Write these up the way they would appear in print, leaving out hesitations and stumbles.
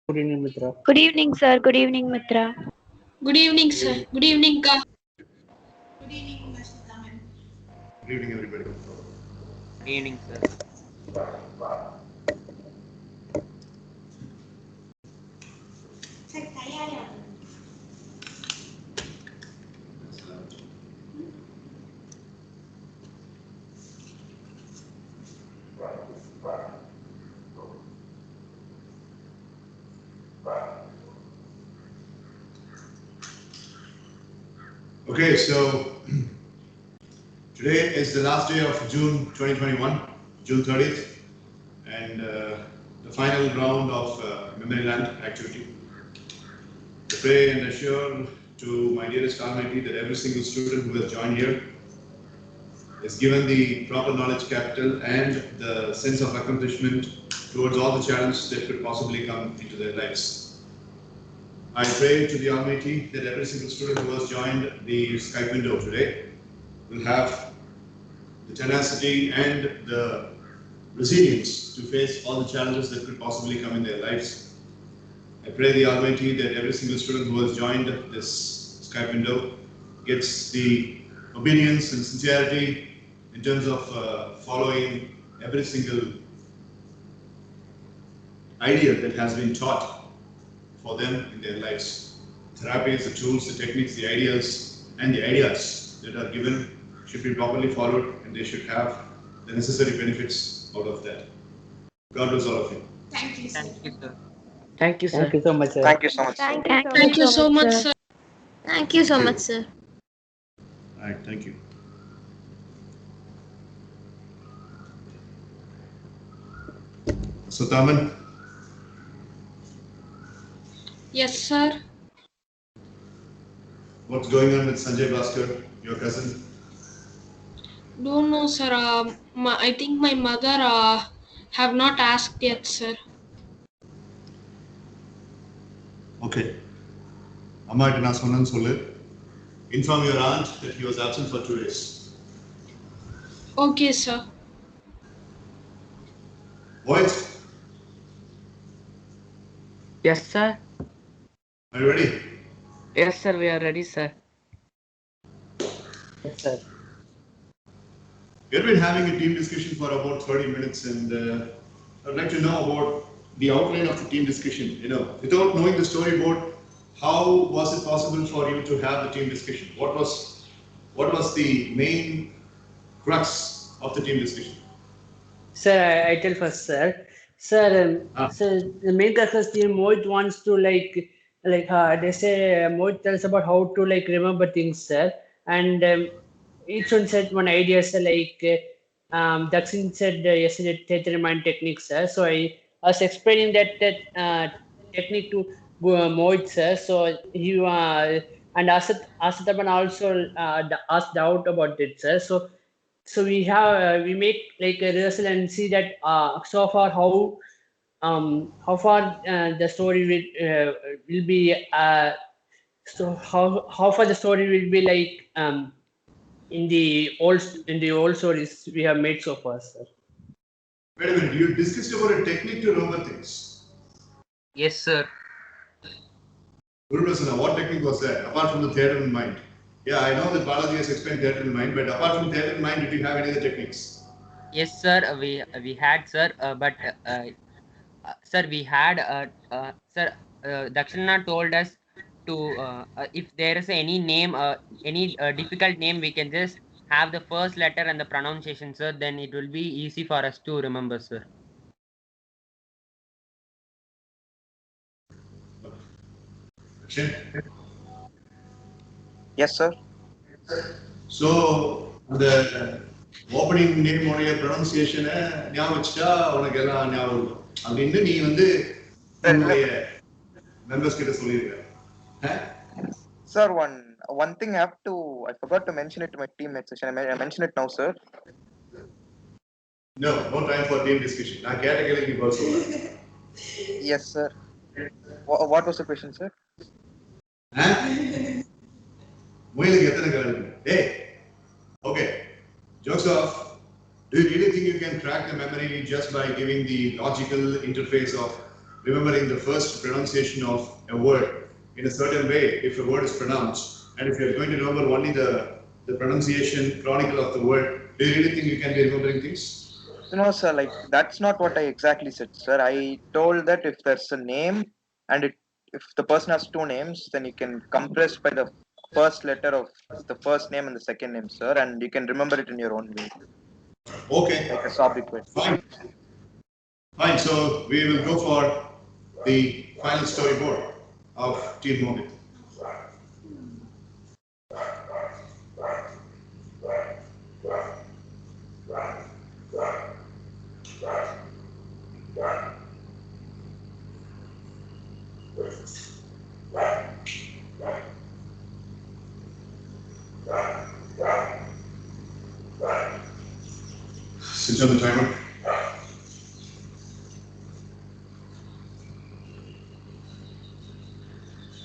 Good evening, Mitra. Good evening, sir. Good evening, Mitra. Good evening, sir. Good evening, Ka. Good evening, Mr. Daman. Good evening, everybody. Good evening, sir. Sir, tayari. Okay, so today is the last day of June 2021, June 30th, and the final round of Memory Land activity. I pray and assure to my dearest Almighty that every single student who has joined here is given the proper knowledge capital and the sense of accomplishment towards all the challenges that could possibly come into their lives. I pray to the Almighty that every single student who has joined the Skype window today will have the tenacity and the resilience to face all the challenges that could possibly come in their lives. I pray the Almighty that every single student who has joined this Skype window gets the obedience and sincerity in terms of following every single idea that has been taught for them in their lives. Therapies, the tools, the techniques, the ideas, and the ideas that are given should be properly followed, and they should have the necessary benefits out of that. God bless all of you. Thank you, sir. Thank you, sir. Thank you, sir. Thank you so much, sir. Thank you so much, sir. Thank you so much, sir. Thank you so much, sir. All right, thank you. So, Taman, Yes, sir. what's going on with Sanjay Bhaskar, your cousin? Don't know, sir. I think my mother have not asked yet, sir. Okay. Amma itta na sonnan sollu. Inform your aunt that he was absent for 2 days. Okay, sir. Boys, Yes, sir. are you ready? Yes, sir. We are ready, sir. Yes, sir. We've been having a team discussion for about 30 minutes, and I'd like to know about the outline of the team discussion. Without knowing the storyboard, how was it possible for you to have the team discussion? What was the main crux of the team discussion? Sir, I tell first, sir. Sir, sir, the main character team Mohit wants to they say Mohit tells about how to remember things, sir, and each one said one idea, sir. Dakshin said yesterday theatre mind technique, sir. So I was explaining that technique to Mohit, sir. So he and Asataban also asked doubt about it, sir. So we make like a rehearsal and see that so far how far the story will be so how far the story will be in the old stories we have made so far, sir. Wait a minute, you discussed about a technique to remember things. Yes, sir. Guru Prasanna, what technique was that, apart from the theatre in mind? Yeah, I know that Balaji has explained theatre in mind, but apart from theatre in mind, did you have any other techniques? Yes, sir. We had, sir. But sir, we had sir. Dakshina told us to if there is any name, any difficult name, we can just have the first letter and the pronunciation, sir. Then it will be easy for us to remember, sir. Yes, sir. So the opening name உடைய pronunciation ஞாபகம் வச்சா உனக்கு எல்லாம் ஞாபகம் இருக்கும் அப்படின்னு நீ வந்து உன்னுடைய members கிட்ட சொல்லிருக்க. Sir, one thing I forgot to mention it to my teammates session. I mention it now, sir. No time for team discussion. நான் கேட்ட கேள்விக்கு பதில் சொல்றேன். Yes, sir. What was the question, sir? முயலுக்கு எத்தனை கால் இருக்கு? Hey, okay. Jokes off. Do you really think you can crack the memory just by giving the logical interface of remembering the first pronunciation of a word in a certain way if a word is pronounced, and if you're going to remember only the pronunciation chronicle of the word, do you really think you can be remembering things? No, sir, like that's not what I exactly said, sir. I told that if there's a name and if the person has two names, then you can compress by the first letter of the first name and the second name, sir, and you can remember it in your own way, Okay, like a sobriquet. fine. Fine, so we will go for the final storyboard of Team Mohit. Switch on the timer.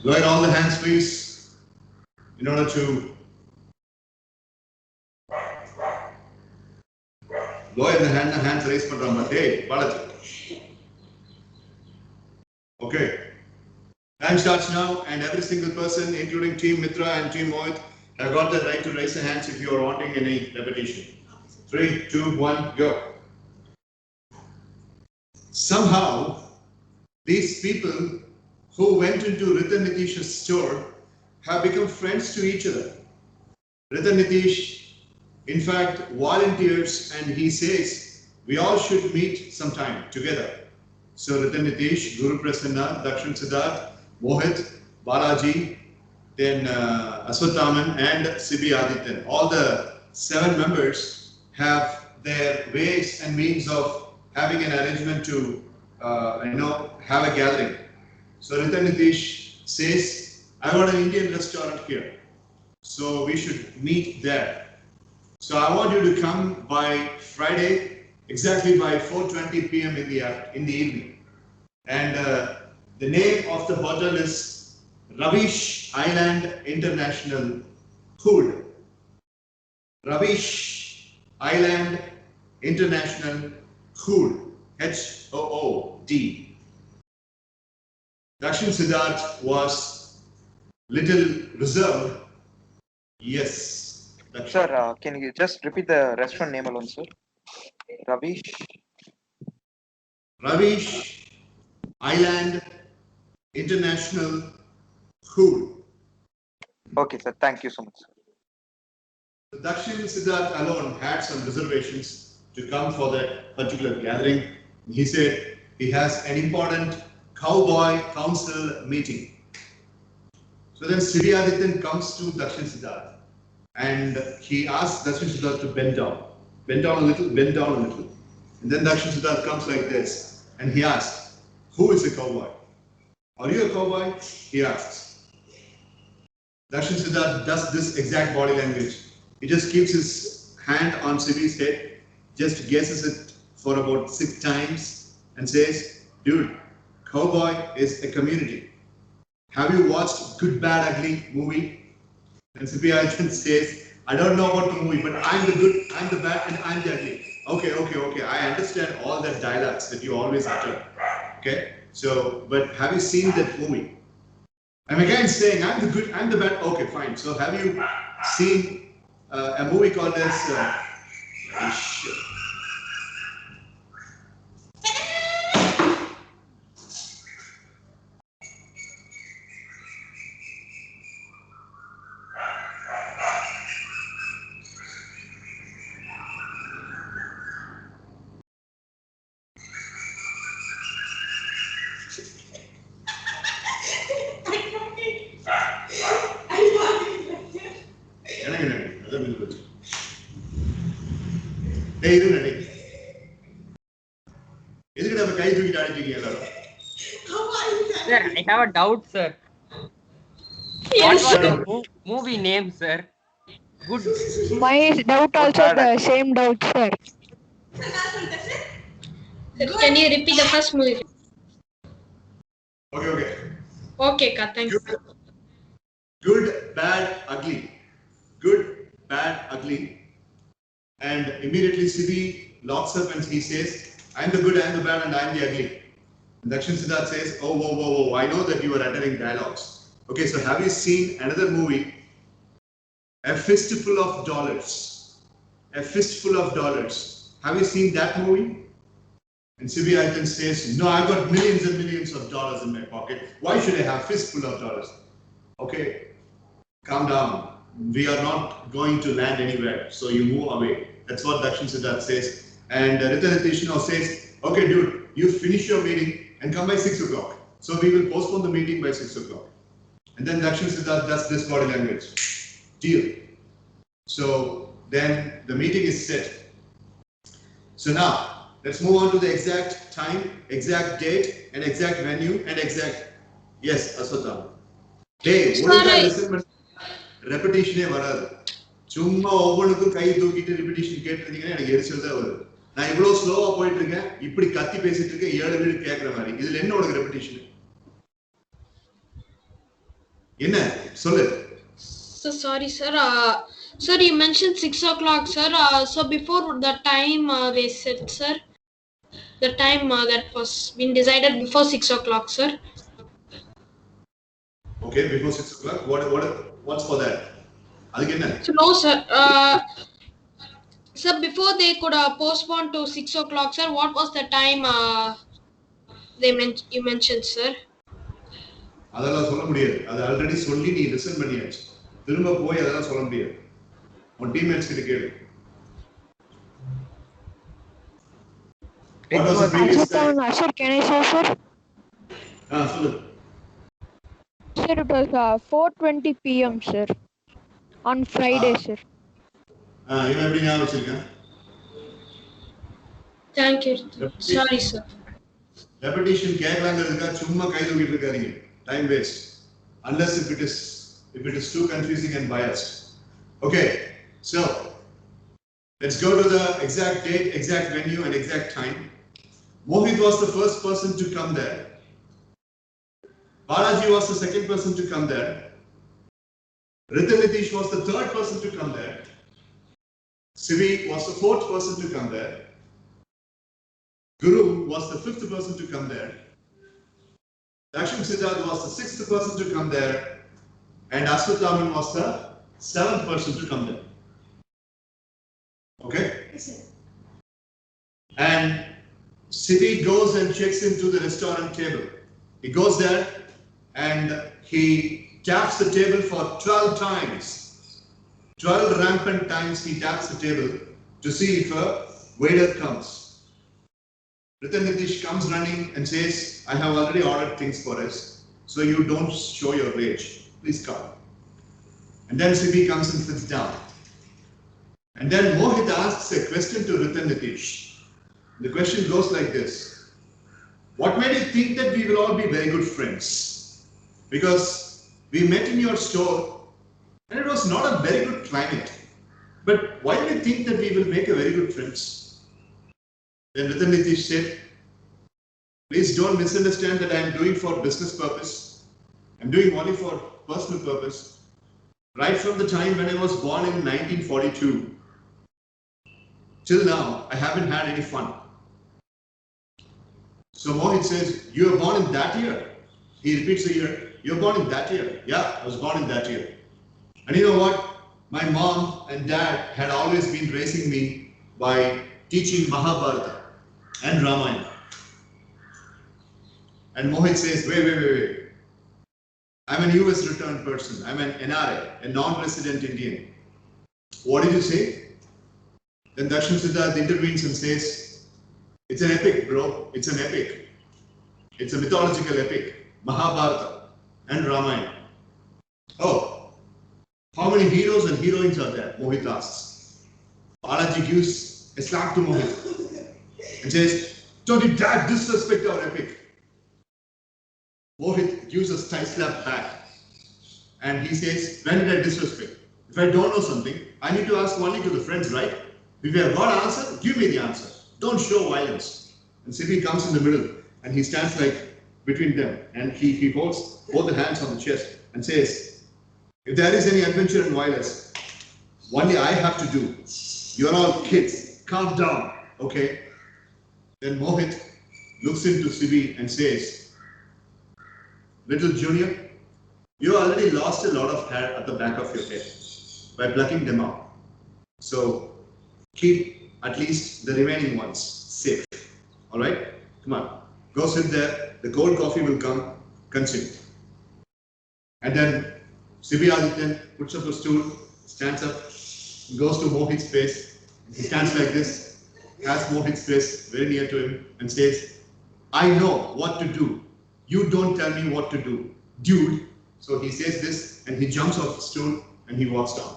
Lower all the hands, please, in order to lower the hands raise பண்றாங்க. Hey, Balaji. Okay. Time starts now, and every single person, including Team Mitra and Team Mohit, have got the right to raise their hands if you are wanting any repetition. 3, 2, 1, go. Somehow, these people who went into Ratan Nitish's store have become friends to each other. Ratan Nitish, in fact, volunteers, and he says we all should meet sometime together. So Ratan Nitish, Guru Prasanna, Dakshin Siddharth, Mohit, Balaji, then Aswathaman and Sibi Adityan. All the 7 members have their ways and means of having an arrangement to have a gathering. So Ratan Nitish says, I want an Indian restaurant here, so we should meet there. So I want you to come by Friday, exactly by 4:20 p.m. in the evening. And the name of the hotel is Ravish Island International Hood. Ravish Island International Hood. H-O-O-D. Dakshin Siddharth was little reserved. Yes. Dakshin. Sir, can you just repeat the restaurant name alone, sir? Ravish Island International Hood. Okay, sir. Thank you so much, sir. Dakshin Siddharth alone had some reservations to come for that particular gathering. He said he has an important cowboy council meeting. So then Sibi Adityan comes to Dakshin Siddharth and he asks Dakshin Siddharth to bend down a little, bend down a little. And then Dakshin Siddharth comes like this and he asks, who is a cowboy? Are you a cowboy? He asks. Dakshin Siddharth does this exact body language. He just keeps his hand on Sibi's head, just guesses it for about 6 times and says, dude, cowboy is a community. Have you watched Good, Bad, Ugly movie? And Sibi Adityan says, I don't know about the movie, but I'm the good, I'm the bad, and I'm the ugly. Okay. I understand all that dialogues that you always utter. Okay? So, but have you seen that movie? I'm again saying, I'm the good, I'm the bad. Okay, fine. So have you seen a movie called as Sir, I have a doubt, sir. Yes, What sir. was the movie name, sir? Good. My doubt also bad, the actually. same doubt, sir. Can you repeat the first movie? Okay. Okay, Ka, thank you. Good, bad, ugly. Good, bad, ugly. And immediately Sibi locks up and he says, I'm the good, I'm the bad, and I'm the ugly. Dakshin Siddharth says, oh, whoa, whoa, whoa, I know that you are uttering dialogues. Okay, so have you seen another movie, A Fistful of Dollars? A Fistful of Dollars. Have you seen that movie? And Sibi Aitan says, no, I've got millions and millions of dollars in my pocket. Why should I have fistful of dollars? Okay, calm down. We are not going to land anywhere, so you move away. That's what Dakshin Siddharth says. And Rita Nitish now says, okay, dude, you finish your meeting and come by 6 o'clock. So we will postpone the meeting by 6 o'clock. And then Dakshin Siddharth does this body language. Deal. So then the meeting is set. So now, let's move on to the exact time, exact date, and exact venue, and exact. Yes, Aswatam. Hey, what is that listen? Repetition வராது. சும்மா ஒவ்வொன்றுக்கும் கை தூக்கிட்டு repetition கேட்டிருந்தீங்கன்னா எனக்கு எரிச்சல் தான் வருது. நான் இவ்வளவு ஸ்லோவா போயிட்டு இருக்கேன், இப்படி கத்தி பேசிட்டு இருக்கேன், 7 வீடு கேட்கிற மாதிரி. இதுல என்ன உனக்கு ரெப்படிஷன்? என்ன சொல்லு? So sorry, sir. Sir, you mentioned 6 o'clock, sir. So before the time they said, sir, the time that was been decided before 6 o'clock, sir. Okay, before 6 o'clock. What's for that? அதுக்கு என்ன? So no, sir. Sir, before they could postpone to 6 o'clock, sir, what was the time you mentioned, sir? அதெல்லாம் சொல்ல முடியாது. அது already சொல்லி நீ listen பண்ணியாச்சு. திரும்ப போய் அதெல்லாம் சொல்ல முடியாது. உன் டீம்மேட்ஸ் கிட்ட கேளு. What was the previous time? Sir, can I say, sir? சொல்லு. Sir, it was 4:20 p.m., sir. On Friday, sir. இவன் எப்படி ஞாபகம் வச்சிருக்கான்? Thank you. Sorry, sir. Repetition கேட்கலாங்கிறதுக்காக சும்மா கை தூக்கிட்டு இருக்காதீங்க. Time waste. Unless if it is too confusing and biased. Okay, so let's go to the exact date, exact venue, and exact time. Mohit was the first person to come there. Balaji was the second person to come there. Rita Nitish was the third person to come there. Sivi was the fourth person to come there. Guru was the fifth person to come there. Dakshin Siddharth was the sixth person to come there. And Aswathaman was the seventh person to come there. Okay? Yes, sir. And Siddhi goes and checks into the restaurant table. He goes there and he taps the table for 12 times. 12 rampant times he taps the table to see if a waiter comes. Rita Nitish comes running and says, I have already ordered things for us, so you don't show your rage. Please come. And then Sibi comes and sits down. And then Mohit asks a question to Rita Nitish. The question goes like this. What made you think that we will all be very good friends? Because we met in your store and it was not a very good climate. But why do you think that we will make a very good friends? Then Rita Nitish said, please don't misunderstand that I am doing for business purpose. I'm doing only for personal purpose. Right from the time when I was born in 1942, till now, I haven't had any fun. So Mohit says, you were born in that year. He repeats the year. You were born in that year. Yeah, I was born in that year. And you know what? My mom and dad had always been raising me by teaching Mahabharata and Ramayana. And Mohit says, wait. I'm an US returned person. I'm an NRI, a non-resident Indian. What did you say? Then Dakshin Siddharth intervenes and says, it's an epic, bro. It's an epic. It's a mythological epic. Mahabharata and Ramayana. Oh, how many heroes and heroines are there? Mohit asks. Balaji gives a slap to Mohit and says, don't you dare disrespect our epic. Mohit gives a tight slap back and he says, when did I disrespect? If I don't know something, I need to ask only to the friends, right? If you have got an answer, give me the answer. Don't show violence. And Siddhi comes in the middle and he stands like between them and he holds both the hands on the chest and says, if there is any adventure and violence, only I have to do. You're all kids. Calm down, okay? Then Mohit looks into Sibi and says, "Little Junior, you already lost a lot of hair at the back of your head by plucking them out. So keep at least the remaining ones safe. All right? Come on, go sit there. The cold coffee will come. Consume." And then Sibi Adityan puts up a stool, stands up, goes to Mohit's face. He stands like this, has Mohit's face very near to him, and says, "I know what to do. You don't tell me what to do, dude." So he says this, and he jumps off the stool and he walks down.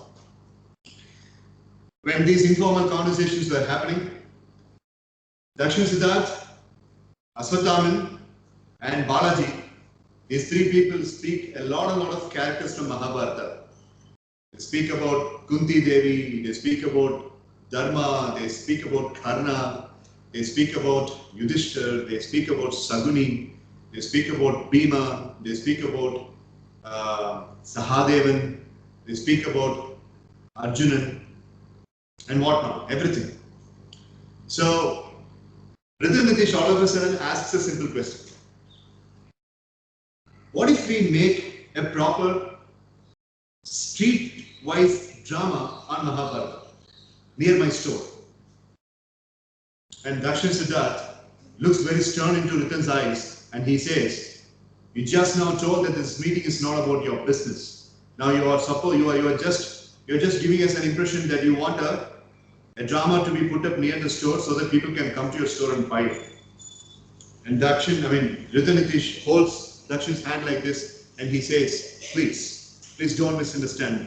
When these informal conversations were happening, Dakshin Siddharth, Aswathaman, and Balaji, these three people speak a lot of characters from Mahabharata. They speak about Kunti Devi, they speak about Dharma, they speak about Karna, they speak about Yudhishthir, they speak about Saguni, they speak about Bhima, they speak about Sahadevan, they speak about Arjunan, and whatnot, everything. So, Ridhanitish all of a sudden asks a simple question. What if we make a proper street-wise drama on Mahabharata near my store? And Dakshin Siddharth looks very stern into Ritan's eyes and he says, "You just now told that this meeting is not about your business. Now you're just giving us an impression that you want a drama to be put up near the store so that people can come to your store and buy it." And Ridhanitish holds Dakshin's hand like this and he says, please don't misunderstand me.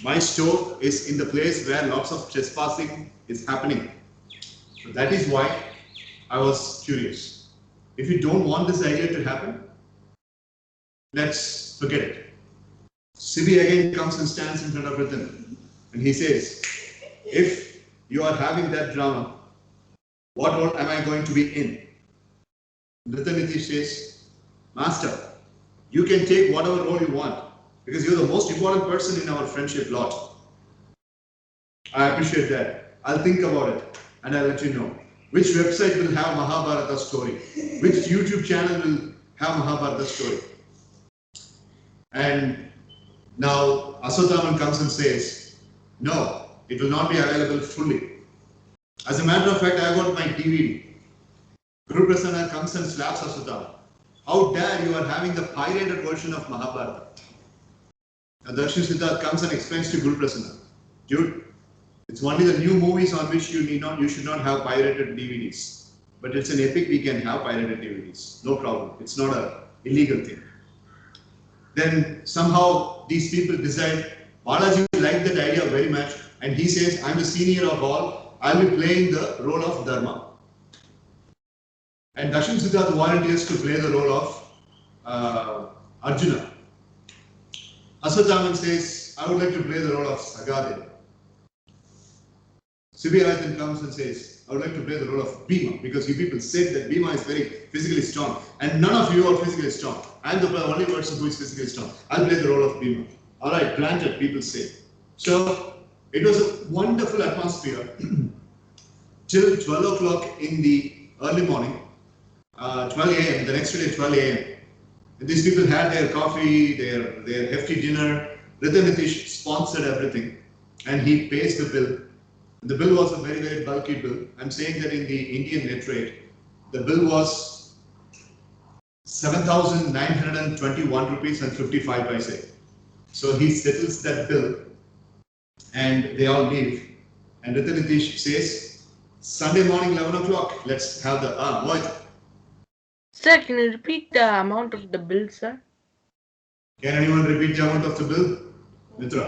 My store is in the place where lots of trespassing is happening. So that is why I was curious. If you don't want this idea to happen, let's forget it. Sibi again comes and stands in front of Ritan and he says, "If you are having that drama, what role am I going to be in?" Ridhanitish says, "Master, you can take whatever role you want because you're the most important person in our friendship lot." "I appreciate that. I'll think about it and I'll let you know. Which website will have Mahabharata story? Which YouTube channel will have Mahabharata story?" And now Aswathaman comes and says, "No, it will not be available fully. As a matter of fact, I got my DVD." Guru Prasanna comes and slaps Aswathaman. "How dare you are having the pirated version of Mahabharata?" Now Dakshin Siddharth comes and explains to Guru Prasanna, "Dude, it's only the new movies on which you should not have pirated DVDs. But it's an epic, we can have pirated DVDs. No problem. It's not an illegal thing." Then somehow these people decide, Balaji liked that idea very much and he says, "I'm the senior of all, I'll be playing the role of Dharma." And Dakshin Siddharth volunteers to play the role of Arjuna. Aswathaman says, "I would like to play the role of Sagadeva." Sibi Adityan comes and says, "I would like to play the role of Bhima because you people said that Bhima is very physically strong and none of you are physically strong. I'm the only person who is physically strong. I'll play the role of Bhima." All right, granted, people say. So it was a wonderful atmosphere till 12 o'clock in the early morning, 12 a.m., the next day 12 a.m. These people had their coffee, their hefty dinner. Ridhanitish sponsored everything and he pays the bill. The bill was a very, very bulky bill. I'm saying that in the Indian net rate, the bill was 7,921 rupees and 55 paise. So he settles that bill and they all leave. And Ridhanitish says, "Sunday morning 11 o'clock, let's have the Mohit." Sir, can you repeat the amount of the bill, sir? Can anyone repeat the amount of the bill? Mitra.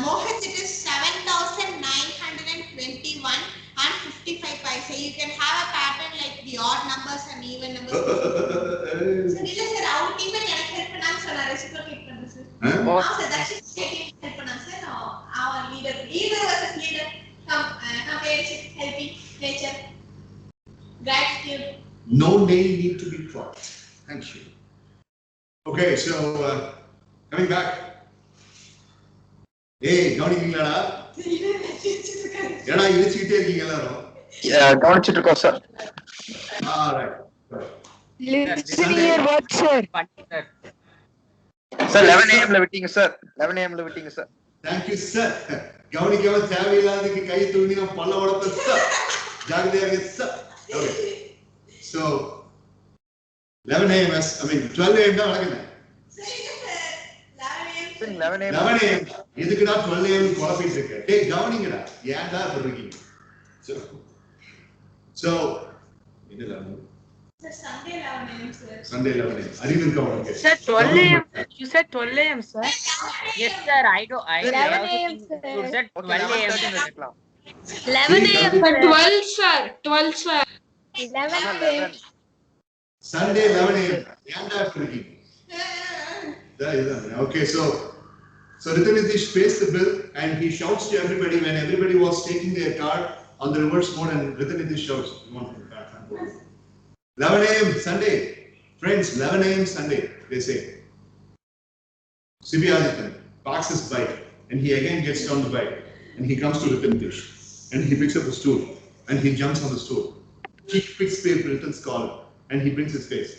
Mohit, it is 7,921 and 55 paise. You can have a pattern like the odd numbers and even numbers. Sir, sir, our team help பண்ணாங்க sir, நான் reciprocate பண்றேன் sir. Sir, that is help பண்ணாங்க sir. Our leader versus leader, companionship, helping, nature, gratitude. No name need to be dropped. Thank you. Okay, so coming back. Hey, கவனிக்கீங்களா? என்னடா இழுச்சிட்டே இருக்கீங்க எல்லாரும்? கவனிச்சிட்டு இருக்கோம் sir. All right. Listen here, what, sir? Sir. Sir, 11 a.m. meeting, sir. 11 a.m. meeting, sir. Thank you, sir. கவனிக்காம தேவையில்லாததுக்கு கை தூக்கி நான் பல்ல உடப்ப sir. ஜாகிரதையாக sir. Okay. So 11 a.m. I mean 12 a.m. தான் வழக்கங்க. 11 a.m. 11 a.m. எதுக்குடா 12 a.m. குழப்பிட்டு இருக்க? டேய் கவனிங்கடா. ஏன்டா இப்படி இருக்கீங்க? So என்ன 11? Sir, Sunday 11 a.m. sir. Sunday 11 a.m. அறிவு இருக்கா உனக்கு? Sir, 12 a.m. You said 12 a.m. sir. Yes, sir. I 11 a.m. also sir. think said Okay, 12 a.m. 11:30 வச்சுக்கலாம். 11 a.m. Sir, 12 sir. 12 sir. 11 11. a.m. Sunday 11 a.m. ஏன்டா இப்படி இருக்கீங்க? Okay, so Ritanitish pays the bill and he shouts to everybody when everybody was taking their card on the reverse mode, and Ritanitish shouts, 11 a.m. Sunday. Friends, 11 a.m. Sunday, they say. Sibyadithan parks his bike and he again gets down the bike and he comes to Ritanitish and he picks up a stool and he jumps on the stool. He picks Ritan's collar and he brings his face.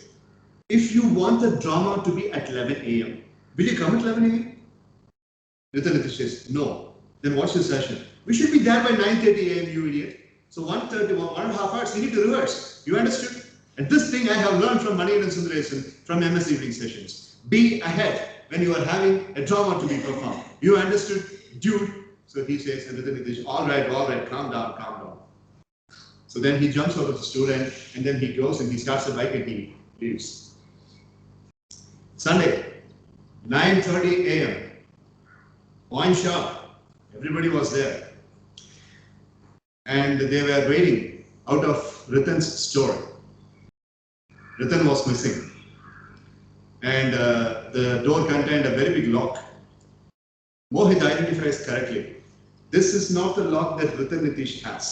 If you want the drama to be at 11 a.m., will you come at 11 a.m.? Ritanitish says, no. Then what's the session? We should be there by 9:30 a.m., you idiot. So 1:30, 1.5 hours, we need to reverse. You understood? And this thing I have learned from Manian and Sundaresan from MS evening sessions. Be ahead when you are having a drama to be performed. You understood? Dude. So he says, and Ritanitish, all right, calm down. So then he jumps out of the stool and then he goes and he starts the bike and he leaves. Sunday, 9:30 a.m. Wine shop. Everybody was there. And they were waiting out of Ritan's store. Ritan was missing. And the door contained a very big lock. Mohit identifies correctly. This is not the lock that Ritanitish has.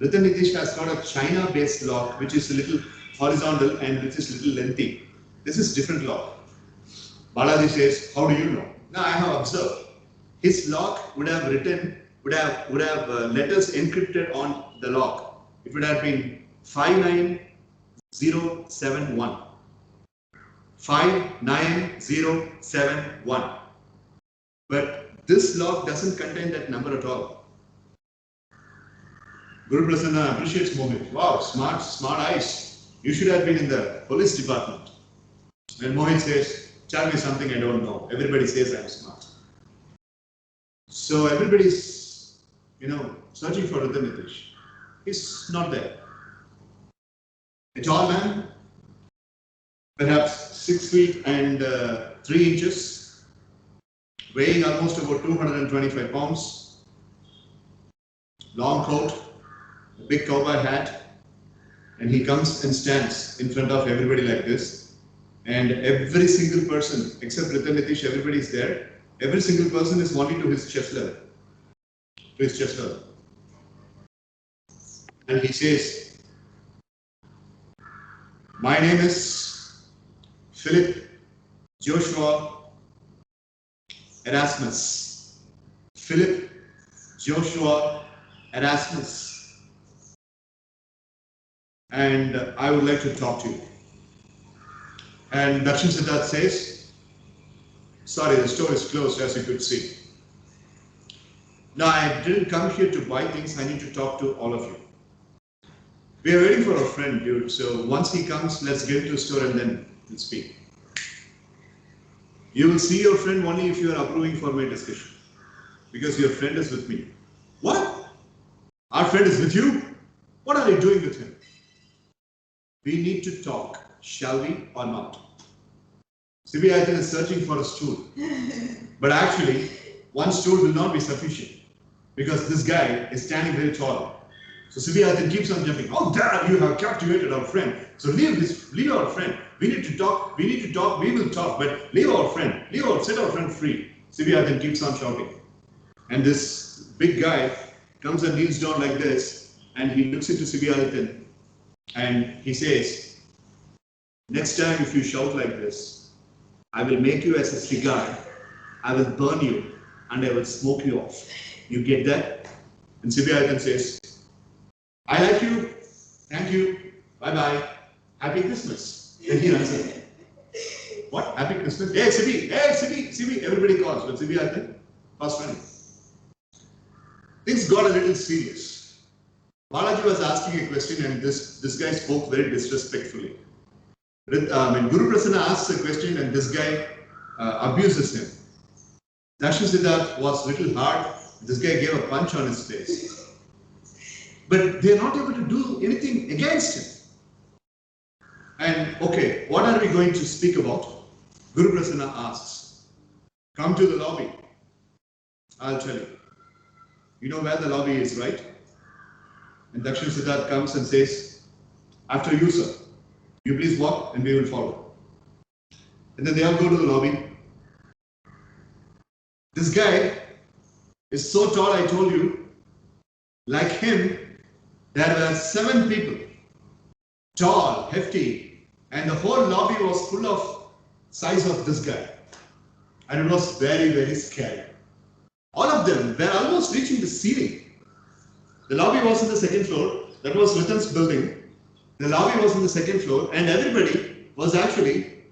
Ritanitish has got a China-based lock which is a little horizontal and which is a little lengthy. This is different lock. Balaji says, how do you know? Now I have observed. His lock would have letters encrypted on the lock. It would have been 59071. 59071. But this lock doesn't contain that number at all. Guru Prasanna appreciates Mohit. Wow, smart eyes. You should have been in the police department. When Mohit says, tell me something I don't know. Everybody says I'm smart. So everybody's, searching for Ritanitish. He's not there. A tall man, perhaps 6 feet and 3 inches, weighing almost about 225 pounds, long coat, a big cowboy hat, and he comes and stands in front of everybody like this. And every single person, except Ritanitish, everybody is there. Every single person is only to his chest level. And he says, my name is Philip Joshua Erasmus. Philip Joshua Erasmus. And I would like to talk to you. And Dakshin Siddharth says, sorry, the store is closed, as you could see. Now, I didn't come here to buy things, I need to talk to all of you. We are waiting for a friend, dude, so once he comes, let's get to the store and then we'll speak. You will see your friend only if you are approving for my discussion, because your friend is with me. What? Our friend is with you? What are you doing with him? We need to talk, shall we or not? Sibyadithan is searching for a stool. But actually, one stool will not be sufficient because this guy is standing very tall. So Sibyadithan keeps on jumping. Oh, Dad, you have captivated our friend. So leave our friend. We need to talk, we will talk, but leave our friend. Set our friend free. Sibyadithan keeps on shouting. And this big guy comes and kneels down like this, and he looks into Sibyadithan and he says, next time if you shout like this, I will make you as a cigar, I will burn you, and I will smoke you off. You get that? And Sibyadithan says, I like you, thank you, Bye bye. Happy Christmas. Then he runs away. What? Happy Christmas? Hey, Sibi, everybody calls. But Sibi, I think, fast running. Things got a little serious. Balaji was asking a question and this guy spoke very disrespectfully. When Guru Prasanna asks a question and this guy abuses him. Dakshin Siddharth was a little hard. This guy gave a punch on his face. But they are not able to do anything against him. And okay, what are we going to speak about? Guru Prasanna asks, come to the lobby. I'll tell you. You know where the lobby is, right? And Dakshin Siddharth comes and says, after you, sir. You please walk and we will follow. And then they all go to the lobby. This guy is so tall, I told you. Like him, there were 7 people. Tall, hefty. And the whole lobby was full of size of this guy. And it was very, very scary. All of them were almost reaching the ceiling. The lobby was on the 2nd floor. That was Ritan's building. The lobby was on the 2nd floor. And everybody was actually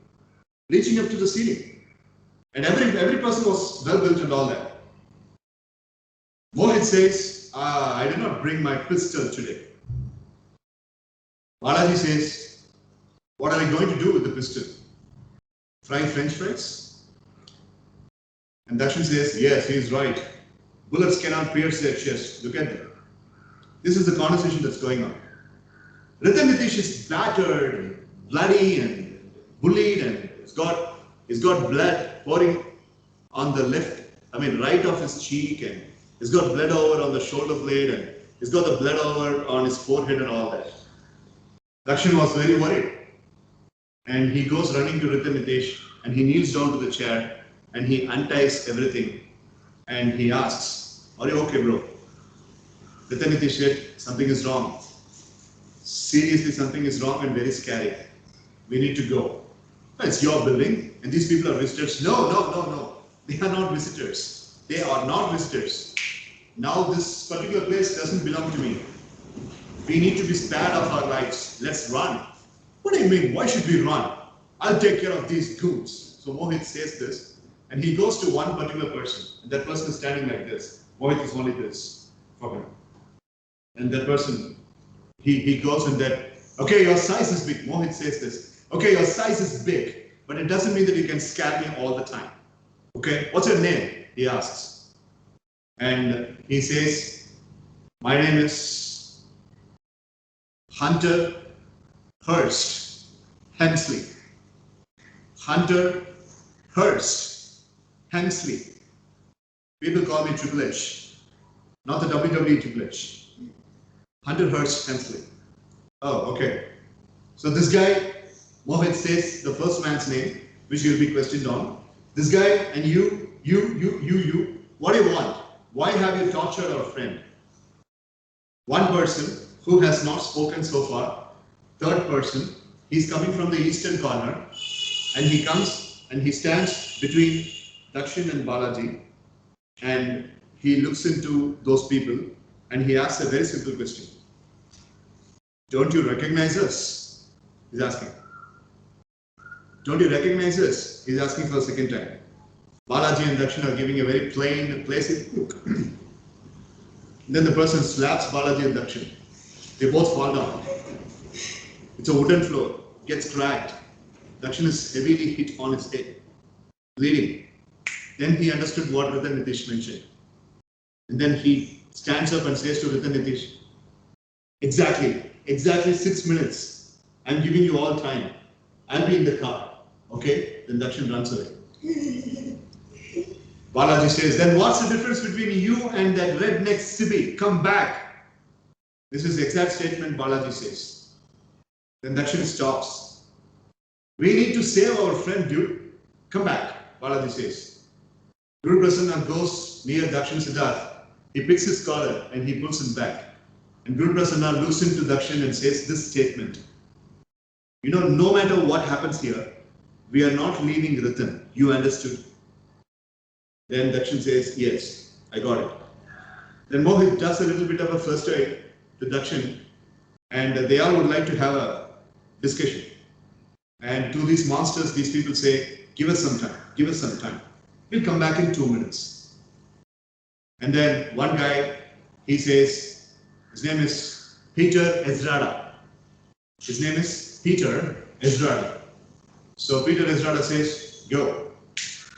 reaching up to the ceiling. And every person was well built and all that. Mohit says, I did not bring my pistol today. Balaji says, what are we going to do with the pistol? Fry French fries? And Dakshin says, yes, he is right. Bullets cannot pierce their chest. Look at them. This is the conversation that's going on. Ritan Nitish is battered, and bloody and bullied, and he's got blood pouring on the right of his cheek, and he's got blood over on the shoulder blade, and he's got the blood over on his forehead and all that. Dakshin was very worried. And he goes running to Ritan Nitish and he kneels down to the chair and he unties everything and he asks, are you okay, bro? Ritan Nitish said, something is wrong. Seriously, something is wrong and very scary. We need to go. It's your building and these people are visitors. No. They are not visitors. They are not visitors. Now this particular place doesn't belong to me. We need to be spared of our lives. Let's run. What do you mean? Why should we run? I'll take care of these goons. So Mohit says this and he goes to one particular person. And that person is standing like this. Mohit is only this for him. And that person, he goes and that, okay, your size is big. Mohit says this. Okay, your size is big, but it doesn't mean that you can scare me all the time. Okay, what's your name? He asks. And he says, my name is Hunter Hurst Hensley. Hunter Hurst Hensley. People call me Triple H, not the WWE Triple H. Hunter Hurst Hensley. Oh, okay. So this guy, Mohit says the first man's name, which he will be questioned on. This guy and you, what do you want? Why have you tortured our friend? One person who has not spoken so far. Third person, he's coming from the eastern corner and he comes and he stands between Dakshin and Balaji and he looks into those people and he asks a very simple question. Don't you recognize us? He's asking. Don't you recognize us? He's asking for a second time. Balaji and Dakshin are giving a very plain, placid look. Then the person slaps Balaji and Dakshin. They both fall down. It's a wooden floor, gets cracked. Dakshin is heavily hit on his head, bleeding. Then he understood what Ritan Nitish mentioned. And then he stands up and says to Ritan Nitish, exactly 6 minutes. I'm giving you all time. I'll be in the car. Okay? Then Dakshin runs away. Balaji says, then what's the difference between you and that redneck Sibi? Come back. This is the exact statement Balaji says. Then Dakshin stops. We need to save our friend, dude. Come back, Balaji says. Guru Prasanna goes near Dakshin Siddharth. He picks his collar and he pulls him back. And Guru Prasanna looks into Dakshin and says this statement. You know, no matter what happens here, we are not leaving Ritan. You understood? Then Dakshin says, yes, I got it. Then Mohit does a little bit of a first aid to Dakshin And they all would like to have a discussion. And to these monsters, these people say, give us some time, give us some time. We'll come back in 2 minutes. And then one guy, he says, his name is Peter Ezrada. His name is Peter Ezrada. So Peter Ezrada says, go.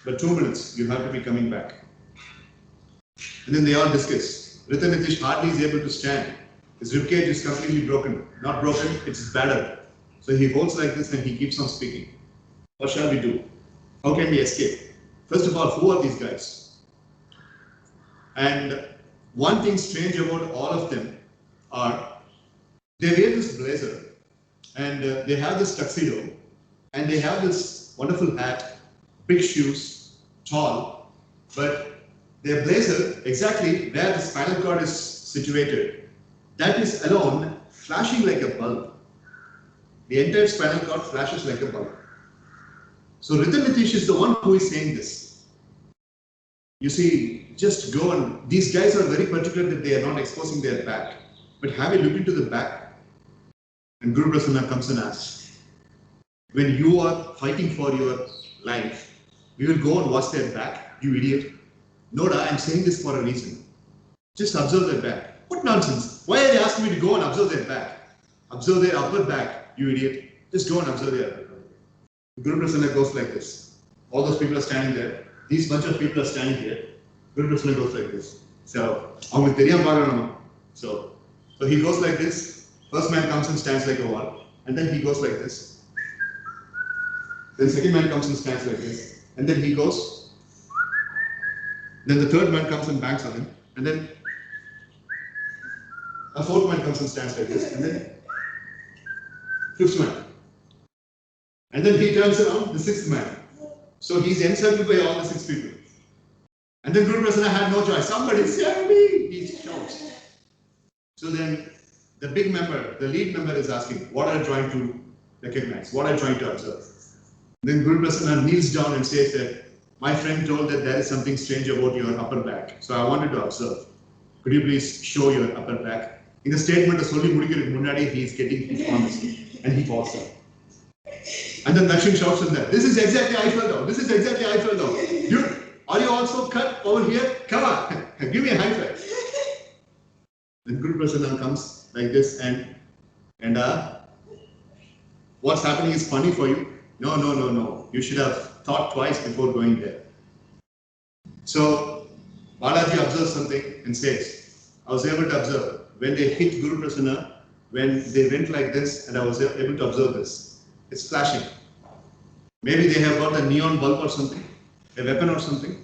But 2 minutes, you have to be coming back. And then they all discuss. Ritan Nitish hardly is able to stand. His ribcage is completely broken. Not broken, it's battered. So he holds like this and he keeps on speaking. What shall we do? How can we escape? First of all, who are these guys? And one thing strange about all of them are they wear this blazer and they have this tuxedo and they have this wonderful hat, big shoes, tall, but their blazer, exactly where the spinal cord is situated, that is alone flashing like a bulb. The entire spinal cord flashes like a bulb. So Ritan Nitish is the one who is saying this. You see, just go and these guys are very particular that they are not exposing their back. But have a look into the back. And Guru Prasanna comes and asks, when you are fighting for your life, we will go and watch their back, you idiot. No, I'm saying this for a reason. Just observe their back. What nonsense? Why are they asking me to go and observe their back? Observe their upper back, you idiot. Just go and observe their upper back. Guru Prasanna goes like this. All those people are standing there. These bunch of people are standing here. Guru Prasanna goes like this. So he goes like this. First man comes and stands like a wall. And then he goes like this. Then second man comes and stands like this. And then he goes. Then the third man comes and bangs on him. And then a fourth man comes and stands like this. And then fifth man. And then he turns around, the sixth man. So he's encircled by all the six people. And then Guru Prasanna had no choice. Somebody save me! He shouts. So then the big member, the lead member is asking, what are you trying to recognize? What are you trying to observe? Then Guru Prasanna kneels down and says that, my friend told that there is something strange about your upper back. So I wanted to observe. Could you please show your upper back? In the statement of Soli Mudikiruk Munadi, he is getting his honesty. And he falls down. And then Dakshin shouts at them, this is exactly I fell down. This is exactly I fell down. Dude, are you also cut over here? Come on, give me a high five. Then Guru Prasanna comes like this and what's happening is funny for you. No. You should have thought twice before going there. So Balaji observes something and says, I was able to observe when they hit Guru Prasanna, when they went like this, and I was able to observe this. It's flashing. Maybe they have got a neon bulb or something, a weapon or something.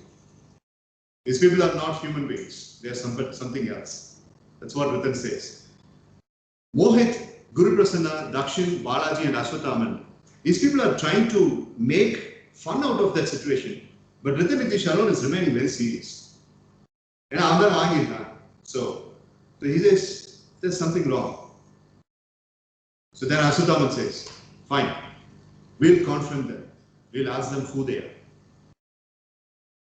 These people are not human beings. They are something else. That's what Ritan says. Mohit, Guru Prasanna, Dakshin, Balaji and Ashwathaman, these people are trying to make fun out of that situation. But Ritan Nitish alone is remaining very serious. So he says, there's something wrong. So then Ashwathaman says, fine, we'll confront them. We'll ask them who they are.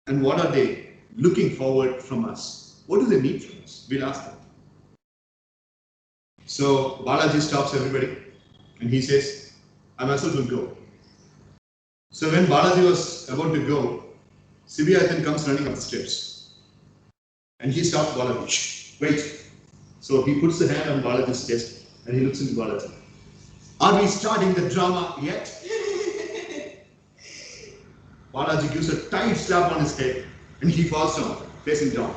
And what are they looking forward from us? What do they need from us? We'll ask them. So Balaji stops everybody and he says, I myself will go. So when Balaji was about to go, Sibiyathan comes running up the steps. And he stops Balaji. Shh, wait. So he puts the hand on Balaji's chest and he looks into Balaji. Are we starting the drama yet? Balaji gives a tight slap on his head and he falls down, facing down.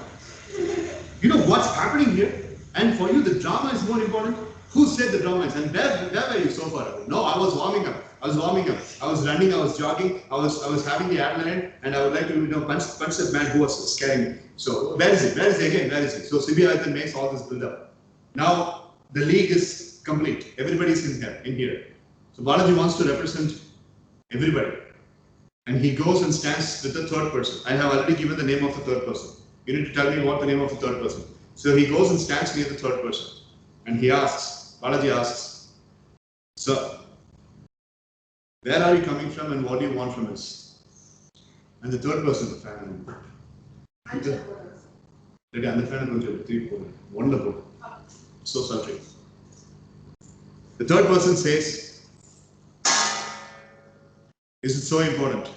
You know what's happening here? And for you, the drama is more important? Who said the drama is? And where were you so far away? No, I was warming up. I was running, I was jogging, I was having the adrenaline, and I would like to punch that man who was scaring me. So where is it? Where is it again? Where is it? So Sibiyathan makes all this build up. Now the league is complete. Everybody's in here. So Balaji wants to represent everybody. And he goes and stands with the third person. I have already given the name of the third person. You need to tell me what the name of the third person. So he goes and stands near the third person. And Balaji asks, sir, where are you coming from and what do you want from us? And the third person, the fan. Wonderful. So sultry. The third person says, this is so important.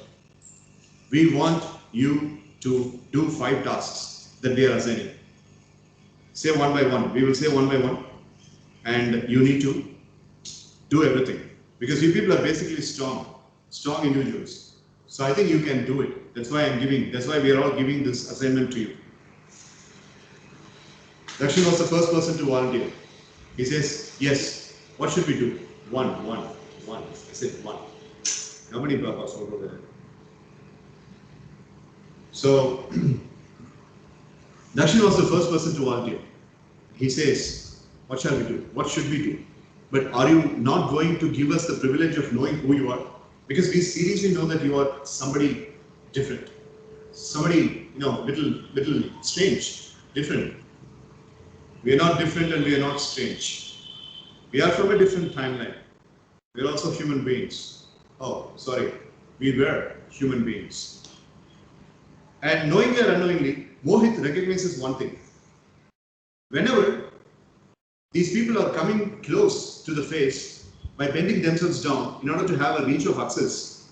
We want you to do 5 tasks that we are assigning. Say one by one. We will say one by one. And you need to do everything. Because you people are basically strong individuals. So I think you can do it. That's why we are all giving this assignment to you. Dakshin was the first person to volunteer. He says, yes, what should we do? One. I said one. Nobody was over there. So, Dakshin was the first person to volunteer. He says, what shall we do? What should we do? But are you not going to give us the privilege of knowing who you are? Because we seriously know that you are somebody different. Somebody, little strange, different. We are not different and we are not strange. We are from a different timeline. We are also human beings. Oh, sorry. We were human beings. And knowingly or unknowingly, Mohit recognizes one thing. Whenever these people are coming close to the face by bending themselves down in order to have a reach of access,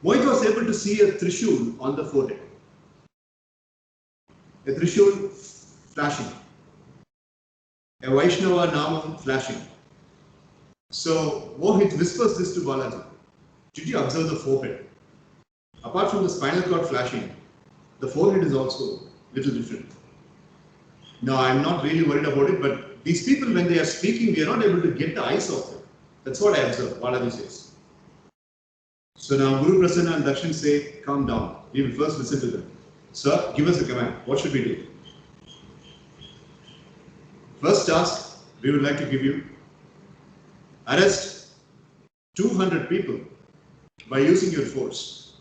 Mohit was able to see a trishul on the forehead. A trishul flashing. A Vaishnava Namam flashing. So Mohit whispers this to Balaji. Did you observe the forehead? Apart from the spinal cord flashing, the forehead is also a little different. Now, I'm not really worried about it, but these people, when they are speaking, we are not able to get the eyes off them. That's what I observe, Balaji says. So now Guru Prasanna and Dakshin say, calm down. We will first listen to them. Sir, give us a command. What should we do? First task we would like to give you. Arrest 200 people by using your force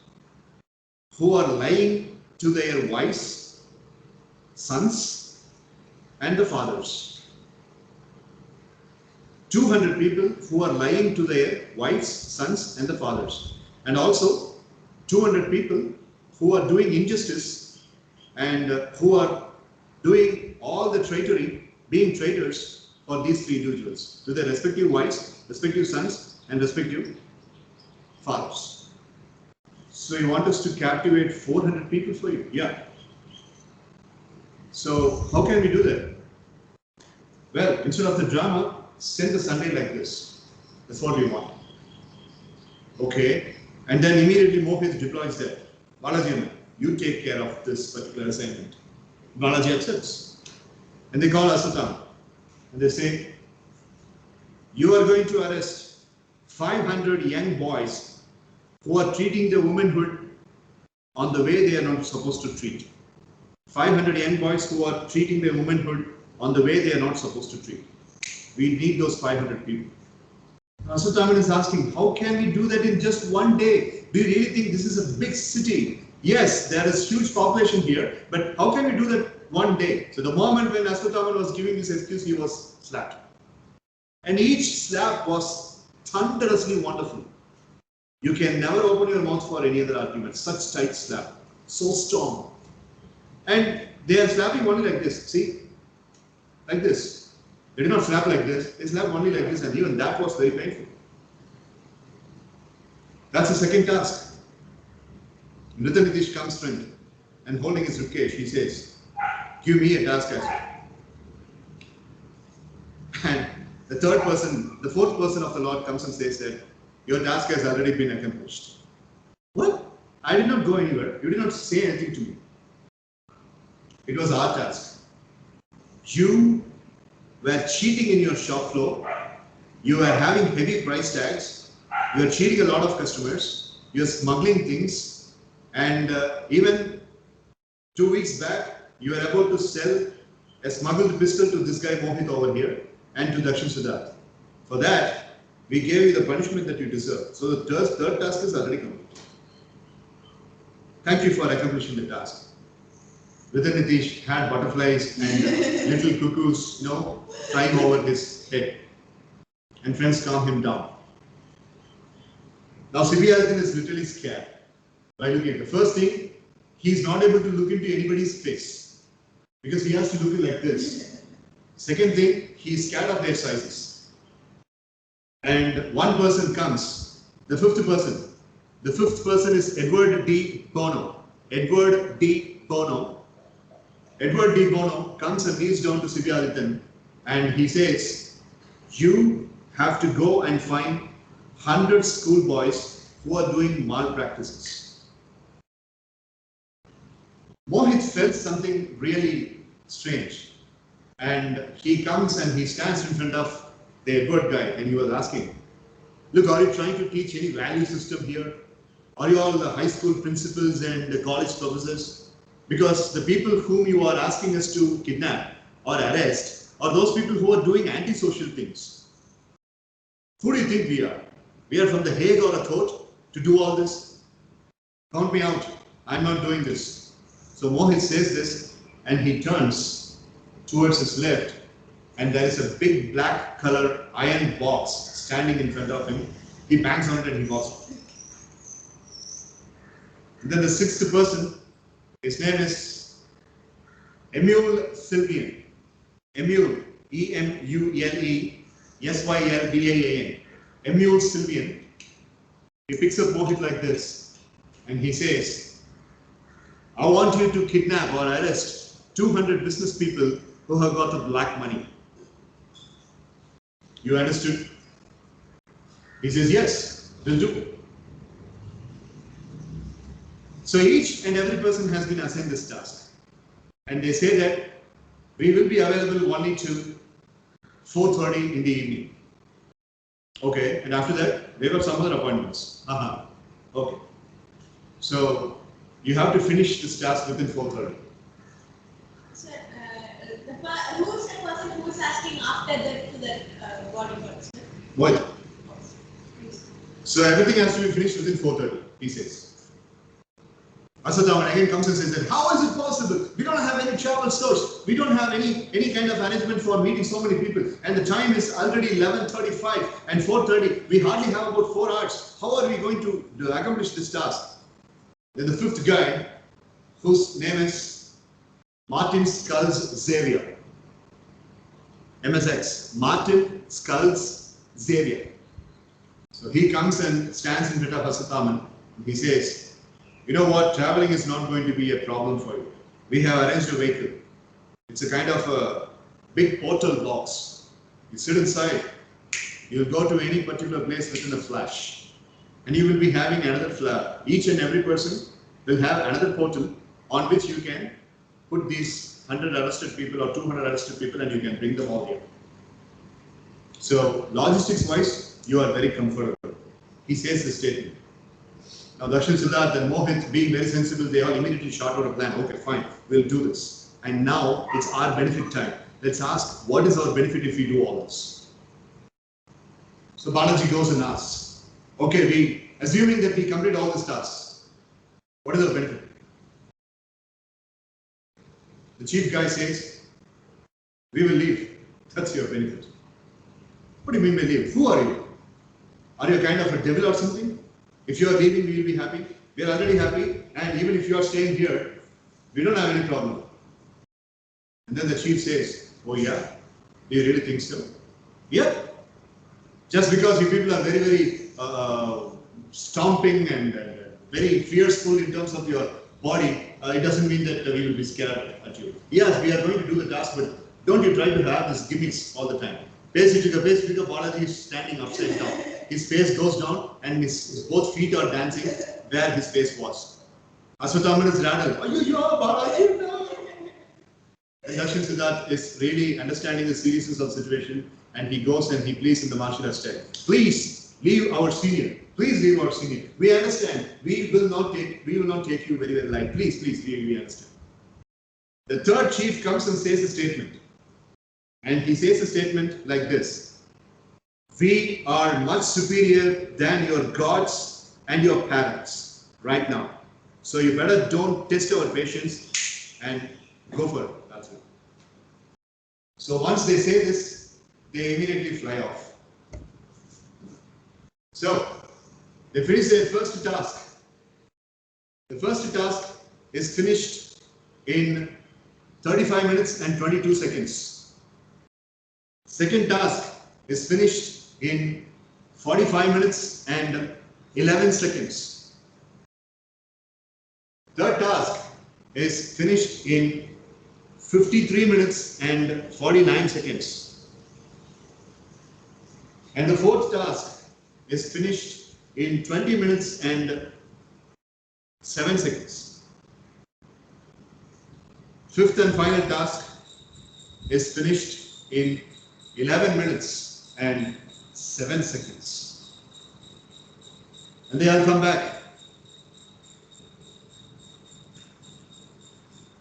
who are lying to their wives, sons, and the fathers. 200 people who are lying to their wives, sons, and the fathers. And also 200 people who are doing injustice and who are doing all the traitory, being traitors for these 3 individuals to their respective wives, respective sons, and respective fathers. So you want us to captivate 400 people for you? Yeah. So how can we do that? Well, instead of the drama, send the Sunday like this. That's what we want. Okay. And then immediately Mohit deploys that. Balaji, you take care of this particular assignment. Balaji accepts. And they call Asatama. And they say, you are going to arrest 500 young boys who are treating their womanhood on the way they are not supposed to treat. 500 young boys who are treating their womanhood on the way they are not supposed to treat. We need those 500 people. Asutaman is asking, how can we do that in just one day? Do you really think this is a big city? Yes, there is huge population here, but how can we do that one day? So the moment when Asutaman was giving this excuse, he was slapped. And each slap was thunderously wonderful. You can never open your mouth for any other argument. Such tight slap, so strong. And they are slapping only like this, see? Like this. They did not slap like this, they slapped only like this, and even that was very painful. That's the second task. Nritya Nitish comes friend and holding his ribcage, he says, give me a task as well. And the fourth person of the Lord comes and says that your task has already been accomplished. What? I did not go anywhere. You did not say anything to me. It was our task. You were cheating in your shop floor. You were having heavy price tags. You are cheating a lot of customers. You are smuggling things. And even 2 weeks back, you were about to sell a smuggled pistol to this guy Mohit over here and to Dakshin Siddharth. For that, we gave you the punishment that you deserve. So the third task is already complete. Thank you for accomplishing the task. Nritya Nitish had butterflies and little cuckoos, flying over his head. And friends calm him down. Now Siddharthan is literally scared by looking at the first thing, he is not able to look into anybody's face because he has to look like this. Second thing, he is scared of their sizes. And one person comes, the fifth person. The fifth person is Edward D. Bono. Edward D. Bono. Edward D. Bono comes and kneels down to Sivyadithan and he says, you have to go and find 100 schoolboys who are doing malpractices. Mohit felt something really strange and he comes and he stands in front of the Edward guy and he was asking, look, are you trying to teach any value system here? Are you all the high school principals and the college professors? Because the people whom you are asking us to kidnap or arrest are those people who are doing antisocial things. Who do you think we are? We are from the Hague or a court to do all this? Count me out. I'm not doing this. So Mohit says this and he turns towards his left and there is a big black color iron box standing in front of him. He bangs on it and he walks off. And then the sixth person, his name is Emule Sylvian. Emule, E-M-U-L-E-S-Y-L-V-A-A-N. Emule Sylvian. He picks up Mohit like this and he says, I want you to kidnap or arrest 200 business people who have got the black money. You understood? He says, yes, we'll do it. So each and every person has been assigned this task. And they say that we will be available only to 4:30 in the evening. Okay, and after that, we have some other appointments. Okay. So you have to finish this task within 4:30. Sir, who's the person who is asking after that to that bodyguard, sir? What? So everything has to be finished within 4:30, he says. Asathaman again comes and says that, how is it possible? We don't have any travel stores. We don't have any kind of arrangement for meeting so many people. And the time is already 11:35 and 4:30. We hardly have about 4 hours. How are we going to accomplish this task? Then the fifth guy, whose name is Martin Skulls Xavier. MSES. Martin Skulls Xavier. So he comes and stands in front of Asathaman. He says, you know what, traveling is not going to be a problem for you. We have arranged a vehicle. It's a kind of a big portal box. You sit inside, you'll go to any particular place within a flash. And you will be having another flap. Each and every person will have another portal on which you can put these 100 arrested people or 200 arrested people and you can bring them all here. So logistics wise, you are very comfortable. He says the statement. Now Darshan, Siddharth and Mohit, being very sensible, they all immediately shot out a plan. Okay, fine, we'll do this. And now it's our benefit time. Let's ask, what is our benefit if we do all this? So Balaji goes and asks, okay, assuming that we complete all these tasks, what is our benefit? The chief guy says, we will leave. That's your benefit. What do you mean by leave? Who are you? Are you a kind of a devil or something? If you are leaving, we will be happy. We are already happy, and even if you are staying here, we don't have any problem. And then the chief says, oh yeah, do you really think so? Yeah. Just because you people are very, very stomping and very fearful in terms of your body, it doesn't mean that we will be scared at you. Yes, we are going to do the task, but don't you try to have these gimmicks all the time. Basically, Balaji is standing upside down. His face goes down and his both feet are dancing where his face was. Aswatthama is rattled. Balaji, no! And Darshan Siddharth is really understanding the seriousness of the situation and he goes and he pleads in the martial arts style. Please leave our senior. Please leave our senior. We understand. We will not take you very, very light. Please, we understand. The third chief comes and says a statement. And he says a statement like this. We are much superior than your gods and your parents right now. So you better don't test our patience and go for it. That's it. So once they say this, they immediately fly off. So they finish their first task. The first task is finished in 35 minutes and 22 seconds. Second task is finished in 45 minutes and 11 seconds. Third task is finished in 53 minutes and 49 seconds. And the fourth task is finished in 20 minutes and 7 seconds. Fifth and final task is finished in 11 minutes and 7 seconds. And they all come back.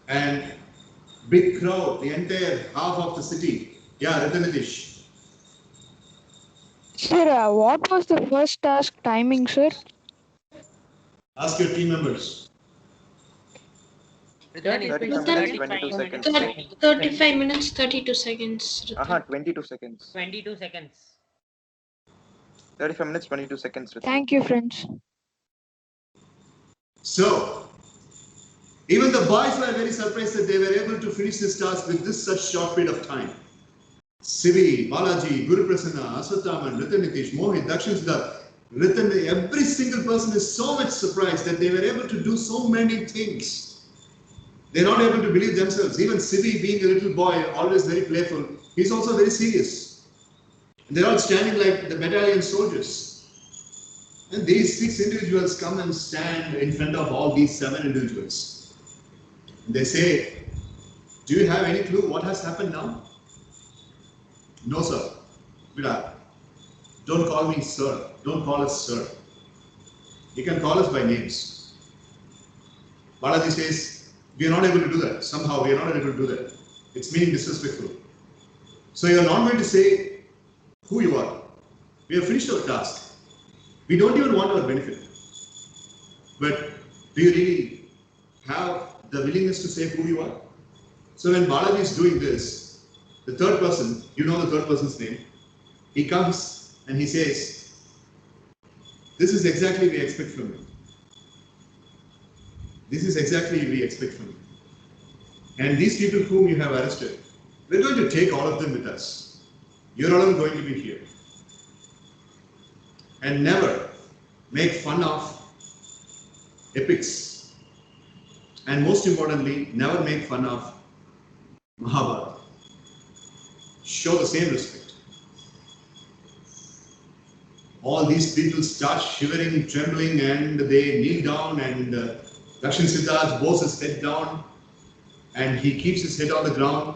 And big crowd, the entire half of the city. Yeah, Ratanitish. Sir, what was the first task timing, sir? Ask your team members. 35 minutes, 22 seconds. 35 minutes, 32 seconds. 22 seconds. 22 seconds. 35 minutes, 22 seconds. Thank you, friends. So, even the boys were very surprised that they were able to finish this task with this such short period of time. Sivi, Balaji, Guru Prasanna, Aswathaman, Ritanitish, Mohit, Dakshin Siddharth, every single person is so much surprised that they were able to do so many things. They're not able to believe themselves. Even Sivi, being a little boy, always very playful, he's also very serious. And they're all standing like the battalion soldiers. And these 6 individuals come and stand in front of all these 7 individuals. And they say, do you have any clue what has happened now? No, sir. Virat, don't call me sir. Don't call us sir. You can call us by names. Balaji says, we are not able to do that. Somehow we are not able to do that. It's meaning disrespectful. So you are not going to say who you are. We have finished our task. We don't even want our benefit. But do you really have the willingness to say who you are? So when Balaji is doing this, the third person, you know the third person's name, he comes and he says, this is exactly we expect from you. This is exactly we expect from you. And these people whom you have arrested, we're going to take all of them with us. You're all going to be here. And never make fun of epics. And most importantly, never make fun of Mahabharata. Show the same respect. All these people start shivering, trembling, and they kneel down, and Dakshin Siddharth bows his head down, and he keeps his head on the ground.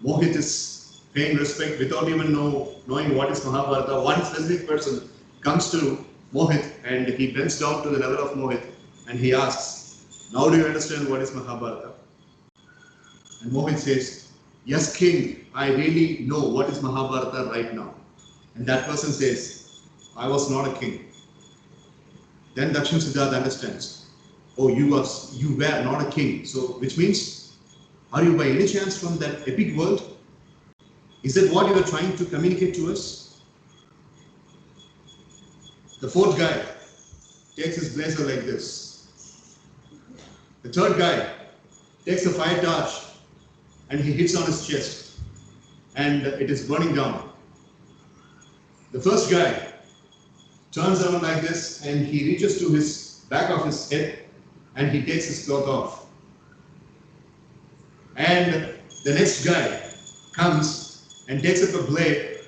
Mohit is paying respect without even knowing what is Mahabharata. One specific person comes to Mohit and he bends down to the level of Mohit and he asks, now do you understand what is Mahabharata? And Mohit says, yes, king, I really know what is Mahabharata right now. And that person says, I was not a king. Then Dakshin Siddharth understands, oh, you were not a king. So, which means, are you by any chance from that epic world? Is that what you are trying to communicate to us? The fourth guy takes his blazer like this. The third guy takes a fire torch and he hits on his chest and it is burning down. The first guy turns around like this and he reaches to his back of his head and he takes his cloth off. And the next guy comes and takes up a blade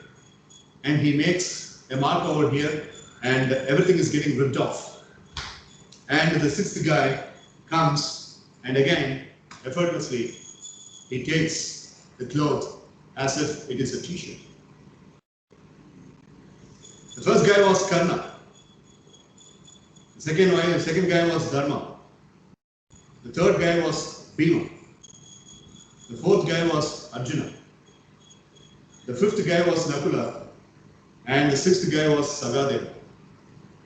and he makes a mark over here and everything is getting ripped off. And the sixth guy comes and again, effortlessly, he takes the cloth as if it is a t-shirt. The first guy was Karna. The second guy was Dharma. The third guy was Bhima. The fourth guy was Arjuna. The fifth guy was Nakula. And the sixth guy was Sagadeva.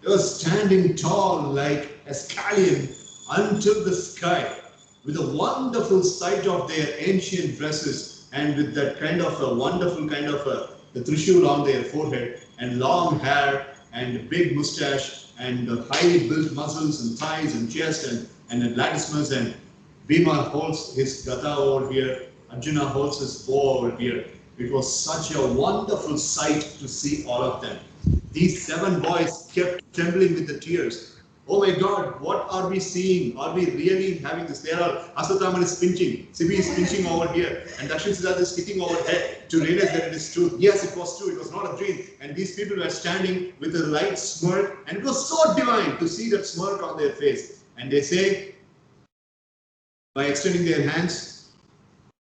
They were standing tall like a scallion until the sky with a wonderful sight of their ancient dresses and with that kind of a wonderful kind of the trishul on their forehead and long hair and big mustache and highly built muscles and thighs and chest and latissimus, and Bhima holds his gata over here, Arjuna holds his bow over here. It was such a wonderful sight to see all of them. These 7 boys kept trembling with the tears. Oh my God, what are we seeing? Are we really having this? There are, Aswatthama is pinching, Sibi is pinching over here, and Dakshin Siddhartha is hitting over there to realize that it is true. Yes, it was true, it was not a dream. And these people were standing with a light smirk, and it was so divine to see that smirk on their face. And they say, by extending their hands,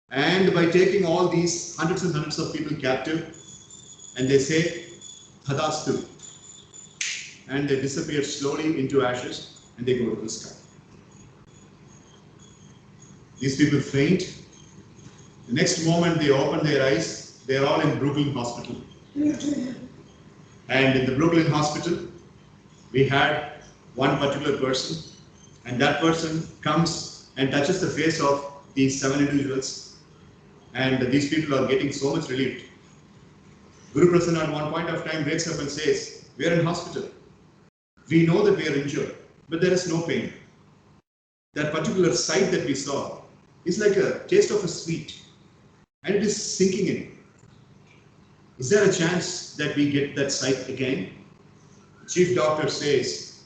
and by taking all these hundreds and hundreds of people captive, and they say, Thadastu. And they disappear slowly into ashes, and they go to the sky. These people faint. The next moment they open their eyes, they are all in Brooklyn Hospital. And in the Brooklyn Hospital, we had one particular person, and that person comes and touches the face of these 7 individuals, and these people are getting so much relieved. Guru Prasanna at one point of time wakes up and says, we are in hospital. We know that we are injured, but there is no pain. That particular sight that we saw is like a taste of a sweet, and it is sinking in. Is there a chance that we get that sight again? The chief doctor says,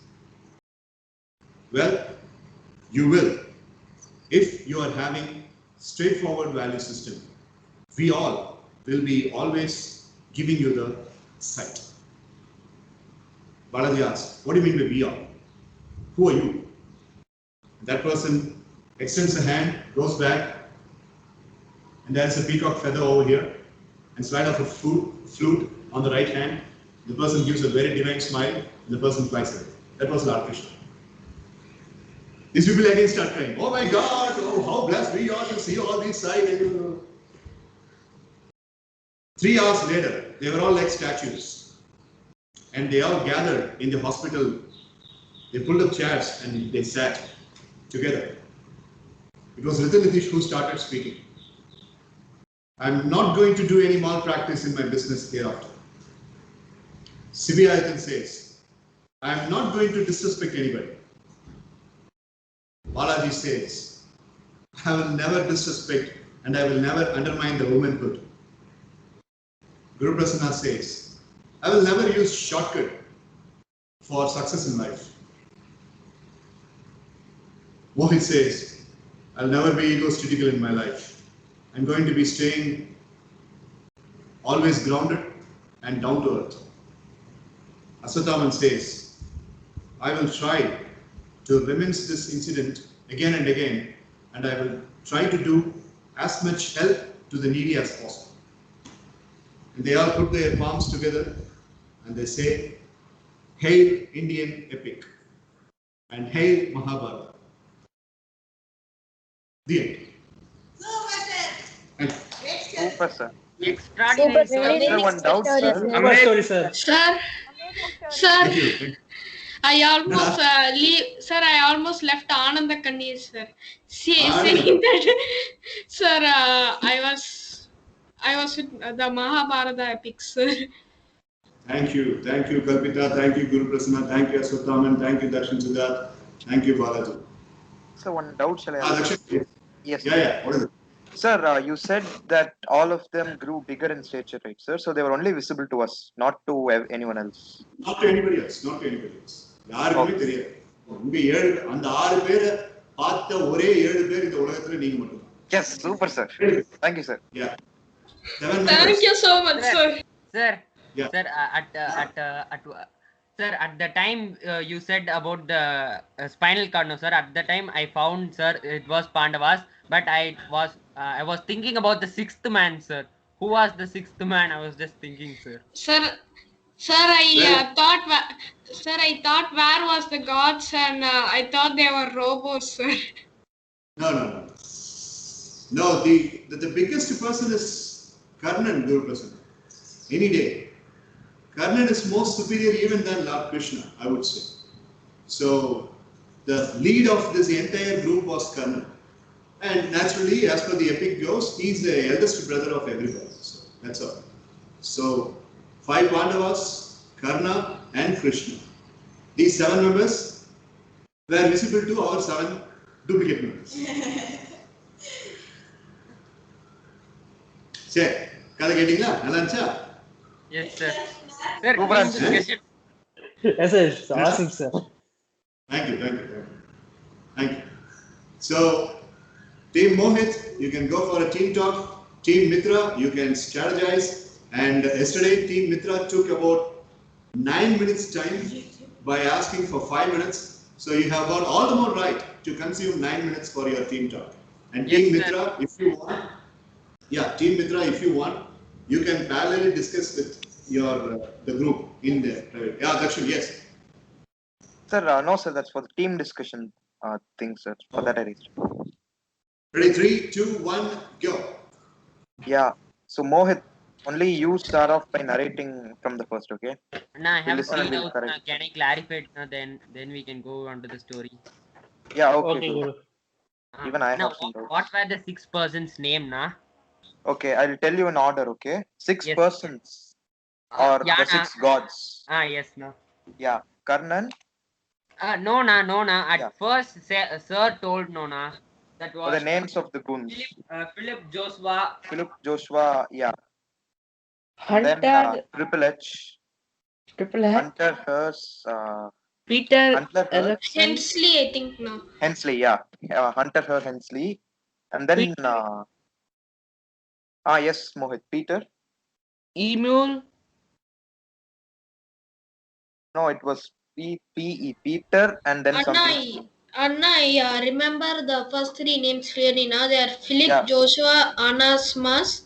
well, you will, if you are having straightforward value system. We all will be always giving you the sight. Balaji asked, what do you mean by we all? Who are you? That person extends a hand, goes back, and there's a peacock feather over here, and slide off a flute on the right hand. The person gives a very divine smile, and the person flies away. That was Lord Krishna. These people again start crying, oh my God, oh how blessed we are to see all these sights. 3 hours later, they were all like statues. And they all gathered in the hospital. They pulled up chairs and they sat together. It was Ritan Nitish who started speaking. I'm not going to do any malpractice in my business hereafter. Sibiayatan says, I'm not going to disrespect anybody. Balaji says, I will never disrespect and I will never undermine the womanhood. Guru Prasanna says, I will never use shortcut for success in life. Mohit says, I'll never be egotistical in my life. I'm going to be staying always grounded and down to earth. Aswatthama says, I will try to reminisce this incident again and again, and I will try to do as much help to the needy as possible. And they all put their palms together and they say, Hail Indian epic and Hail Mahabharata. The end. Super, sir. Extraordinary story. Sir, one doubt, sir. Super story, sir. Sir, Thank you. sir, I almost sir, I almost left Ananda Kanir, sir. Saying that, sir, I was with the Mahabharata epics, sir. Thank you, Kalpita, thank you, Guru Prasanna, thank you, Aswatthama, thank you, Dakshin Siddharth, thank you, Balaji. So one doubt, shall I ask? Dakshin, Yes. yeah, what is it? Sir, you said that all of them grew bigger in stature, right, sir? So they were only visible to us, not to anyone else. Not to anybody else. யாருக்குமே தெரியாது. உங்க 7 அந்த 6 பேரை பார்த்த ஒரே 7 பேர் இந்த உலகத்துல நீங்க மட்டும். Yes, super, sir. Thank you, sir. Yeah. 7 Thank you so much, sir. Sir, Yeah. sir, sir, at the time you said about the spinal cord, no, sir. At the time I found, sir, it was Pandavas, but I was thinking about the 6th man, sir. Who was the 6th man? I was just thinking, sir. Sir, I thought where was the gods, and I thought they were robots, sir. No, the biggest person is Karnan, Guru Prasanna. Any day. Karnan is more superior even than Lord Krishna, I would say. So, the lead of this entire group was Karnan. And naturally, as per the epic goes, he is the eldest brother of everybody. So, that's all. So, 5 Pandavas, Karna and Krishna. These 7 members were visible to our 7 duplicate members. சரி, கதை கேட்டீங்களா? நல்லா இருந்துச்சா? Yes, sir. Sir, Super team answer. discussion. Yes, sir. It's awesome, sir. Thank you, thank you, thank you. Thank you. So, Team Mohit, you can go for a team talk. Team Mitra, you can strategize. And yesterday, Team Mitra took about 9 minutes time by asking for 5 minutes. So you have got all the more right to consume 9 minutes for your team talk. And Yes, Team sir. Mitra, if you want, Team Mitra, if you want, you can parallelly discuss with your the group in there. Yeah, Dakshin, yes. Sir, no, sir. That's for the team discussion thing, sir. For that I raised. Ready, 3, 2, 1, go. Yeah. So Mohit, only you start off by narrating from the first, okay? Now I We'll have listen three and we'll doubts. correct. Can I clarify it? Then we can go on to the story. Yeah, okay, Okay, Guru. Guru. Even I Now, have some doubts. what were the 6 persons' name, na? Okay, I'll tell you in order, okay? Six Yes. persons or Yeah, the six gods. yes, no. Yeah, Karnan. No, na. At Yeah. first, sir told no, na. That For was the names of the goons. Philip Joshua. Philip, Joshua, yeah. And Hunter, then Triple H, Triple H, Hunter Hearst, Peter, Hunter Hearst, Erickson, Hensley, I think now. Hensley, yeah. Hunter Hearst, Hensley. And then, Peter, yes, Mohit, Peter. Emule, No, it was P-E, Peter, and then something. Anna, I remember the first three names clearly now. They are Philip, Yeah. Joshua, Anasmas,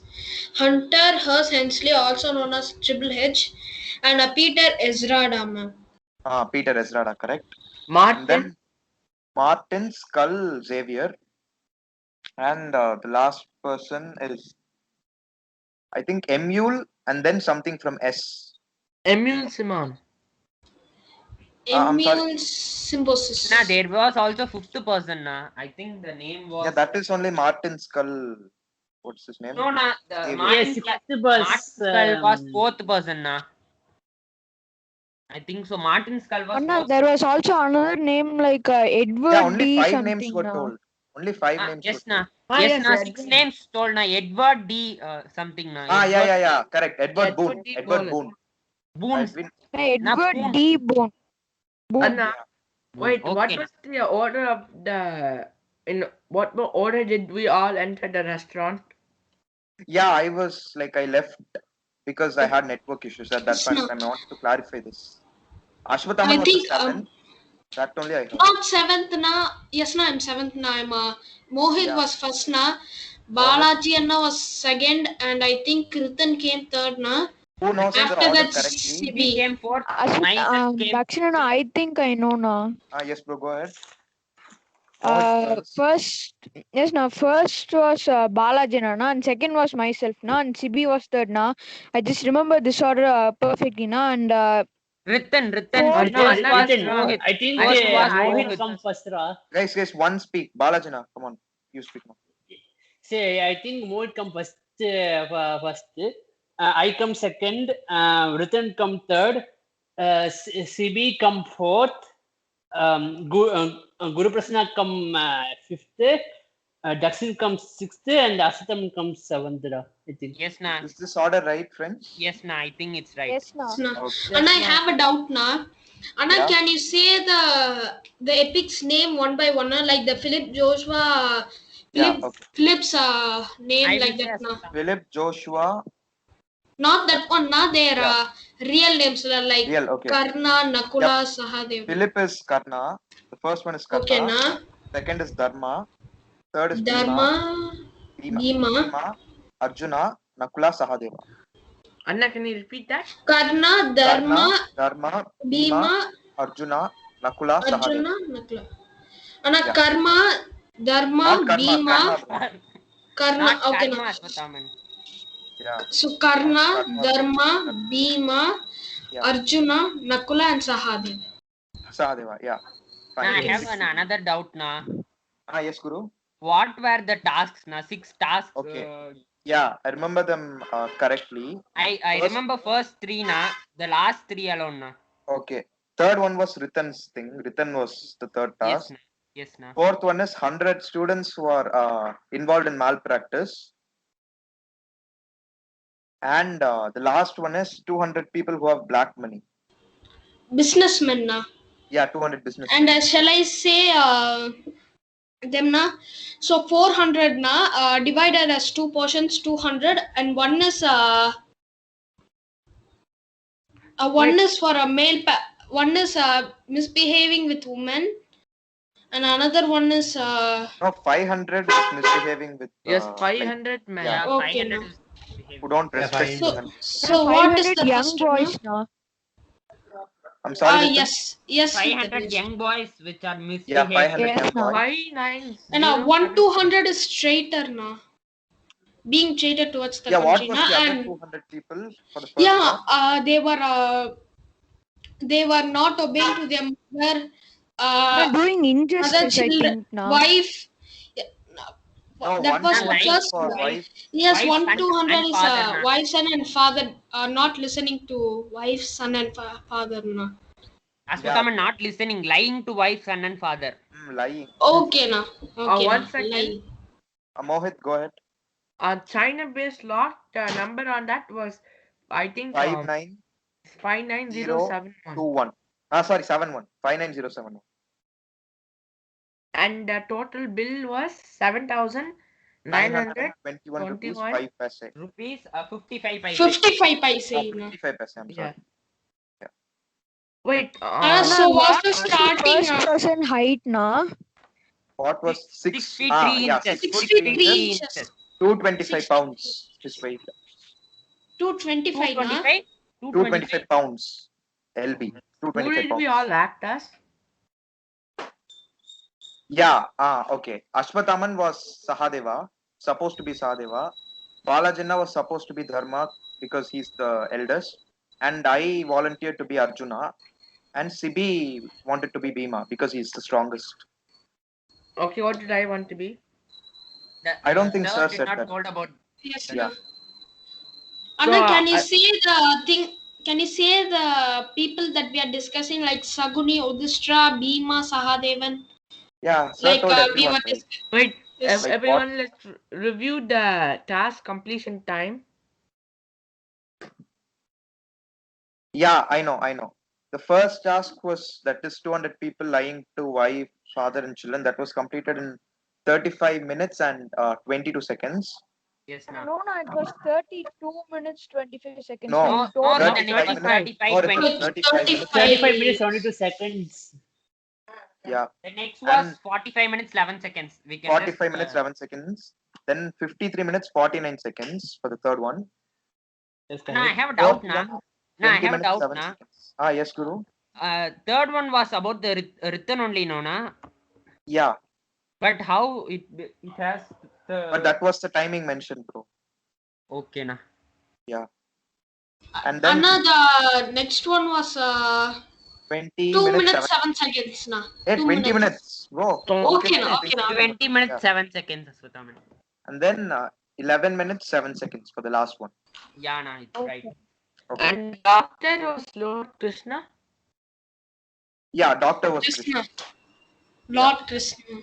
Hunter, Hurst, Hensley, also known as Triple H, and Peter Ezra Dama. Peter Ezrada, correct. Martin, And then Martin Skull Xavier. And the last person is, I think, Emule, and then something from S. Emile Simon. I'm sorry. Emule Symbiosis. Nah, there was also 5th person, na. I think the name was. Yeah, that is only Martin Skull. What's his name? No, na. Xavier. Martin, Yes, Martin bus. Skull was 4th person, na. I think so. Martin Skull was. Anna, there was also another name like Edward Yeah, only D 5 names something. were Na. told. Only 5 names Yes, were told. na. Yes, 6 names told, na. Edward D. Something, na. Yeah. Correct. Edward Boone. D. Edward Boone. Boone. Boone. Edward Boone. D. Boone. Anna, wait, Okay. what was the order of in what order did we all enter the restaurant? Yeah, I was like, I left because I had network issues at that point. I want to clarify this. Ashwathaman was the 7th. That only I heard. Not 7th na. Yes, na. I'm 7th na. Mohit was first na. Balaji Anna was 2nd, and I think Kritan came 3rd na. Who knows the After order that, correctly? CB came 4th. Myself came. Dakshin, I think I know now. Yes, bro, go ahead. First was Balaji na, and second was myself na, and Sibi was third na. I just remember this order perfectly na, and Ritten. Fourth No, was Mohit. I think First was Mohit Mohit. come first, Ra. Guys, one speak. Balajana, come on. You speak now. Say, I think Mohit come first. I come second. Ratan come third. CB come fourth. Guru Prasna come fifth. Dakshin comes sixth, and Ashitam comes seventh. I think. Yes, na. Is this order right, friends? Yes, na. I think it's right. yes na. Okay. And I have a doubt now. Anna, Yeah. can you say the epic's name one by one? Like the Philip Joshua, Philip's name I like will that say now. Philip Joshua. Not that one, na. Their real names are like Real, okay. Karna, Nakula, Sahadev. Philip is Karna. The first one is Karna. Okay, na. Second is Dharma. Third is Dharma, Bhima, Arjuna, Nakula, Sahadeva. Anna, can you repeat that? Karna, Dharma, Bhima, Arjuna, Nakula, Sahadeva. Nakula. Anna, Karma, Dharma, Not Karma, Bhima, Karna. Not Okay, Karma, na. Ashwathaman. Yeah. So Karna, Dharma, Bhima, Arjuna, Nakula, and Sahadev. Sahadeva, yeah. Now, Fine. I have another doubt, na. Yes, Guru. What were the tasks, na? 6 tasks. Okay. Yeah, I remember them correctly. I remember first 3, na. The last 3 alone, na. Okay. Third one was Ritan's thing. Ritan was the third task. Yes, na. Fourth one is 100 students who are involved in malpractice. And the last one is 200 people who have black money. Businessmen na. Yeah, 200 business. And shall I say them na? So 400 na divided as two portions, 200, and one is one is for a male. One is misbehaving with women, and another one is. No, 500 is misbehaving with. Yes, like, 500 men. Yeah, Okay, 500 no. is who don't Yeah, respect fine. women. So what is 500 the young first boys no? now. I'm sorry. Nitin? Yes, yes. 500 Nitin, yes. young boys which are Yeah, misbehaving. 500 Yes, young no. boys. 590. And 1,200 is traitor now. Being traitor towards the Yeah, what country was na, the other and 200 people for the first yeah, task? they were not obeying to their mother, They're doing mother, injustice, I children, think now. wife. Yeah, No, that was 120 the is first for one. wife. Yes, Wife, son 1,200 and is father na. wife, son, and father not listening to wife, son, and father na. Aswatthama not listening, lying to wife, son and father. Lying. Okay na. Okay One na. second. Lying. Mohit, go ahead. China-based lot number on that was, I think, 59071. 59021. Sorry, 71. 59071. And the total bill was 7,921 rupees 5 paise. Rupees 55 paise. 55 paise Oh, na. 55 paise. I'm sorry. Yeah. Wait. So what's the starting? First person height now. What was 6 6? feet 3 Yeah, inches. 6 6 feet feet 3 3 inches. inches. 225 pounds his weight. 225 na. 225? 225 pounds. LB. Who 225 did we pounds. all act as? Yeah, okay. Ashwathaman was Sahadeva, supposed to be Sahadeva. Balajanna was supposed to be Dharma because he's the eldest. And I volunteered to be Arjuna. And Sibi wanted to be Bhima because he's the strongest. Okay, what did I want to be? I don't think Sir Sir did said not that. told about. Yes, Yeah. no. Anna, can you I- say the thing? Can you say the people that we are discussing, like Saguni, Udishtra, Bhima, Sahadevan? Yeah, Sir Like told we everyone, were right? discussing. Wait, Yes. Like everyone, let's review the task completion time. Yeah, I know. The first task was that is 200 people lying to wife, father, and children. That was completed in 35 minutes and 22 seconds. Yes, No, no. no, it was 32 minutes 25 seconds. No, Like, No, total. then it was 35. 35, Or it 20. was 35 minutes. 35 minutes, 22 seconds. Yeah, The next was And 45 minutes, 11 seconds. We can 45 just, minutes, 11 seconds. Then 53 minutes, 49 seconds for the third one. No, I have a Fourth doubt now. one, No, I 20 have a minutes, doubt 7 now. seconds. Yes, Guru. Third one was about the written only, no, na? Yeah, But how it has the. but that was the timing mentioned, bro. Okay, na. Yeah. And then Anna, the next one was 20 2 minutes, minutes 7 7 seconds na. Hey, 2 20 minutes. minutes. Whoa. Okay, Okay, na. Okay, na. 20 minutes, Yeah. 7 seconds, Aswatthama. And then 11 minutes, 7 seconds for the last one. Yeah, na, it's right. Okay. And doctor was Lord Krishna. Yeah, doctor was Krishna. Krishna. Lord Krishna.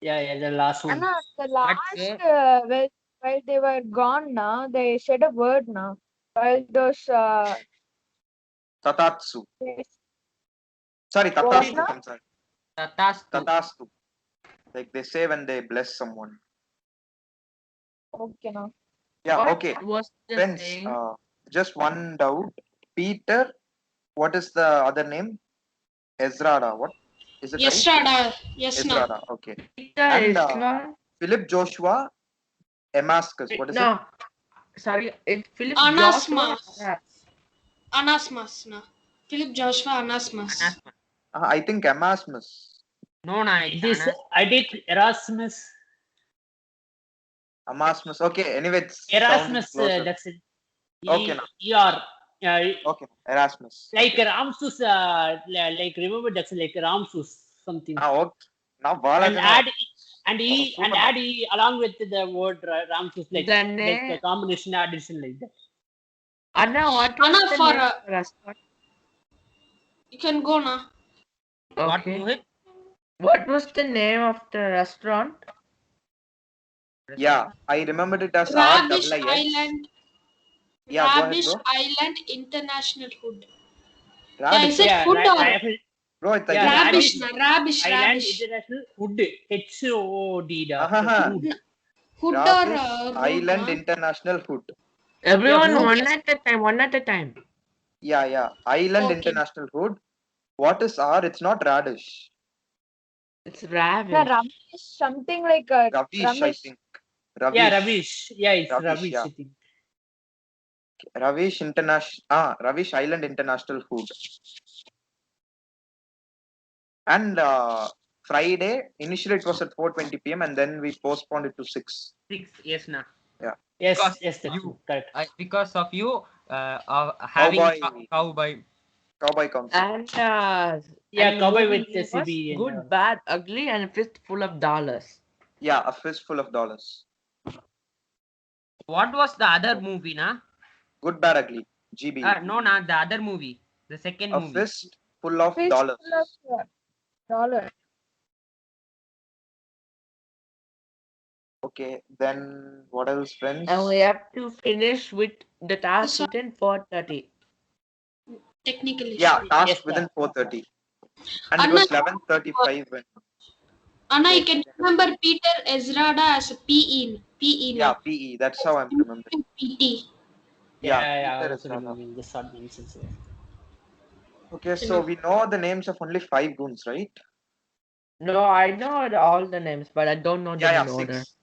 Yeah, the last one. Anna, the But, last, while they were gone now, they said a word now. While those, Tatatsu. they- Sorry, What Tatastu. na? I'm sorry. Tatastu. Tatastu. Like they say when they bless someone. okay now. Yeah, What okay. was the Friends, saying? just one doubt. Peter, what is the other name? Ezrada. What is it? Yes, right? Rada. Yes, na. Ezrada. Okay. Peter And is not. Philip Joshua, Damascus. What is it? No, sorry, it's Philip Anasmas. Joshua. Anasmas na. Philip Joshua Anasmas. Anasma. I think Erasmus. No, na, it's This Anas. I did Erasmus. Erasmus. Okay. Anyway, it's Erasmus, sounding closer. that's it. Okay, now. Yeah, Okay. Erasmus. like Ramsus, like remember that's like Ramsus something. Okay. Now And Balajana. add E super. and add E along with the word Ramsus, like The the combination addition like that. Anna, what was Anna, the for name of the restaurant? you can go na. What, Okay. Mohit? What was the name of the restaurant? Yeah, I remembered it as Ravish RIIX. Island. Yeah, go ahead, Rabish bro. Island International Hood. Yeah, Radish. is it Yeah, hood or Bro, I yeah, think Rabish? it's Rabish, Island Rabish. International Hood. HOD. Rabish Hood or road, Island na? International Hood. Everyone, Hood. one at a time, one at a time. Yeah. Island Okay. International Hood. What is R? It's not Radish. It's The Ravish. Ramesh is something like Ravish, I Ramesh. think. Yeah, Ravish. Ravish. Yeah, it's Ravish, Ravish, yeah. I think. Ravish Island International Hood. And Friday, initially it was at 4:20 p.m. and then we postponed it to 6. 6, yes, na. Yeah. Yes, Because yes, that's you, correct. because of you, having Cowboy Council. And Yeah, and the Cowboy movie with the name was CB and Good, Bad, Ugly, and a Fistful of Dollars. Yeah, a fistful of dollars. what was the other movie, na? Good, bad, ugly. GB. No, na, the other movie, the second A movie. fist full of Fist dollars. full of dollars. Okay, then what else, friends? And we have to finish with the task So- within 4:30. Technically. Yeah, task Yes, within sir. 4:30. And it Anna, was 11:35 when. Anna, you can remember Peter Ezrada as a PE. PE, Yeah, na? PE. That's how I'm remembering. PT. Yeah, Yeah, I Peter also Estrada. remembering the short mentions here. Okay, so we know the names of only 5 goons, right? No, I know all the names, but I don't know them Yeah, in order. 6.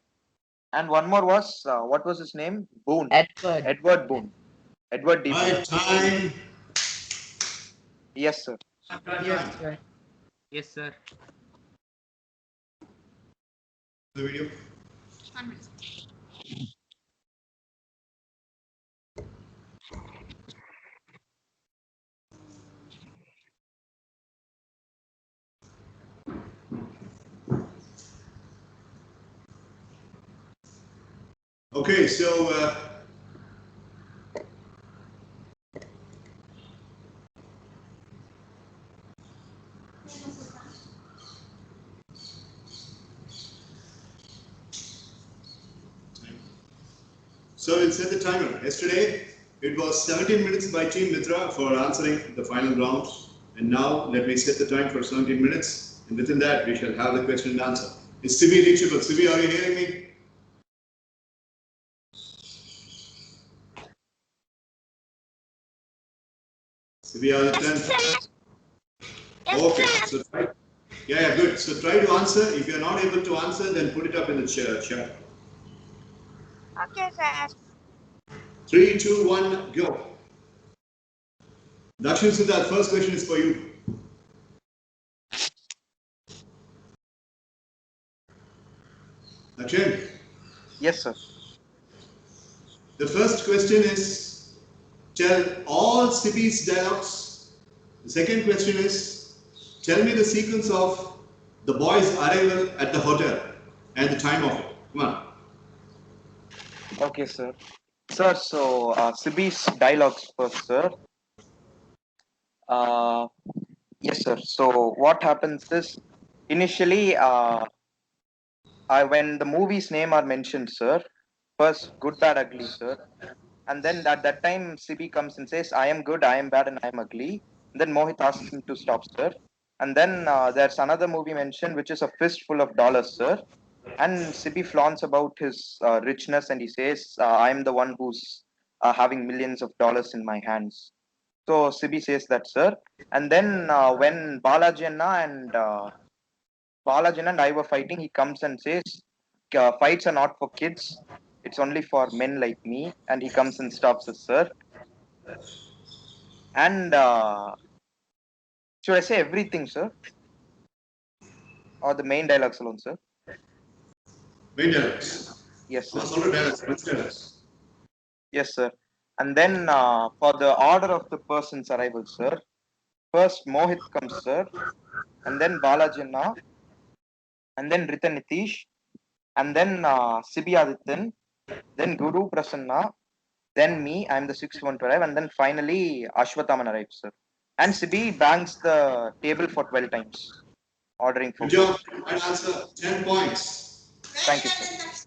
And one more was, what was his name? Boone. Edward. Edward Boone. Edward D. Boone. Right, time. Yes, sir. Yes, sir. Yes, sir. The video. Okay, so we'll set the timer. Yesterday, it was 17 minutes by Team Mitra for answering the final round. And now, let me set the time for 17 minutes. And within that, we shall have the question and answer. Is Sibi reachable? Sibi, are you hearing me? Sibi, are you done? Okay, so try. Yeah, good. So try to answer. If you're not able to answer, then put it up in the chat. Okay, sir. 3, 2, 1, go. Dakshin Siddharth, first question is for you. Dakshin, Yes, sir. the first question is, tell all Sibi's dialogues. The second question is, tell me the sequence of the boys' arrival at the hotel and the time of it. Come on. Okay, sir. Sir, so Sibi's dialogues first, sir. Yes, sir. So what happens is, initially, when the movie's name are mentioned, sir, first Good, Bad, Ugly, sir, and then at that time Sibi comes and says, "I am good, I am bad, and I am ugly." Then Mohit asks him to stop, sir. And then there's another movie mentioned, which is A Fistful of Dollars, sir. And Sibi flaunts about his richness, and he says, "I am the one who's having millions of dollars in my hands." So Sibi says that, sir. And then when Balaji and I were fighting, he comes and says, "Fights are not for kids. It's only for men like me." And he comes and stops us, sir. And should I say everything, sir? Or the main dialogues alone, sir? Main dialogues. Yes, sir. Solo dialogues. Which dialogues? Yes, sir. And then for the order of the person's arrival, sir, first Mohit comes, sir, and then Balaji, and then Rita Nitish, and then Sibi Adityan, then Guru Prasanna, then me, I'm the sixth one to arrive, and then finally Ashwathaman arrives, sir. And Sibi bangs the table for 12 times, ordering for Good job. Right answer. 10 points. Thank you, sir.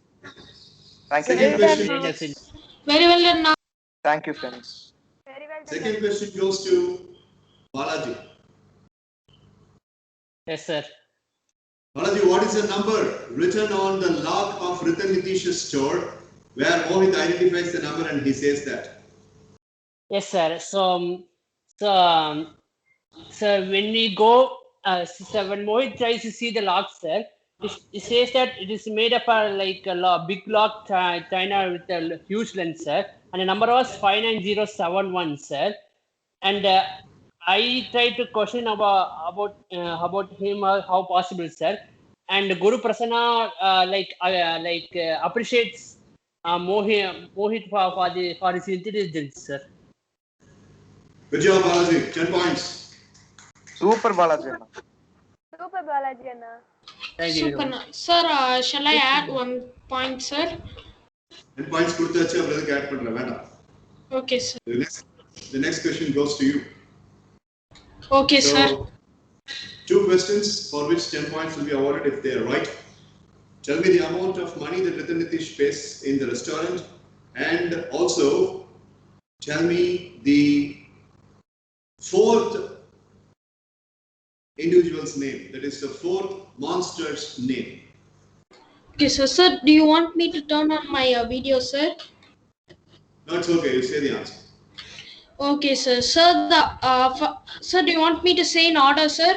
Thank you, Second sir. question. Yes, Very well done now. Thank you, friends. Very well done. Second question goes to Balaji. Yes, sir. Balaji, what is the number written on the log of Ritan Nitish's store where Mohit identifies the number and he says that? Yes, sir. So when we go, so when Mohit tries to see the log, sir, it says that it is made of a big log China with a huge lens, sir, and the number was 59071, sir. And I tried to question about him, how possible, sir. And Guru Prasanna appreciates Mohit for his intelligence, sir. Good job, Balaji. 10 points. Super Balaji. Super Balaji Anna. Thank you. Super nice. Sir, shall I add 1 point, sir? 10 points கொடுத்தாச்சு அப்புறம் add பண்ற வேண்டாம். Okay, sir. The next question goes to you. Okay, sir. 2 questions for which 10 points will be awarded if they are right. Tell me the amount of money that Ritan Nitish pays in the restaurant, and also tell me the 4th individual's name, that is the 4th monster's name. Okay, sir. Sir, do you want me to turn on my video, sir? No, it's okay. You say the answer. Okay, sir. Sir, sir, do you want me to say in order, sir?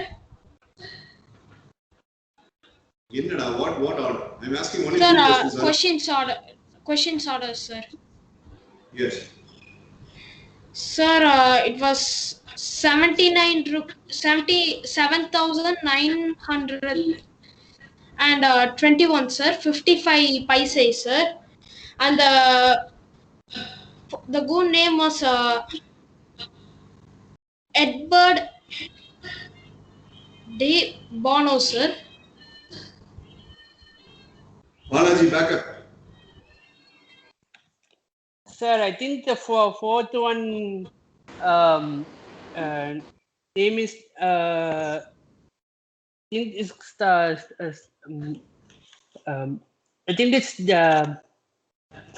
What order? I'm asking only Sir, 2 questions. questions order, sir. Yes. Sir, it was 77,900 and 21, sir. 55 paise, sir. And the goon name was Edward De Bono, sir. Balaji, back up. Sir, I think the fourth one name is I think it's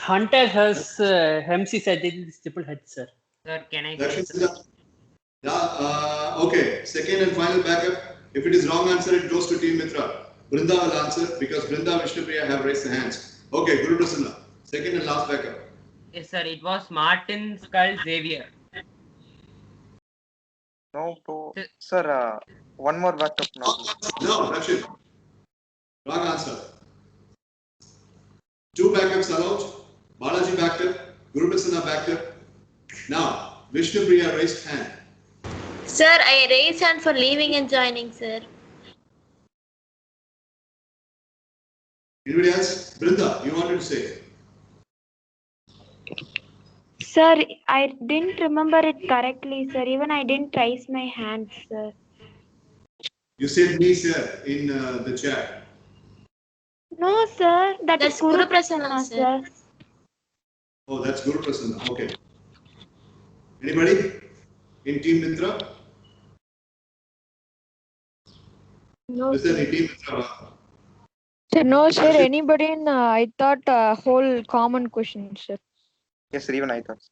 Hunter has MSES. I think it's triple head, sir. Sir, can I That say is something? okay. Second and final backup. If it is wrong answer, it goes to Team Mitra. Brinda will answer because Brinda and Vishnupriya have raised their hands. Okay, Guru Prasanna. Second and last backup. Yes, sir. It was Martin Skull Xavier. No, sir. One more backup now. No, that's it. Wrong answer. 2 backups allowed. Balaji backed up. Guru Prasanna backed up. Now, Vishnupriya raised hand. Sir, I raised hand for leaving and joining, sir. Anybody else? Brinda, you wanted to say? Sir, I didn't remember it correctly, sir. Even I didn't raise my hand, sir. You said me, sir, in the chat. No, sir. That's Guru Guru Prasanna, Prasanna, sir. sir. Oh, that's Guru Prasanna. Okay. Anybody in Team Mitra? No, Listen, sir. in Team Mitra. Sir, no, sir. Anybody in? I thought whole common question, sir. Yes, sir. Even I thought.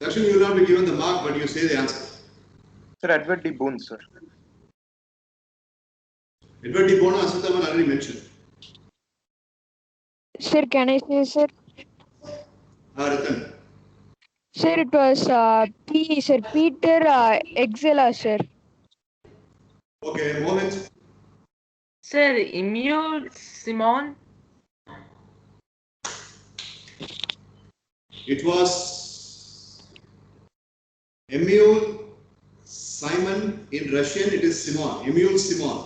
Actually, you will not be given the mark, but you say the answer. Sir, Edward D. Boone, sir. Edward D. Bono, Asutaman already mentioned. Sir, can I say, sir? Ritan. Sir, it was Peter Exela, sir. Okay, Mohit. Sir, Emil Simon. It was Emil Simon. In Russian, it is Simon. Emil Simon.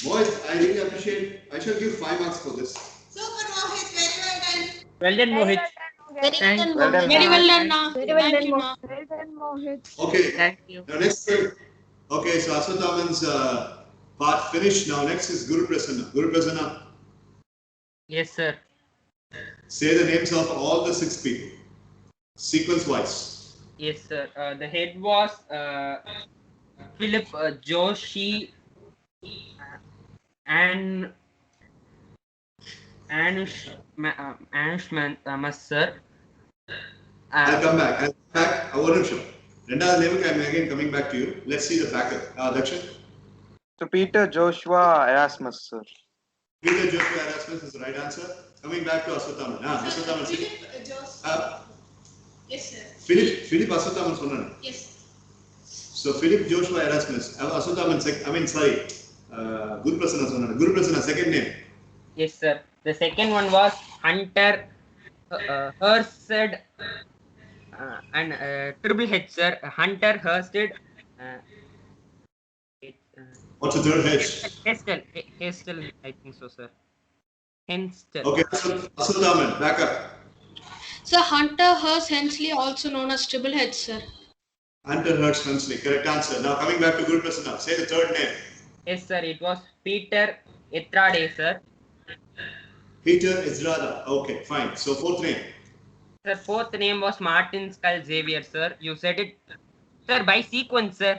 Mohit, I really appreciate. I shall give 5 marks for this. Super Mohit, very well done. Well done, Mohit. Very Thank well you. done, Mohit. Very well done, Na. Very well Thank done, you, Na. Well done, Mohit. Okay. Thank you. Now next. Okay, so Asutaman's part finished. Now next is Guru Prasanna. Guru Prasanna. Yes, sir. Say the names of all the 6 people, sequence wise. Yes, sir. The head was Philip Joshi and Must, sir. I'll come back. One నిమిషం. రెండవ name I'm again coming back to you. Let's see the backup. Dakshin. So Peter Joshua Erasmus, sir. Peter Joshua Erasmus is the right answer. Coming back to Aswathaman. Aswathaman. Yes, sir. Philip Aswathaman சொன்னானே. Yes. So Philip Joshua Erasmus. Aswathaman, sorry. Guru Prasanna சொன்னானே. Guru Prasanna, second name. Yes, sir. The second one was Hunter Hersted and Triple H, sir. Hunter Hersted. What's the third H? Hestel, I think so, sir. Henstel. Okay, Aswathaman, back up. Sir, Hunter Hearst Hensley, also known as Triple H, sir. Hunter Hearst Hensley, correct answer. Now coming back to Guru Prasanna, say the third name. Yes, sir. It was Peter Etrade, sir. Peter Ezrada. Okay, fine. So fourth name. Sir, fourth name was Martin Skull Xavier, sir. You said it, sir, by sequence, sir.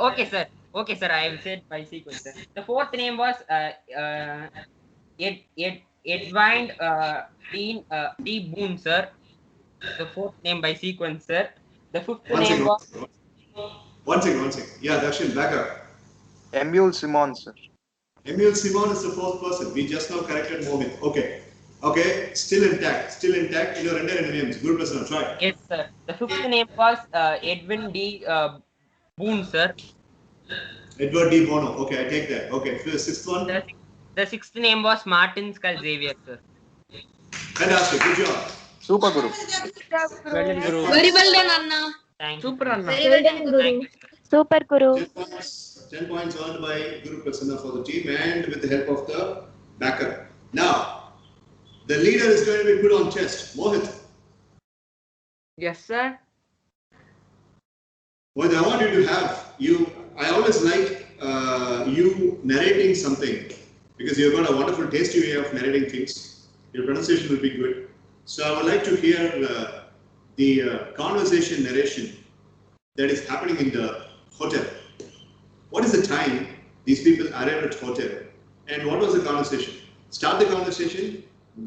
Okay, sir. Okay, sir. I have said by sequence, sir. The fourth name was Edwin D. Boone, sir. The fourth name by sequence, sir. The fifth name was. One second. Yeah, Dakshin, back up. Emil Simon, sir. Emil Simon is the fourth person. We just now corrected Mohit. Okay, still intact. In your render names. Guru Prasanna, try. Yes, sir. The fifth name was Edwin D. Boone, sir. Edward D. Bono. Okay, I take that. Okay, the sixth one. The sixth name was Martin Skull Xavier, sir. Fantastic. Good job. Super Guru. Very well done, Anna. Thank Super, Anna. Very well done, Guru. Super Guru. 10 points earned by Guru Prasanna for the team and with the help of the backup. Now, the leader is going to be put on test. Mohit. Yes, sir. Mohit, I want you to have I always like you narrating something because you've got a wonderful tasty way of narrating things. Your pronunciation will be good. So I would like to hear the conversation narration that is happening in the hotel. What is the time these people arrived at hotel and what was the conversation? Start the conversation,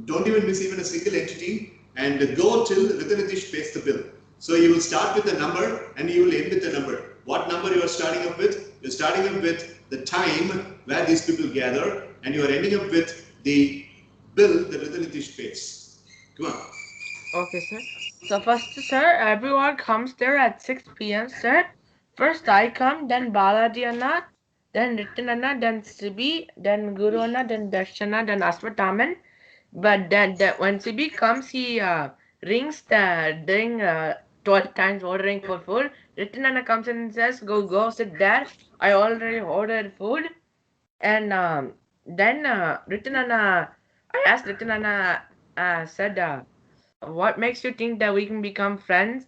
don't even miss even a single entity and go till Ritanitish pays the bill. So you will start with the number and you will end with the number. What number you are starting up with? You're starting up with the time where these people gather and you are ending up with the bill that Ritanitish pays. Come on. Okay, sir. So first, sir, everyone comes there at 6 p.m., sir. First I come, then Balaji Anna, then Ritin Anna, then Sibi, then Guru Anna, then Darshana, then Aswathaman. But then when Sibi comes, he rings the ring 12 times ordering for food. Ritin Anna comes in and says, go sit there. I already ordered food. And then Ritin Anna, I asked Ritin Anna, said, what makes you think that we can become friends?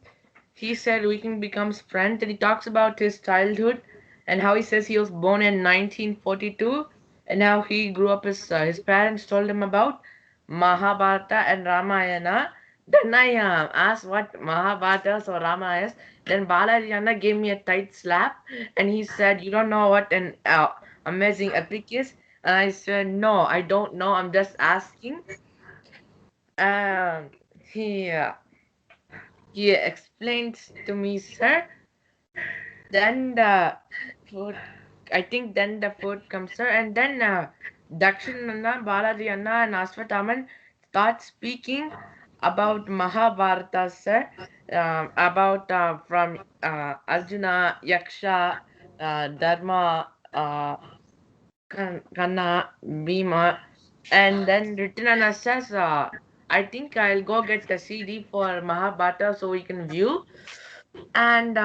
He said we can become friends, and he talks about his childhood and how he says he was born in 1942 and how he grew up. His parents told him about Mahabharata and Ramayana. Then I asked what Mahabharata or Rama is. Then Balaji Anna gave me a tight slap and he said, you don't know what an amazing epic is? And I said, no, I don't know, I'm just asking. He explained to me, sir. Then the food, I think then the food comes, sir. And then Dakshin Anna, Balaji Anna, and Aswathaman start speaking about Mahabharata, sir. About from Arjuna, Yaksha, Dharma, Kanna, Bhima. And then Ritinana says, I think I'll go get the CD for Mahabharata so we can view. And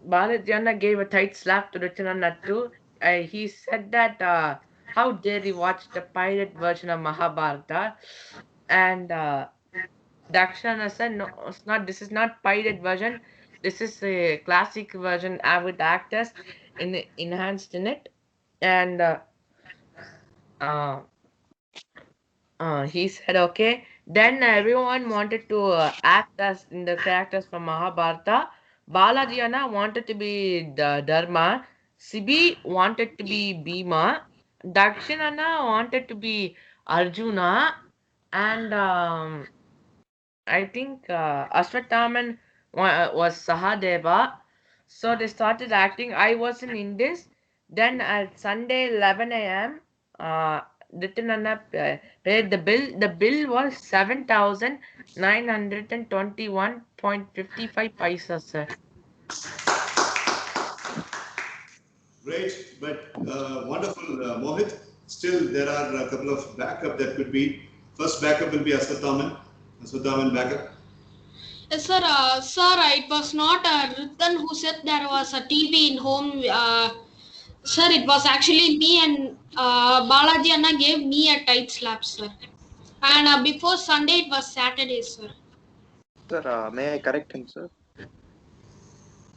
Balajana gave a tight slap to Ritinana too. He said that how dare he watch the pirate version of Mahabharata? And Dakshana said, no, it's not. This is not pirate version. This is a classic version with actors enhanced in it. And he said, okay. Then everyone wanted to act as in the characters from Mahabharata. Balaji Anna wanted to be the Dharma. Sibi wanted to be Bhima. Dakshin Anna wanted to be Arjuna, and I think Ashwathaman was Sahadeva. So they started acting. I was in Indies. Then at Sunday 11 a.m., Nityananda paid the bill. The bill was 7,921.55 paisa, sir. Great, but wonderful, Mohit. Still, there are a couple of backup that could be. First backup will be Aswathaman. Aswathaman backup. Yes, sir. Sir, it was not Ritan who said there was a TV in home. Sir, it was actually me, and Balaji Anna gave me a tight slap, sir. And before Sunday, it was Saturday, sir. Sir, may I correct him, sir?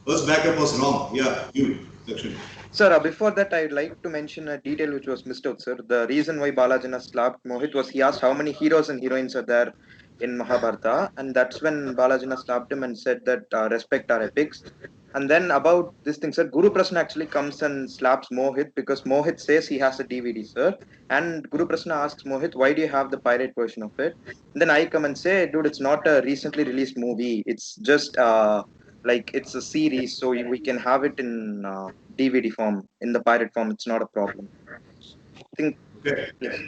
First backup was wrong. Yeah, you, Dakshin. Sir, before that, I'd like to mention a detail which was missed out, sir. The reason why Balajana slapped Mohit was he asked how many heroes and heroines are there in Mahabharata, and that's when Balajana slapped him and said that respect our epics. And then about this thing, sir, Guru Prasna actually comes and slaps Mohit because Mohit says he has a DVD, sir. And Guru Prasna asks Mohit, why do you have the pirate version of it? And then I come and say, dude, it's not a recently released movie. It's just like it's a series, so we can have it in DVD form, in the pirate form. It's not a problem. I think, Okay. yes.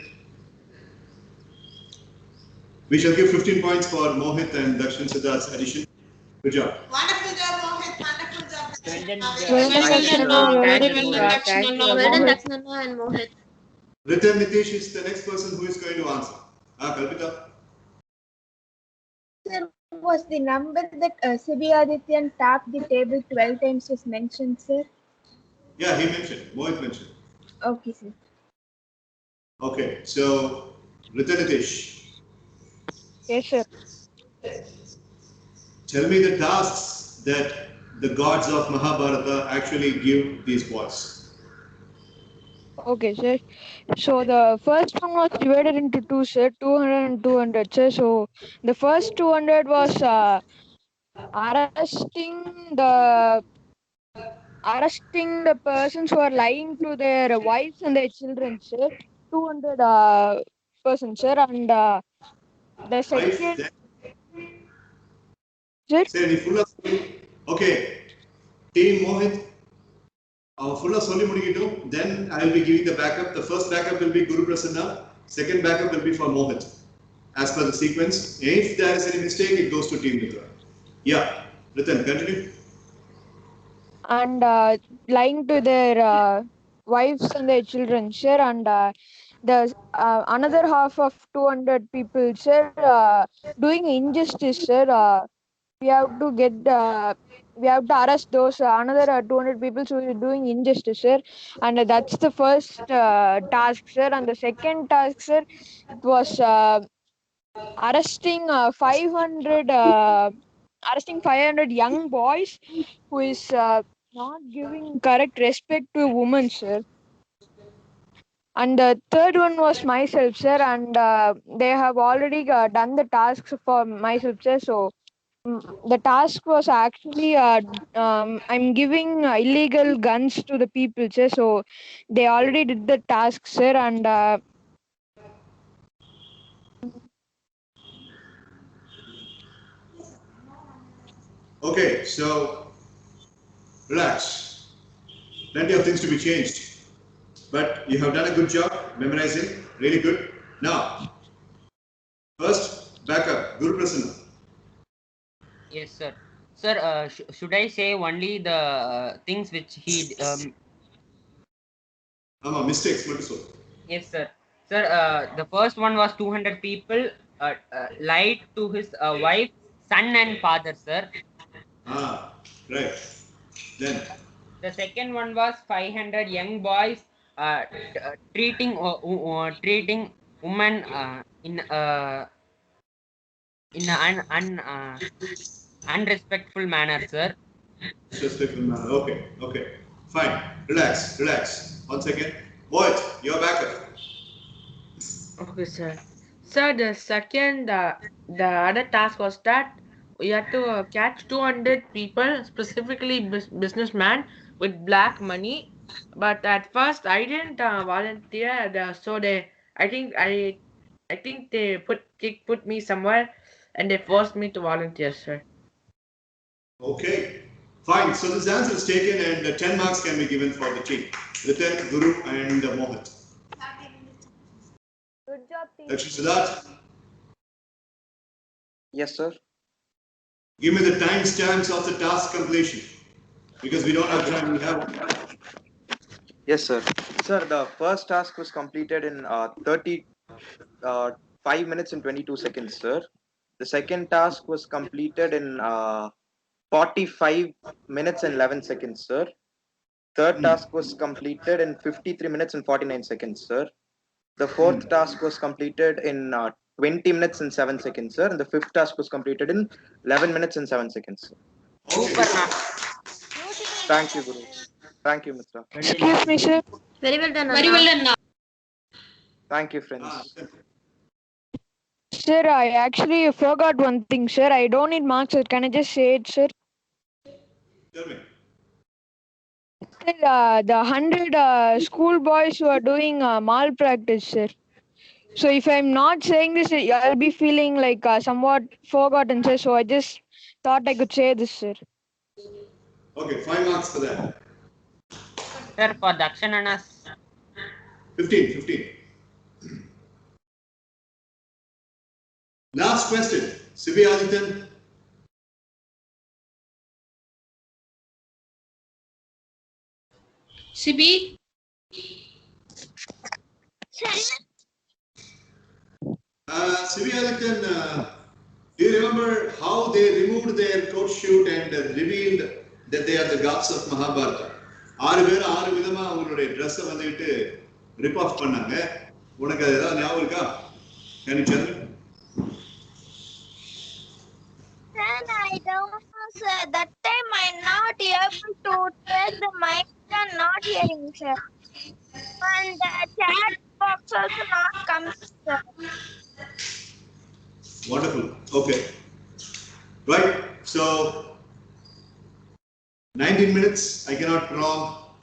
We shall give 15 points for Mohit and Dakshin Siddharth's addition. Good job. Wonderful job, Mohit. Wonderful job. Well done, Well done, Thank you, Dakshinanna. thank Very you, well sir. done, Thank you, Dakshinanna. Well done, Mohit. Dakshinanna and Mohit. Ritan Nitish is the next person who is going to answer. Kalpita. Sir, was the number that Sibi Adityan tapped the table 12 times was mentioned, sir? Yeah, he mentioned. Mohit mentioned. Okay, sir. Okay, so Ritan Nitish, Yes, sir. tell me the tasks that the gods of Mahabharata actually give these boys. Okay, sir. So the first one was divided into two, sir, 200 and 200, sir. So the first 200 was arresting the persons who are lying to their wives and their children, sir. 200 persons, sir. And the Wife, second, then sir. say full of. Okay, Team Mohit, full of Soli Mudigitu. Then I will be giving the backup. The first backup will be Guru Prasanna. Second backup will be for Mohit. As per the sequence. If there is any mistake, it goes to Team Mitra. Yeah, Ritan, continue. And lying to their wives and their children, sir. And the another half of 200 people, sir, doing injustice, sir. We have to get we have to arrest those another 200 people who are doing injustice, sir. And that's the first task, sir. And the second task, sir, it was arresting 500 young boys who is not giving correct respect to women, sir. And the third one was myself, sir. And they have already done the tasks for myself, sir. So the task was actually I'm giving illegal guns to the people, sir. So they already did the task, sir. And Okay, so relax. Plenty of things to be changed. But you have done a good job memorizing. Really good. Now, first backup, Guru Prasanna. Yes, sir. Sir, should I say only the things which he Mistakes, what is so? Yes, sir. Sir, the first one was 200 people lied to his wife, son, and father, sir. Right. Then The second one was 500 young boys treating treating women in an unrespectful manner, sir. disrespectful manner. Okay, okay. Fine. Relax, relax. One second. What? Your backup. Okay, sir. Sir, the second, the other task was that we had to catch 200 people, specifically businessmen with black money. But at first, I didn't volunteer. So I think I think they put me somewhere and they forced me to volunteer, sir. Okay, fine. So this answer is taken and 10 marks can be given for the team. Ritan, Guru and Mohit. Good job, team. Dr. Siddharth, Yes, sir. give me the time stamps of the task completion. Because we don't have time, we have. Yes, sir. Sir, the first task was completed in 5 minutes and 22 seconds, sir. The second task was completed in 45 minutes and 11 seconds, sir. Third task was completed in 53 minutes and 49 seconds, sir. The fourth task was completed in 20 minutes and 7 seconds, sir. And the fifth task was completed in 11 minutes and 7 seconds, sir. Super, na. Thank you, Guru. Thank you, Mitra. Excuse me, sir. Very well done. Very well done. Thank you, friends. Sir, I actually forgot one thing, sir. I don't need marks, sir. Can I just say it, sir? Tell me. Sir, the 100 school boys who are doing malpractice, sir. So if I'm not saying this, I'll be feeling like somewhat forgotten, sir. So I just thought I could say this, sir. Okay, 5 marks for that. Sir, for Dakshanana's 15. Last question. Sibi Adityan. Sibi. Sibi Adityan, do you remember how they removed their coat shoot and revealed that they are the gods of Mahabharata? 6 பேர் 6 விதமா அவங்களுடைய ட்ரெஸ்ஸை வந்துட்டு rib of பண்ணாங்க. உனக்கு அது ஏதாவது ஞாபகம் இருக்கா? Can you tell me? Sir, I don't know, sir. That time I'm not able to take the mic and not hearing, sir. And the chat box also not coming, sir. Wonderful. Okay. Right. So 19 minutes. I cannot prolong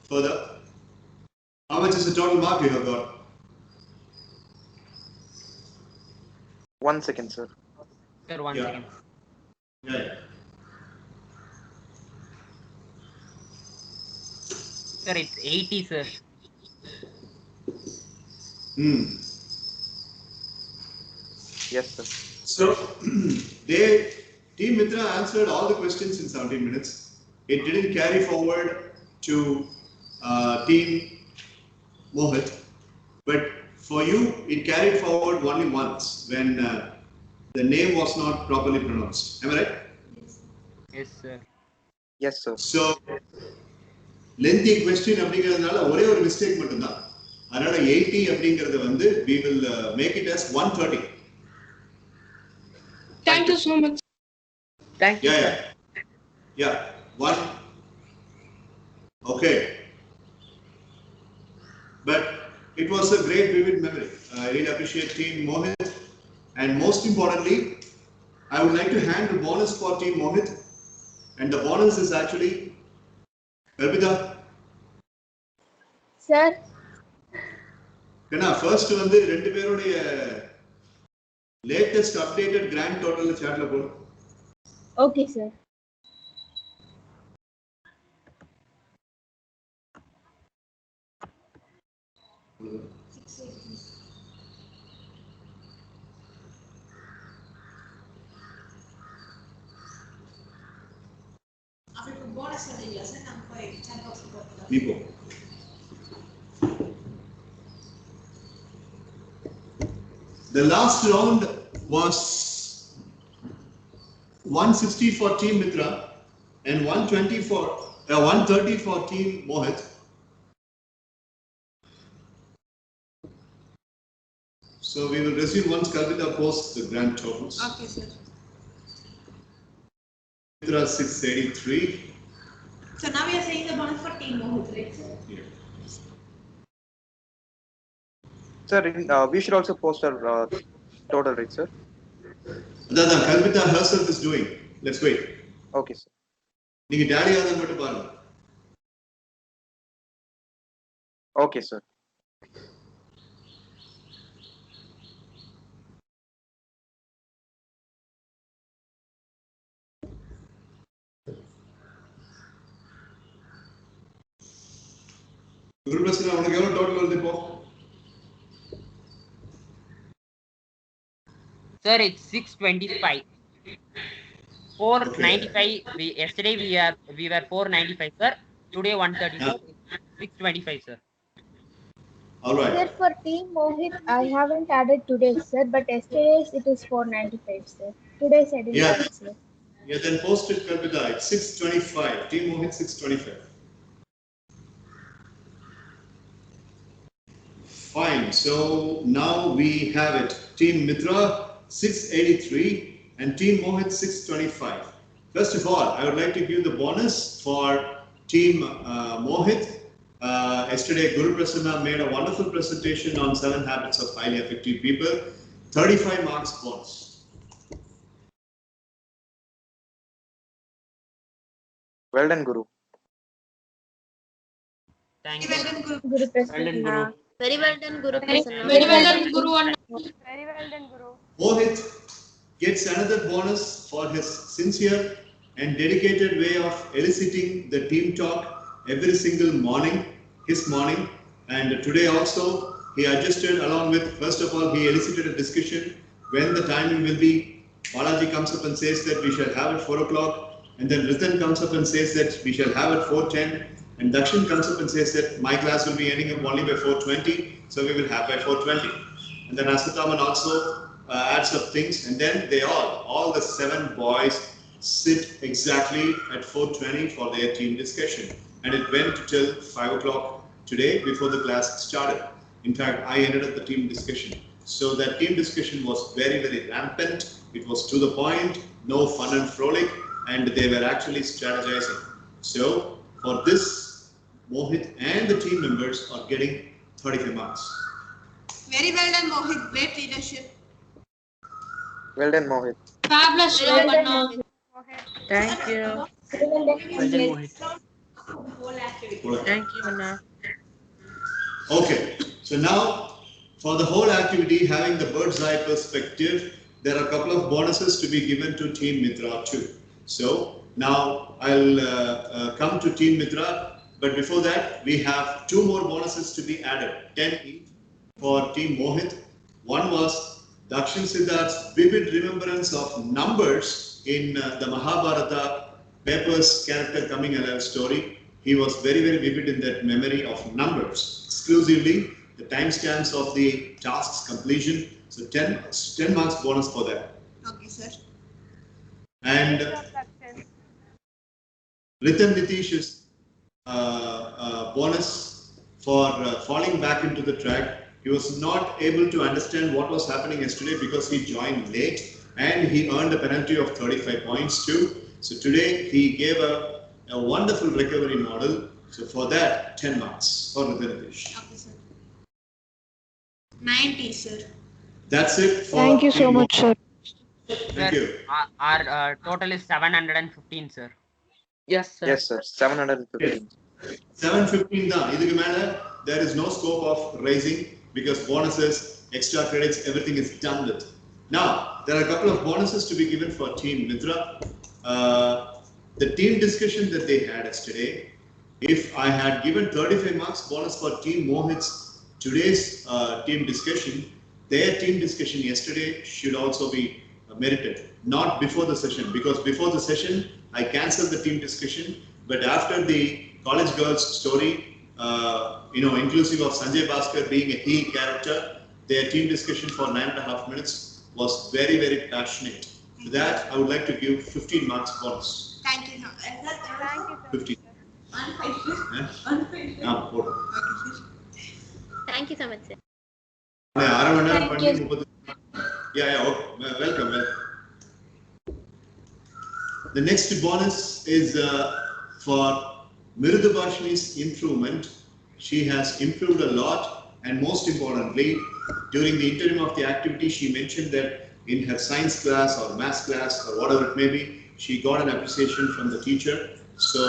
further. How much is the total mark you have got? 1 second, sir. sir, one second. Yeah. Sir, it's 80, sir. Yes, sir. So Team Mitra answered all the questions in 17 minutes. It didn't carry forward to Team Mohit, but for you, it carried forward only once when the name was not properly pronounced. Am I right? Yes, sir. Yes, sir. So lengthy question அப்படிங்கிறதுனால ஒரே ஒரு mistake மட்டும்தான். அதனால 80 அப்படிங்கறத வந்து we will make it as 130. Thank you so much. Thank you, sir. Yeah. One. Okay. But it was a great vivid memory. I really appreciate Team Mohit. And most importantly, I would like to hand the bonus for Team Mohit. And the bonus is actually Arpita. Sir, First வந்து ரெண்டு பேருடைய latest updated grand total chatல போடு. okay, sir. அவருக்கு bonus சொல்றீங்களா sir? நம்ம போய் chat box க்கு போறோம். நீ போ. The last round was 160 for Team Mitra and 130 for Team Mohit. So we will resume once Kalpita posts the grand totals. Okay, sir. Mitra 683. So now we are saying the bonus for Team Mohit, right, sir? Yeah. Sir, we should also post our total, right, sir? That Kalpita herself is doing. Let's wait. Okay, sir. நீங்க tally ஆனது மட்டும் பாருங்க. Okay, sir. Guru Prasanna, உனக்கு எவ்வளவு total வருது இப்போ? Sir, it's 625. 495. Yesterday we were 495, sir. Today 134. 625, sir. All right. Sir, for Team Mohit, I haven't added today's, sir, but yesterday's it is 495, sir. Today's I didn't add, sir. Yeah, then post it, Kalpita. It's 625. Team Mohit 625. Fine. So now we have it. Team Mitra 683 and Team Mohit 625. First of all, I would like to give the bonus for Team Mohit. Yesterday, Guru Prasanna made a wonderful presentation on 7 habits of highly effective people. 35 marks bonus. Well done, Guru. Thank Very you. well done, Guru. Guru Prasanna. Very well done, Guru Prasanna. Very well done, Guru. Very well done, Guru. Mohit gets another bonus for his sincere and dedicated way of eliciting the team talk every single morning, his morning, and today also he adjusted along with, first of all, he elicited a discussion when the timing will be. Balaji comes up and says that we shall have it 4 o'clock, and then Ritan comes up and says that we shall have it 4:10, and Dakshin comes up and says that my class will be ending up only by 4:20, so we will have by 4:20. And then Asathaman also adds up things, and then they all the 7 boys sit exactly at 4:20 for their team discussion, and it went till 5 o'clock today before the class started. In fact, I ended up the team discussion. So that team discussion was very, very rampant. It was to the point, no fun and frolic, and they were actually strategizing. So for this, Mohit and the team members are getting 35 marks. Very well done, Mohit. Great leadership. Well done, Mohit. Fabulous job, Anna. Thank you. Well done, Mohit. Thank you, Anna. Okay, so now for the whole activity, having the bird's eye perspective, there are a couple of bonuses to be given to Team Mitra too. So now I'll come to Team Mitra, but before that, we have 2 more bonuses to be added, 10 each for Team Mohit. One was Dakshin Siddharth's vivid remembrance of numbers in the Mahabharata Pepper's character coming alive story. He was very, very vivid in that memory of numbers. Exclusively the timestamps of the task's completion. So 10 marks bonus for that. Okay, sir. And Ritan Nitish's bonus for falling back into the track. He was not able to understand what was happening yesterday because he joined late, and he earned a penalty of 35 points too. So today he gave a wonderful recovery model. So for that, 10 marks for Ritan Nitish. Okay, sir. 90, sir. That's it for Thank you so Team much, sir. Thank you. Our total is 715, sir. Yes, sir. Yes, sir. 715. 715 da. Idhukku mela there is no scope of raising because bonuses, extra credits, everything is done with. Now there are a couple of bonuses to be given for Team Mitra. The team discussion that they had yesterday, if I had given 35 marks bonus for Team Mohit's today's team discussion, their team discussion yesterday should also be merited. Not before the session, because before the session I cancelled the team discussion, but after the college girls story, inclusive of Sanjay Bhaskar being a heel character, their team discussion for 9.5 minutes was very, very passionate. For that, I would like to give 15 marks bonus. Thank you. Thank you, sir. 15. Unfair. Okay, sir. Thank you so much, sir. Yeah, okay. Welcome. The next bonus is for Mridu Bhashini's improvement. She has improved a lot, and most importantly, during the interim of the activity, she mentioned that in her science class or maths class or whatever it may be, she got an appreciation from the teacher. So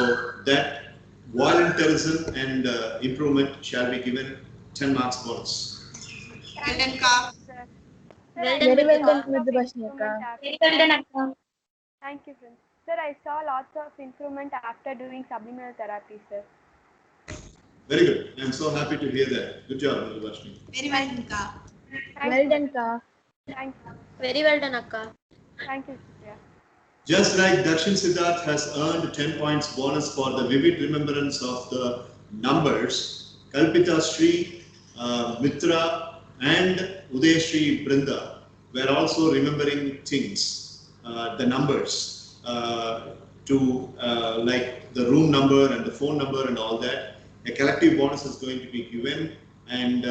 that volunteerism and improvement shall be given 10 marks bonus. Well done, Ka. Very well done, Mridu Bhashneka. Very well done, Akka. Thank you, friends. Sir, I saw lots of improvement after doing subliminal therapy, sir. Very good. I'm so happy to hear that. Good job, Varshini. Very well done, Ka. Well done, Ka. Thank you. Very well done, Akka. Thank you, Shreya. Just like Dakshin Siddharth has earned 10 points bonus for the vivid remembrance of the numbers, Kalpita Sri, Mitra and Udayashri Brinda were also remembering things, the numbers, to like the room number and the phone number and all that. A collective bonus is going to be given, and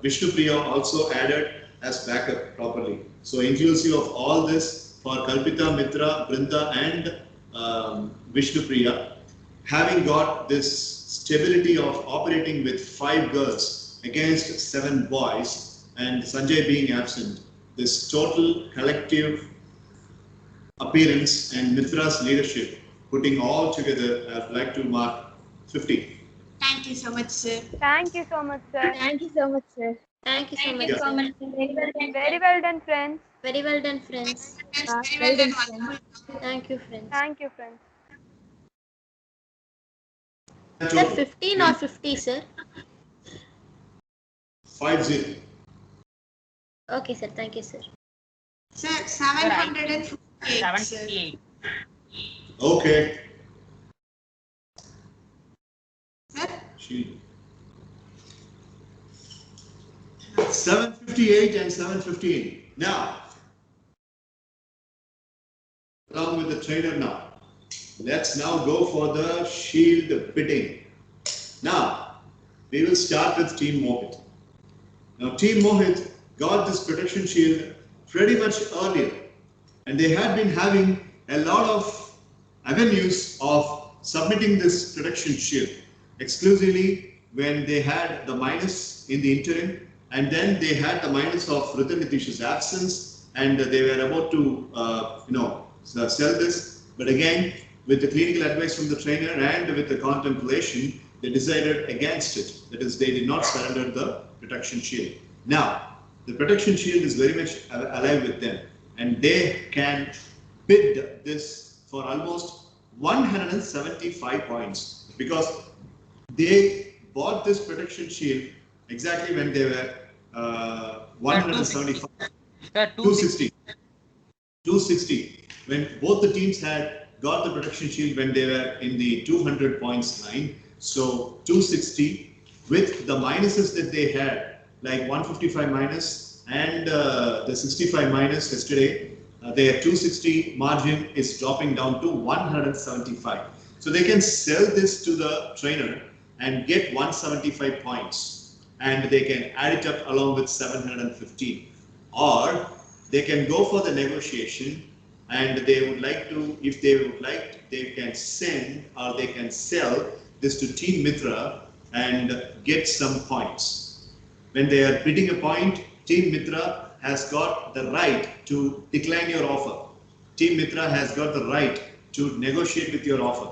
Vishnu Priya also added as backup properly. So inclusive of all this for Kalpita, Mitra, Brinda and Vishnu Priya, having got this stability of operating with 5 girls against 7 boys and Sanjay being absent, this total collective appearance and Mitra's leadership, putting all together, I'd like to mark 50. Thank you so much, sir. Thank you so much, sir. Thank you so much, sir. Thank you so much, Yeah. sir. Very well done. Very well done, friends. Very well done, friends. Well done, friends. Thank you, friends. Thank you, friends. Sir, 15 or 50, sir? 50. Okay, sir. Thank you, sir. Sir, 758, sir. 758. Okay. Sir? She 758 and 715. Now, along with the trainer now, let's now go for the shield bidding. Now, we will start with Team Mohit. Now, Team Mohit got this protection shield pretty much earlier, and they had been having a lot of avenues of submitting this protection shield exclusively when they had the minus in the interim, and then they had the minus of Ritan Nitish's absence, and they were about to sell this. But again, with the clinical advice from the trainer and with the contemplation, they decided against it. That is, they did not surrender the protection shield. Now, the protection shield is very much alive with them, and they can bid this for almost 175 points because they bought this protection shield exactly when they were 175. 260. 260. When both the teams had got the protection shield when they were in the 200 points line. So 260 with the minuses that they had, like 155 minus and the 65 minus yesterday, their 260 margin is dropping down to 175. So they can sell this to the trainer and get 175 points, and they can add it up along with 715. Or they can go for the negotiation, and they would like to, if they would like, they can send or they can sell this to Team Mitra and get some points. When they are bidding a point, Team Mitra has got the right to decline your offer. Team Mitra has got the right to negotiate with your offer.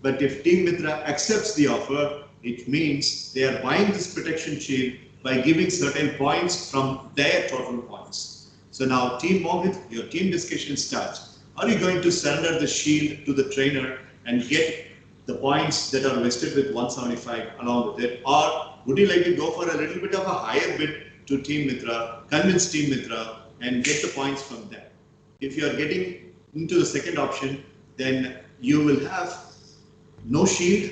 But if Team Mitra accepts the offer, it means they are buying this protection shield by giving certain points from their total points. So now Team Mohit, your team discussion starts. Are you going to surrender the shield to the trainer and get the points that are vested with 175 along with it? Or would you like to go for a little bit of a higher bid to Team Mitra, convince Team Mitra and get the points from them? If you are getting into the second option, then you will have no shield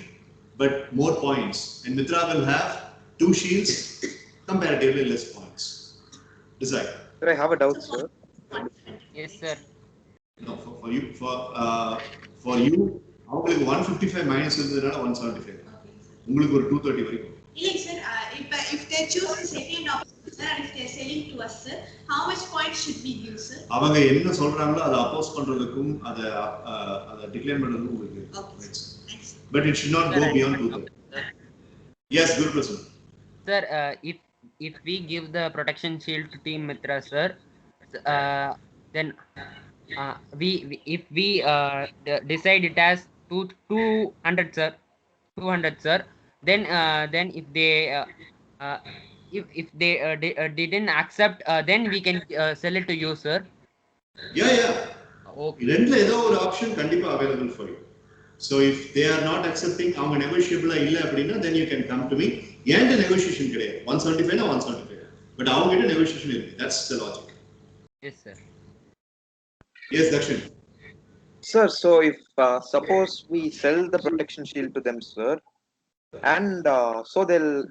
but more points, and Mitra will have 2 shields, comparatively less points. Decide. Sir, I have a doubt, sir. Yes, sir. No, for you, அவங்களுக்கு 155 minus இருந்ததுனால 175. உங்களுக்கு ஒரு 230 வரைக்கும். Yes, sir. If they choose the second option, sir, and if they are selling to us, sir, how much points should we give, sir? அவங்க என்ன சொல்றாங்களோ அதை அப்போஸ் பண்றதுக்கும் அதை டிக்ளேர் பண்றதுக்கும் உங்களுக்கு. But it should not go beyond 230. Yes, good person. Sir, if we give the protection shield to Team Mitra, sir, then if we decide it as 200, sir, 200, sir, then if they if they didn't accept, then we can sell it to you, sir. Yeah. Okay. ரெண்டுல ஏதோ ஒரு option கண்டிப்பா available for you. So if they are not accepting, அவங்க negotiable இல்ல அப்படினா then you can come to me. ஏன்ட negotiation கிடையாது. 175 na 175. But அவங்ககிட்ட negotiation இருக்கு. That's the logic. Yes, sir. Yes, Dakshin. Sir, so if suppose we sell the protection shield to them, sir, and so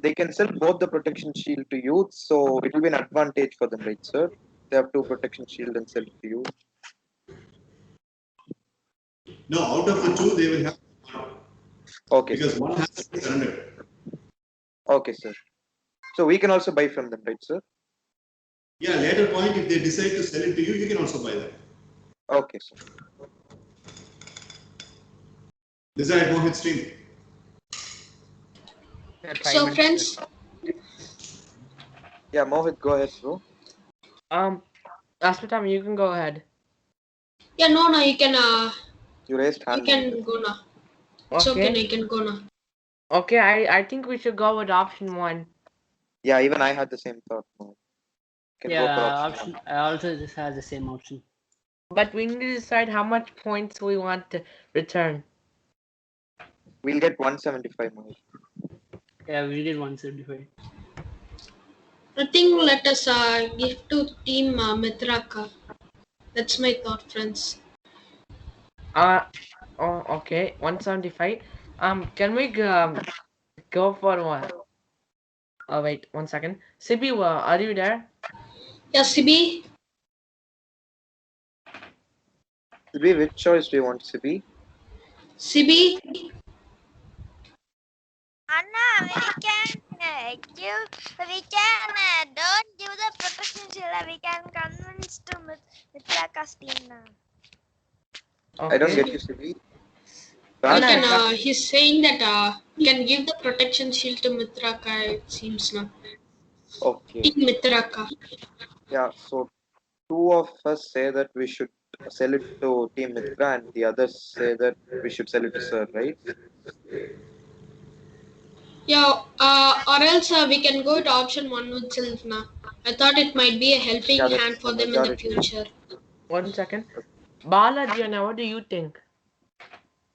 they can sell both the protection shield to you, so it will be an advantage for them, right, sir? They have two protection shield and sell it to you. No, out of the two they will have one. Okay, because sir. one has to be surrendered. Okay, sir. So we can also buy from them, right, sir? Yeah, later point if they decide to sell it to you, you can also buy that. Okay, sir. Decide Mohit stream. So friends, Yeah, Mohit, go ahead, bro. Asmitam, you can go ahead. yeah, no, you can. You raised hand. You can go now. It's okay, you can go now. Okay, I think we should go with option 1. Yeah, even I had the same thought. Can Yeah, go for option 1. I also just had the same option. But we need to decide how much points we want to return. We'll get 175 more. Yeah, we did 175. I think let us give to team Mitraka. That's my thought, friends. Oh, okay, 175. Can we go for what? Oh, wait, 1 second. Sibi, are you there? Yeah, Sibi. Sibi, which choice do you want, Sibi? Sibi. Anna, we can don't give the protection shield. We can convince to Mitra Castina. Okay. I don't get you, Sibi. He's saying that can give the protection shield to Mitraka, it seems now. Okay. Team Mitraka. Yeah, so two of us say that we should sell it to Team Mitra and the others say that we should sell it to Sir, right? Yeah, or else we can go to option 1 itself now. I thought it might be a helping hand for them in the future. 1 second. Bala, Diana, what do you think?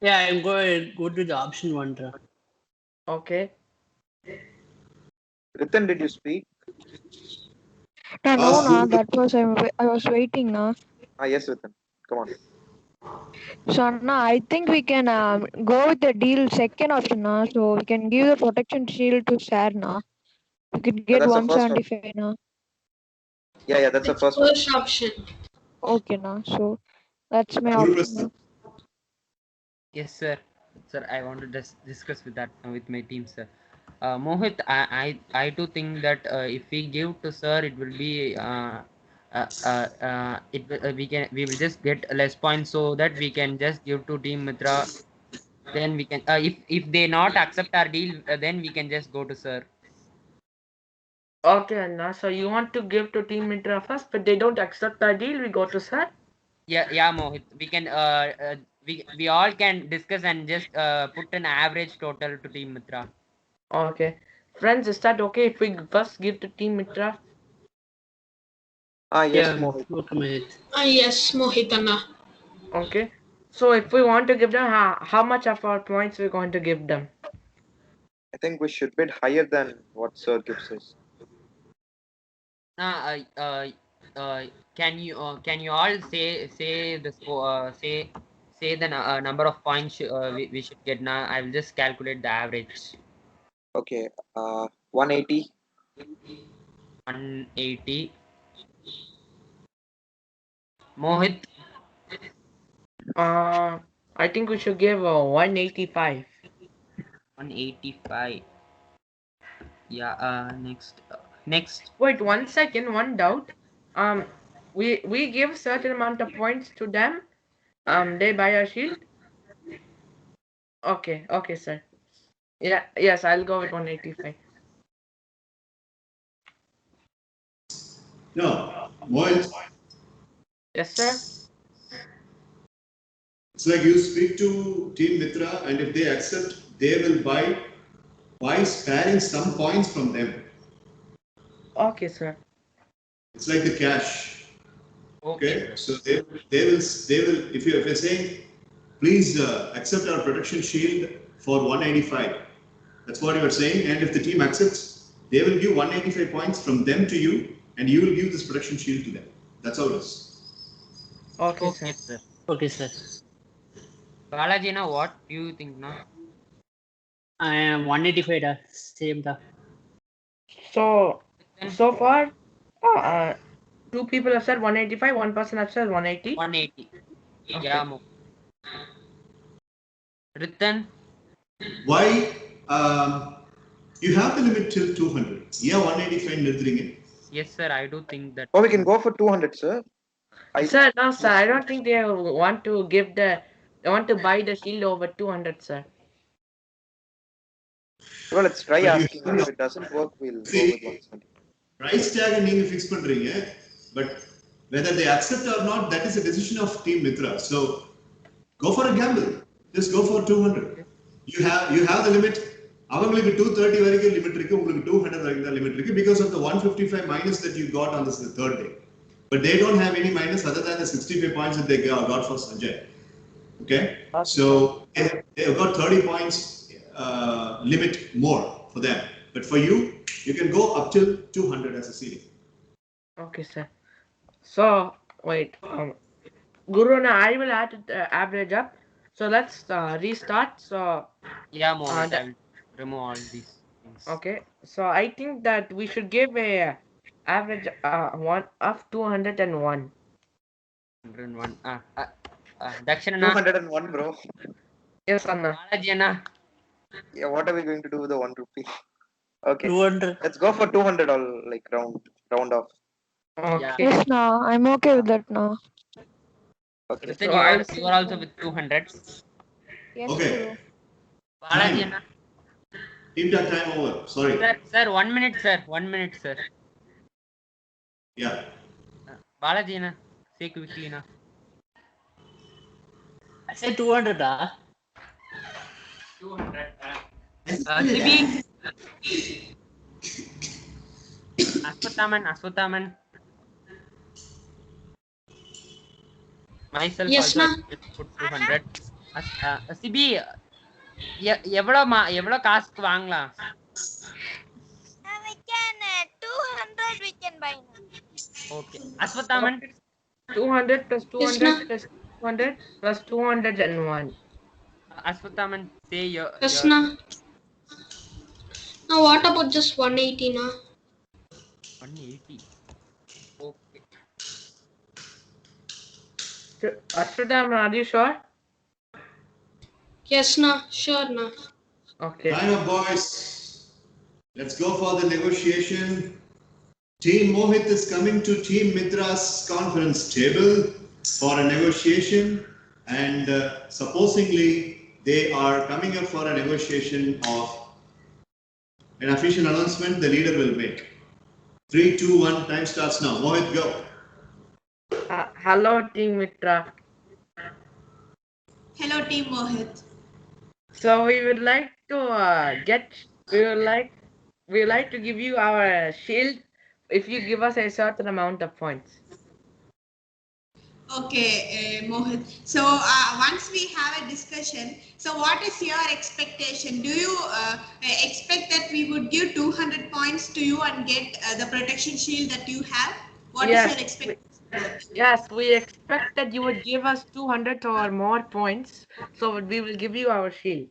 Yeah, I'm going to go to the option 1. Okay. Ritan, did you speak? No, that was I was waiting, na. Yes, Ritan. Come on. So, I think we can go with the deal second option, na. So we can give the protection shield to Sar, na. We could get 175, na. Yeah, that's the first option. Okay, na. So that's my option. Na. Yes, sir. Sir, I want to discuss with that with my team, sir. Mohit, I do think that if we give to sir, it will be we will just get less points, so that we can just give to Team Mitra. Then we can if they not accept our deal, then we can just go to sir. Okay, Anna. So you want to give to Team Mitra first, but they don't accept our deal, we go to Sir? Yeah, Mohit. We can we all can discuss and just put an average total to Team Mitra. Okay. Friends, is that okay if we first give to Team Mitra? Yes, Mohit. Yes, Mohit Anna. Okay. So if we want to give them, how much of our points we're going to give them? I think we should bid higher than what Sir gives us. Can you all say the say the number of points we should get now? I will just calculate the average. Okay, 180. 180. Mohit. I think we should give 185. 185. Yeah. Next. Wait 1 second. One doubt. We give certain amount of points to them. They buy our shield. Okay, sir. Yeah, yes, I'll go with 185. No, Mohit. Yes, sir. It's like you speak to Team Mitra, and if they accept, they will buy by sparing some points from them. Okay, sir. It's like the cash. Okay. So they will. If you're saying please accept our protection shield for 185. That's what you are saying. And if the team accepts, they will give 185 points from them to you, and you will give this protection shield to them. That's how it is. Okay, Okay, sir. sir. Okay, sir. Balaji, now what do you think now? I am 185 da. Same da. So far, two people have said 185, one person has said 180. 180. Okay. Yeah, Mo. Ritan? Why? You have the limit till 200. Yeah, 185 nirthringe. Yes, sir. I do think that. Oh, we can go for 200, sir. Sir, no, sir. I don't think they want to give the. They want to buy the shield over 200, sir. Well, let's try But you asking. have If it doesn't work, we'll go See, with 170. price tag நீங்க fix பண்றீங்க, but whether they accept or not, that is a decision of Team Mitra. So go for a gamble. Just go for 200. You have the limit. அவங்களுக்கு 230 வரைக்கும் limit இருக்கு, உங்களுக்கு 200 வரைக்கும் தான் limit இருக்கு because of the 155 minus that you got on this the third day. But they don't have any minus other than the 65 points that they got for Sanjay. Okay? So they have got 30 points limit more for them. But for you, you can go up till 200 as a ceiling. Okay, sir. So wait, Guru and I will add the average up. So let's restart. So Yeah, Mohit, I will remove all these things. Okay, so I think that we should give a average one of 201. 101. Dakshana. 201, bro. Yes, Anna. Balaji, Anna. Yeah, what are we going to do with the 1 rupee? Okay, 200. let's go for 200. All like round off. Okay. Yes, now I'm okay with that now. Okay. Ritan, So you are also with 200. Yes, Okay. Guru. Balaji, Anna. Team talk time over. Sorry. Sir, 1 minute, sir. 1 minute, sir. Yeah. Balaji, Anna. Say quickly, Anna. I said 200 da. 200. Sibi. Aswathaman. Myself Yes, also ma'am. put 200. Sibi, எவ்வளோ காசுக்கு வாங்கலாம்? We can 200 we can buy now. Okay. Aswathaman. 200 plus 200 Yes, ma'am. plus 200 plus 201. Aswathaman, say your. Yes, na. Now what about just 180 na? 180. Okay. Ashwadam, are you sure? Yes, na. Sure, na. Okay. Time up, boys. Let's go for the negotiation. Team Mohit is coming to Team Mitra's conference table for a negotiation, and supposedly they are coming up for a negotiation of an official announcement the leader will make. 3, 2, 1, time starts now. Mohit, go. Hello, Team Mitra. Hello, Team Mohit. So we would like to we would like to give you our shield if you give us a certain amount of points. Okay, Mohit. So once we have a discussion, so what is your expectation? Do you expect that we would give 200 points to you and get the protection shield that you have? What is your expectation? Yes, we expect that you would give us 200 or more points, so we will give you our shield.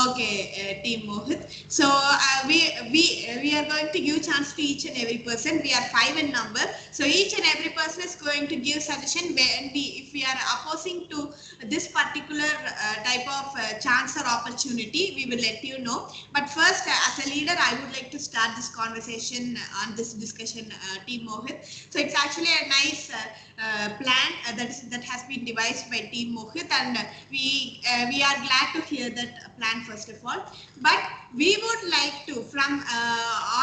Okay, Team Mohit. So we are going to give chance to each and every person. We are 5 in number. So each and every person is going to give suggestion when if we are opposing to this particular type of chance or opportunity, we will let you know. But first, as a leader, I would like to start this conversation on this discussion, Team Mohit. So it's actually a nice plan that has been devised by Team Mohit, and we are glad to hear that plan first of all. But we would like to, from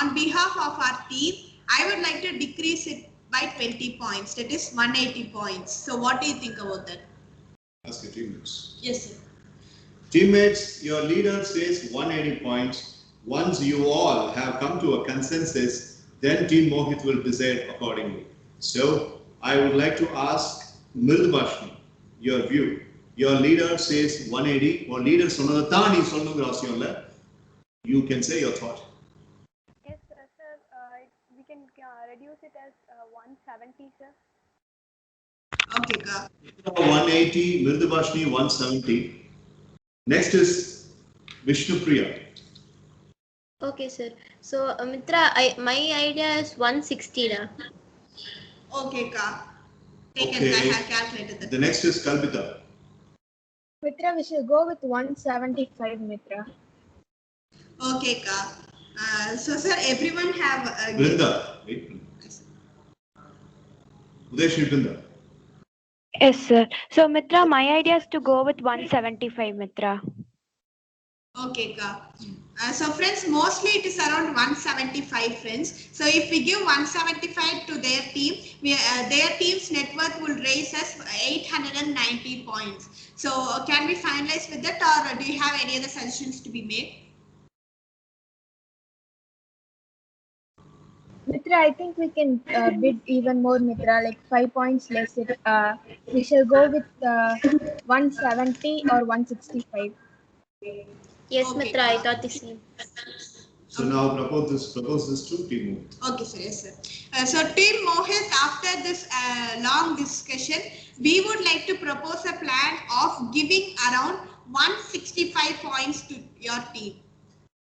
on behalf of our team, I would like to decrease it by 20 points. That is 180 points. So what do you think about that? Ask your teammates. Yes, sir. Teammates, your leader says 180 points. Once you all have come to a consensus, then Team Mohit will decide accordingly. So I would like to ask Mildbashni, your view. Your leader says 180 or leader சொன்னதான் நீ சொல்லணுங்கிற அவசியம் இல்ல. You can say your thought. Yes, sir. We can reduce it as 170, sir. Okay, ka. 180, Mridubhashini 170. Next is Vishnu Priya. Okay, sir. So, Mitra, my idea is 160. Da. Okay, ka. Taken. Okay. I have calculated that. The next is Kalpita. Mitra, we shall go with 175, Mitra. Okay, ka. So, sir, everyone have. Brinda. Wait. Udeshni Brinda. Yes, sir. So, Mitra, my idea is to go with 175, Mitra. Okay, ka. So friends, mostly it is around 175 friends. So if we give 175 to their team, their team's net worth will raise us 890 points. So can we finalize with that, or do you have any other suggestions to be made? Mitra, I think we can bid even more, Mitra, like 5 points less. We shall go with 170 or 165. Yes, Okay, Mitra, I thought the same. So now propose this to Team Mohit. Okay, sir. Yes, sir. So Team Mohit, after this long discussion, we would like to propose a plan of giving around 165 points to your team.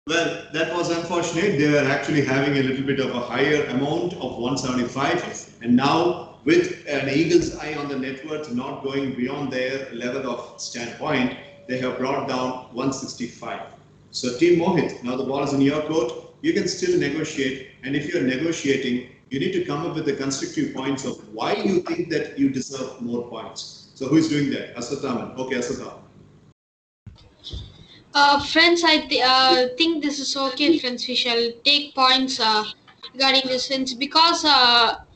Well, that was unfortunate. They were actually having a little bit of a higher amount of 175, and now with an eagle's eye on the net worth not going beyond their level of standpoint, they have brought down 165. So Team Mohit, now the ball is in your court. You can still negotiate, and if you're negotiating, you need to come up with the constructive points of why you think that you deserve more points. So who is doing that? Asathaman. Okay, Asathaman. Friends, I think this is okay, friends. We shall take points regarding this, friends, because I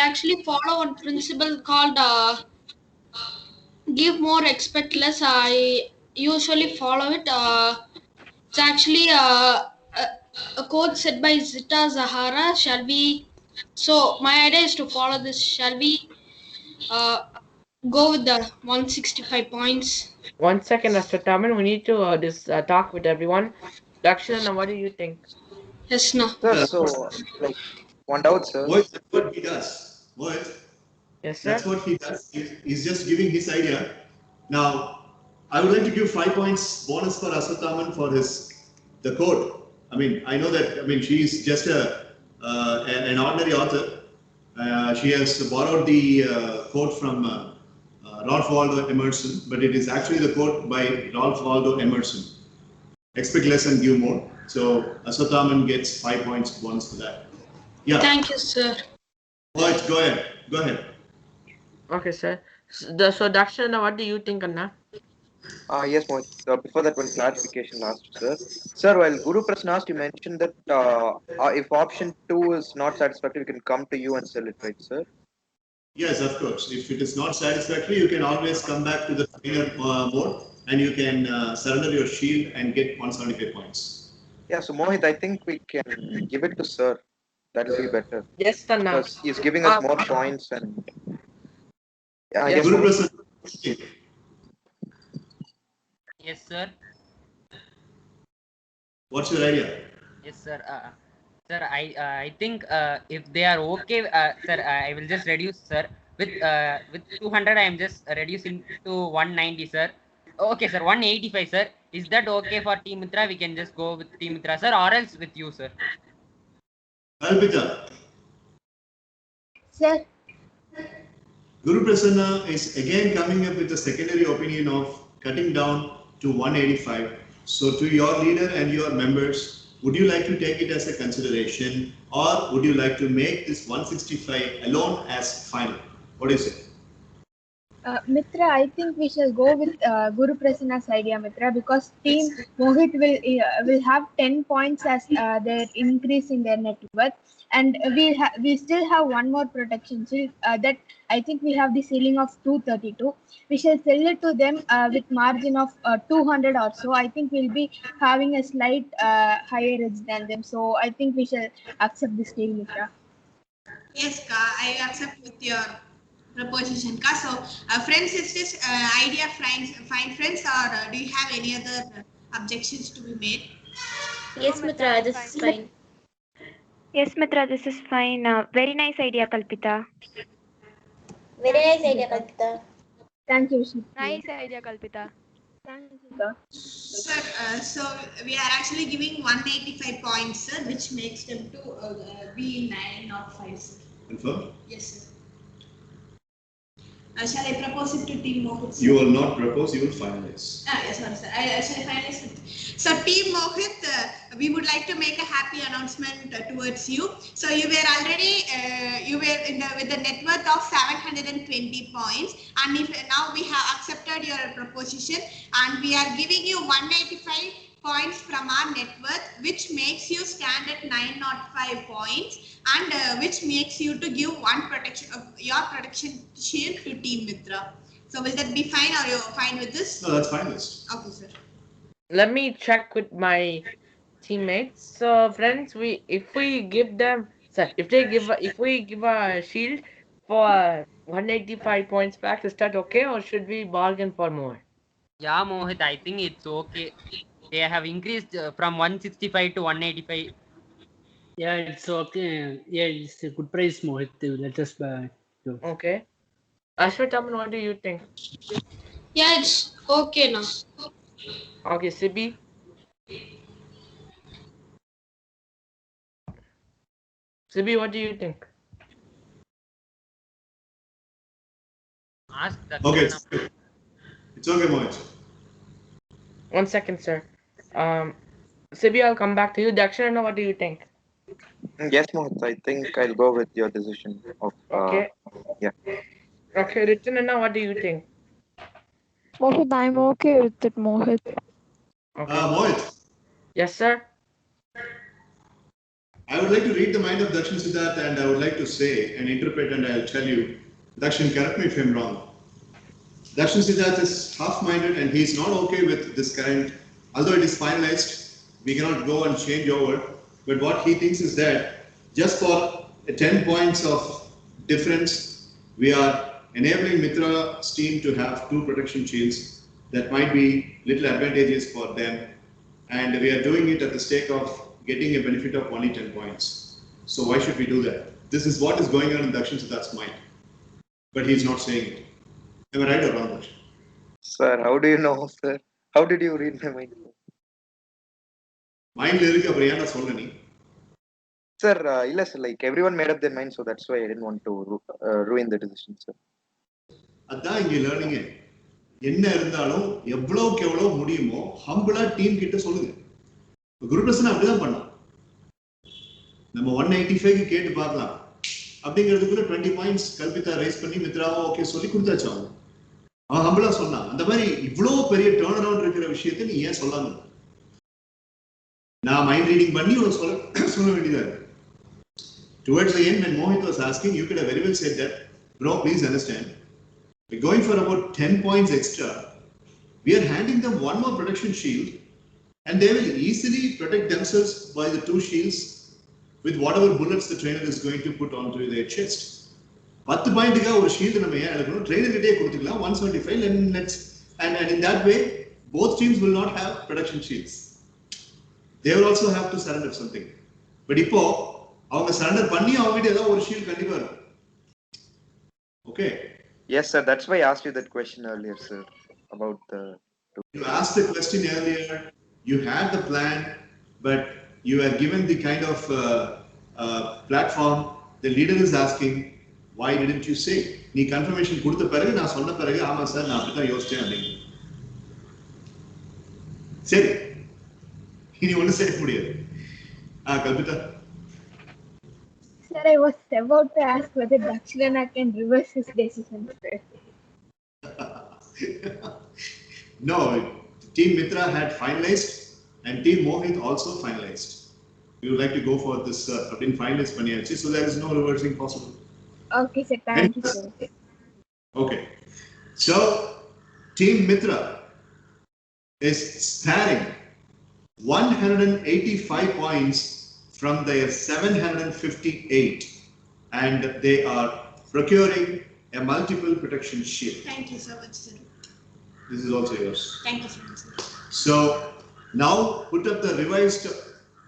actually follow one principle called give more, expect less. I usually follow it. It's actually a quote said by Zita Zahara. Shall we? So my idea is to follow this. Shall we go with the 165 points? 1 second, Mr. Taman. We need to talk with everyone. Dakshana, what do you think? Yes, no. Sir, so like one doubt, sir. What he does? What? Yes, sir. That's what he does. He's just giving his idea. Now, I would like to give 5 points bonus for Asathaman for the quote. I mean, I know that. I mean, she is just an ordinary author. She has borrowed the quote from Ralph Waldo Emerson, but it is actually the quote by Ralph Waldo Emerson. Expect less and give more. So Asathaman gets 5 points bonus for that. Yeah. Thank you, sir. Right, go ahead. Go ahead. Okay, sir. So Dakshana, what do you think, Anna? Yes, Mohit. Before that, one clarification last, sir. Sir, while Guru Prasna asked, you mentioned that if option 2 is not satisfactory, we can come to you and sell it, right, sir? Yes, of course. If it is not satisfactory, you can always come back to the trainer mode and you can surrender your shield and get 175 points. Yeah, so Mohit, I think we can give it to sir. That will be better. Yes, Anna. Because he's giving us more points and. Yes, Guru Prasad. Yes, sir. What's your idea? Yes, sir. Sir, I think if they are okay, sir, I will just reduce, sir. With 200, I am just reducing to 190, sir. Okay, sir, 185, sir. Is that okay for Team Mitra? We can just go with Team Mitra, sir, or else with you, sir. Kalpita. Sir. Guru Prasanna is again coming up with a secondary opinion of cutting down to 185. So to your leader and your members, would you like to take it as a consideration, or would you like to make this 165 alone as final? What is it? Mitra, I think we shall go with Guru Prasanna's idea, Mitra, because Team Mohit will have 10 points as their increase in their net worth, and we still have one more protection shield that I think we have the ceiling of 232. We shall sell it to them with margin of 200 or so. I think we'll be having a slight higher edge than them, so I think we shall accept this deal, Mitra. Yes, Ka, I accept with your proposition. So, friends, is this idea fine, friends, or do you have any other objections to be made? Yes, Mitra, this is fine. Yes, Mitra, this is fine. Very nice idea, Kalpita. Very nice idea, Kalpita. Thank you, Shruti. Nice idea, Kalpita. Thank you, Shruta. Sir, so we are actually giving 185 points, sir, which makes them to be 9 not 5, sir. Confirm? Yes, sir. Shall I propose it to Team Mohit, sir? You will not propose, you will finalize. Yes, sorry, sir. Shall I finalize it? So, Team Mohit, we would like to make a happy announcement towards you. So, you were already with the net worth of 720 points, and if now we have accepted your proposition, and we are giving you 185 points from our net worth, which makes you stand at 905 points, and which makes you to give one protection of your protection shield to Team Mitra. So will that be fine, or you're fine with this? No, that's finalist. Okay, sir. Let me check with my teammates. So, friends, if we give a shield for 185 points back, is that okay, or should we bargain for more? Yeah, Mohit, I think it's okay. They have increased from 165 to 185. Yeah, it's okay. Yeah, it's a good price, Mohit. Let us buy. Okay. Ashwataman, what do you think? Yeah, it's okay now. Okay, Sibi. Sibi, what do you think? Ask that. Okay, it's okay, Mohit. 1 second, sir. Sibi, I'll come back to you. Dakshana, what do you think? Yes, Mohit, I think I'll go with your decision of Okay. yeah. Okay, Ritanana, what do you think? Mohit, I'm okay with it, Mohit. Okay. Mohit, Yes, sir. I would like to read the mind of Dakshin Siddharth, and I would like to say and interpret, and I'll tell you. Dakshin, correct me if I'm wrong. Dakshin Siddharth is half-minded and he's not okay with this current, although it is finalized, we cannot go and change over. But what he thinks is that just for 10 points of difference, we are enabling Mitra's team to have 2 protection shields that might be little advantageous for them. And we are doing it at the stake of getting a benefit of only 10 points. So why should we do that? This is what is going on in Dakshin Siddharth's mind. But he's not saying it. Am I right or wrong, Dakshin? Sir, how do you know, sir? How did you read my mind? Mind இருக்கு அப்புறம் ஏன்டா சொல்ல நீ? Sir, இல்ல sir, like everyone made up their mind, so that's why I didn't want to ruin the decision, sir. அதான் இங்க learning. என்ன இருந்தாலும் எவ்வளவுக்கு எவ்வளவு முடியுமோ ஹம்பிளா டீம் கிட்ட சொல்லுங்க. குருபிரசன் அப்படிதான் பண்ணான். நம்ம 185 கேட்டு பார்க்கலாம். அப்படிங்கிறதுக்குள்ள 20 பாயிண்ட்ஸ் கல்பிதா ரைஸ் பண்ணி மித்ராவோ ஓகே சொல்லி கொடுத்தாச்சு அவங்க. அவன் ஹம்பிளா சொன்னான். அந்த மாதிரி இவ்வளவு பெரிய டர்ன் அரவுண்ட் இருக்கிற விஷயத்தை நீ ஏன் சொல்லாம? நான் மைண்ட் ரீடிங் பண்ணி உனக்கு சொல்ல வேண்டியதா இருக்கு. Towards the end, when Mohit was asking, you could have very well said that, bro, please understand, we're going for about 10 points extra. We are handing them one more protection shield, and they will easily protect themselves by the 2 shields with whatever bullets the trainer is going to put onto their chest. 10 பாயிண்ட்க்கு ஒரு shield நம்ம ஏன் எடுக்கணும்? Trainer கிட்டே கொடுத்துக்கலாம் 175 and in that way both teams will not have protection shields. They will also have to surrender something. But இப்போ அவங்க surrender பண்ணி அவங்க கிட்ட ஏதாவது ஒரு ஷீல்ட் கண்டிப்பா இருக்கும். Okay. Yes, sir. That's why I asked you that question earlier, sir, about the. You asked the question earlier. You had the plan, but you are given the kind of platform. The leader is asking, why didn't you say? நீ confirmation கொடுத்த பிறகு நான் சொன்ன பிறகு ஆமா sir நான் அப்படிதான் யோசிச்சேன் அப்படின்னு. சரி, இனி ஒன்றும் செய்ய முடியாது. Kalpita. Sir, I was about to ask whether Dakshana can reverse his decision, sir. No, Team Mitra had finalized and Team Mohit also finalized. We would like to go for this in finalist paniyachi, so there is no reversing possible. Okay, sir. Thank you, sir. Okay. So, Team Mitra is sparing 185 points from their 758, and they are procuring a multiple protection shield. Thank you so much, sir. This is also yours. Thank you so much, sir. So now put up the revised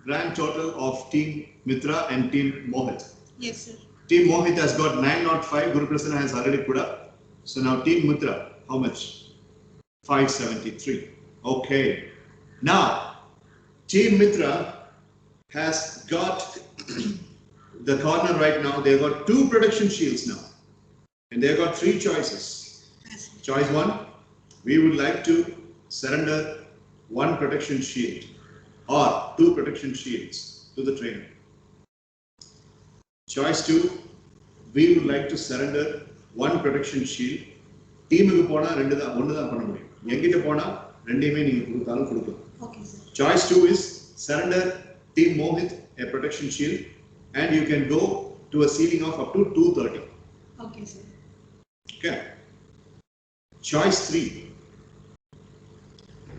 grand total of Team Mitra and Team Mohit. Yes, sir. Team Mohit has got 905, Guru Prasanna has already put up. So now Team Mitra, how much? 573. Okay. Now, Team Mitra has got the corner right now. They've got 2 protection shields now. And they've got 3 choices. Choice 1, we would like to surrender 1 protection shield or 2 protection shields to the trainer. Choice 2, we would like to surrender 1 protection shield. Team க்கு போனா ரெண்டு தான் ஒன்னு தான் பண்ண முடியும். எங்கிட்ட போனா ரெண்டையுமே நீங்க கொடுத்தாலும் கொடுக்கலாம். Okay, sir. Choice 2 is surrender Team Mohit a protection shield and you can go to a ceiling of up to 230. Okay, sir. Okay. Choice 3,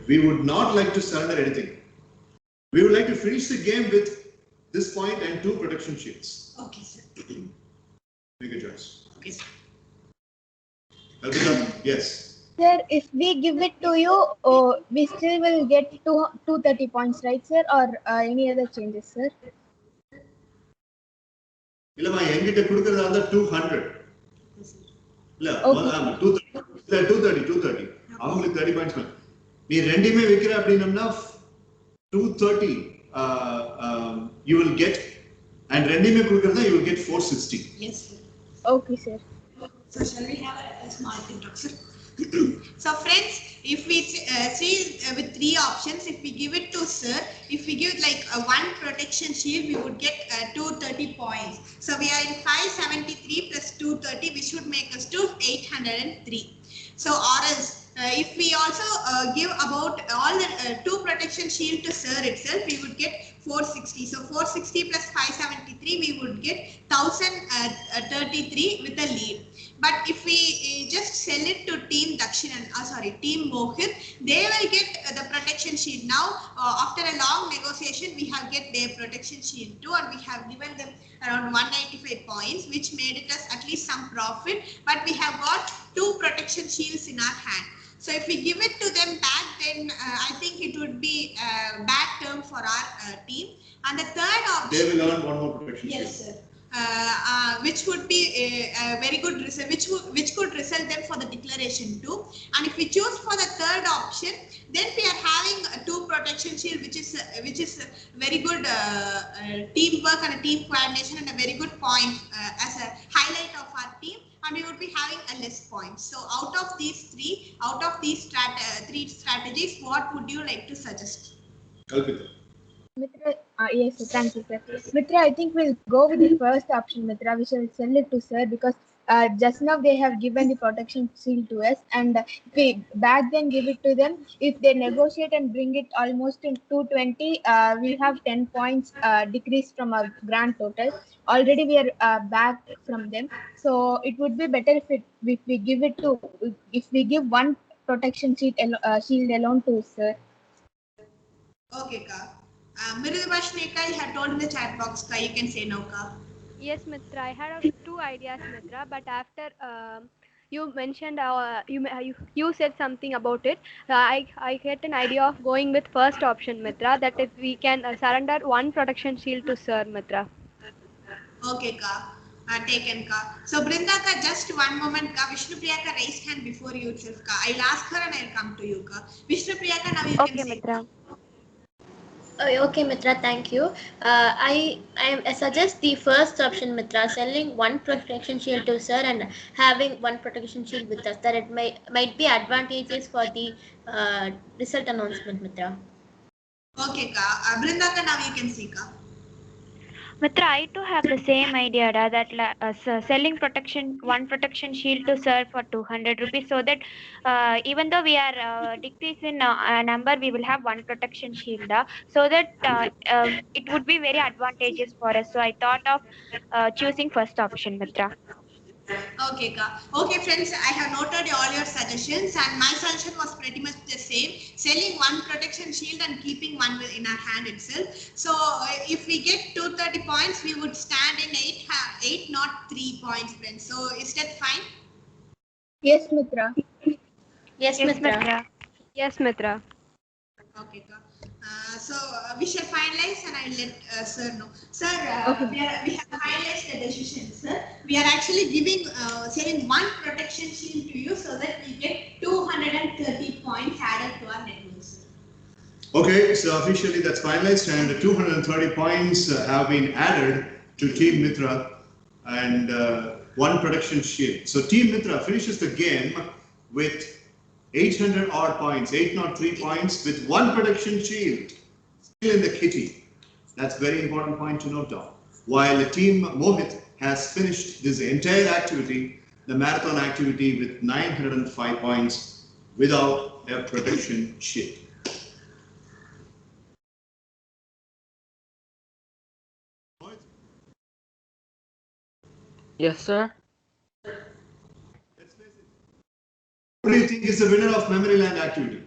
we would not like to surrender anything. We would like to finish the game with this point and 2 protection shields. Okay, sir. Make a choice. Okay, sir. Alvita, yes. Sir, if we give it to you, we still will get 230 points, right, sir? Or any other changes, sir? இல்லமா என்கிட்ட கொடுக்கறதா இருந்தா 200. இல்ல 230 அவங்களுக்கு 30 points மேல நீ ரெண்டுமே வைக்கிற அப்படினம்னா 230 you will get and ரெண்டுமே கொடுக்கறதா you will get 460. Yes, sir. Okay, sir. So shall we have a small talk, sir? So friends, if we see with 3 options, if we give it to sir, if we give like 1 protection shield, we would get 230 points. So we are in 573 plus 230, which should make us to 803. So or else if we also give about all the 2 protection shield to sir itself, we would get 460. So 460 plus 573, we would get 1033 with a lead. But if we just sell it to Team Team Mohit, they will get the protection shield. Now, after a long negotiation, we have get their protection shield too, and we have given them around 195 points, which made it us at least some profit. But we have got 2 protection shields in our hand. So if we give it to them back, then I think it would be a bad term for our team. And the third option, They will earn 1 more protection shield. yes, sir. Which would be a very good result, which could result them for the declaration too. And if we choose for the third option, then we are having 2 protection shield, which is very good teamwork and a team coordination and a very good point as a highlight of our team. And we would be having a less points. So out of these 3 strategies, what would you like to suggest? Kalpita. Mitra, yes, sir. Thank you, sir. Mitra, I think we'll go with the first option, Mitra. We shall send it to sir because just now they have given the protection shield to us, and if we back then give it to them, if they negotiate and bring it almost in 220, we have 10 points decrease from our grand total. Already we are back from them, so it would be better if we give it to if we give 1 protection shield alone to sir. Okay, Ka. Mirudabashneka, you have told in the chat box, Ka. You can say no, Ka. Yes, Mitra. I had 2 ideas, Mitra, but after you mentioned you said something about it. I get an idea of going with first option, Mitra. That if we can surrender 1 protection shield to sir, Mitra. Okay, Ka. Taken, Ka. So Brinda, Ka, just 1 moment, Ka. Vishnupriya Ka raised hand before you itself, Ka. I'll ask her and I'll come to you, Ka. Vishnupriya Ka, now you Okay, can say. Mitra. Okay, Mitra, thank you. I suggest the first option, Mitra, selling 1 protection shield to sir and having 1 protection shield with us. That it might be advantageous for the result announcement, Mitra. Okay, Ka. Brinda Ka, now you can see, Ka. Mitra, I too have the same idea that selling 1 protection shield to sir for 200 rupees, so that even though we are decrease in number, we will have 1 protection shield, so that it would be very advantageous for us. So I thought of choosing first option, Mitra. Okay, Ka. Okay, friends, I have noted all your suggestions, and my suggestion was pretty much the same. Selling 1 protection shield and keeping 1 in our hand itself. So if we get 230 points, we would stand in 8 not 3 points, friends. So is that fine? Yes, Mitra. Yes, Mitra. Yes, Mitra. Okay, so we shall finalize and I'll let sir know. Sir, Okay. we have finalized the decision, sir. We are actually giving selling one protection shield to you so that we get 230 points added to our network, sir. Okay, so officially that's finalized and 230 points have been added to Team Mitra and one protection shield. So Team Mitra finishes the game with 800 odd points, 803 points with one protection shield still in the kitty. That's very important point to note down. While the Team Mohit has finished this entire activity, the marathon activity with 905 points without a protection shield. Yes, sir. Who do you think is the winner of Memory Land activity?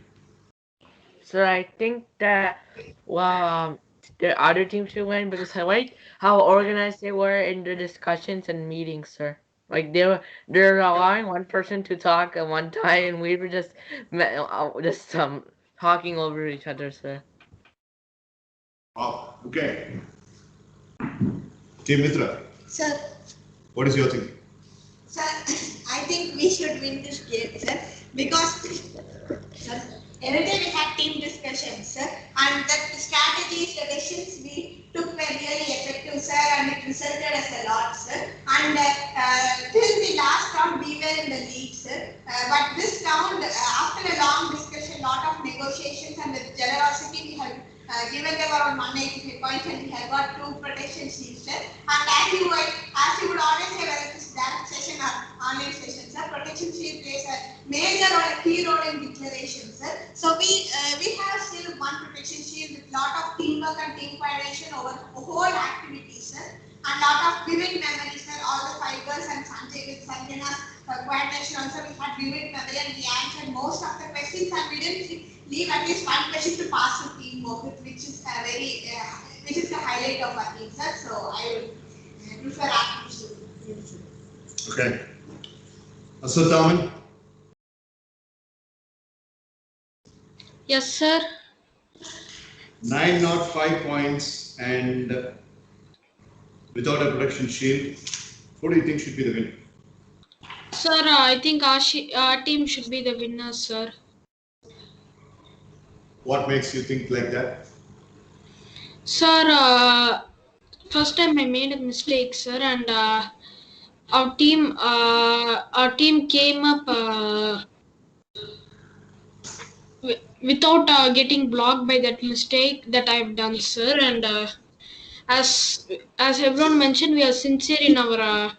Sir, I think that the other team should win because I like how organized they were in the discussions and meetings, sir. Like they're allowing one person to talk at one time, and we were just talking over each other, sir. Wow. Okay. Team Mitra. Sir. What is your thinking? Sir, I think we should win this game, sir, because sir, every day we had team discussions, sir, and the strategies, the decisions we took were really effective, sir, and it resulted as a lot, sir. And till the last round, we were in the lead, sir. But this round, after a long discussion, lot of negotiations, and with generosity, we have given them around 183 points, and we have got 2 protection shields, sir. And as you would always say, whether it is direct session or online session, sir, protection shield plays a major or a key role in declaration, sir. So we have still one protection shield with lot of teamwork and team coordination over the whole activity, sir. And lot of vivid memories, sir. All the 5 girls and Sanjay with Sanjana's coordination also, we had vivid memory and we answered most of the questions, and we didn't leave at least one question to pass to team Mohit, which is a very which is the highlight of our team, sir. So I would prefer our team to. Okay. Aswathaman. Yes, sir. 905 points and without a protection shield. Who do you think should be the winner? Sir, I think our team should be the winner, sir. What makes you think like that? Sir, first time I made a mistake, sir, and our team came up without getting blocked by that mistake that I've done, sir. And as everyone mentioned, we are sincere in our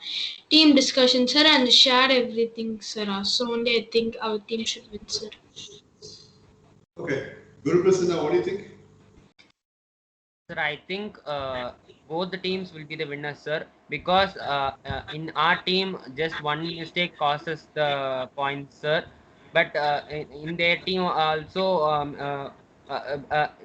team discussion, sir, and shared everything, sir. So only I think our team should win, sir. Okay. Guru Prasanna, what do you think? Sir, I think both the teams will be the winners, sir, because in our team, just one mistake causes the points, sir. But in their team also,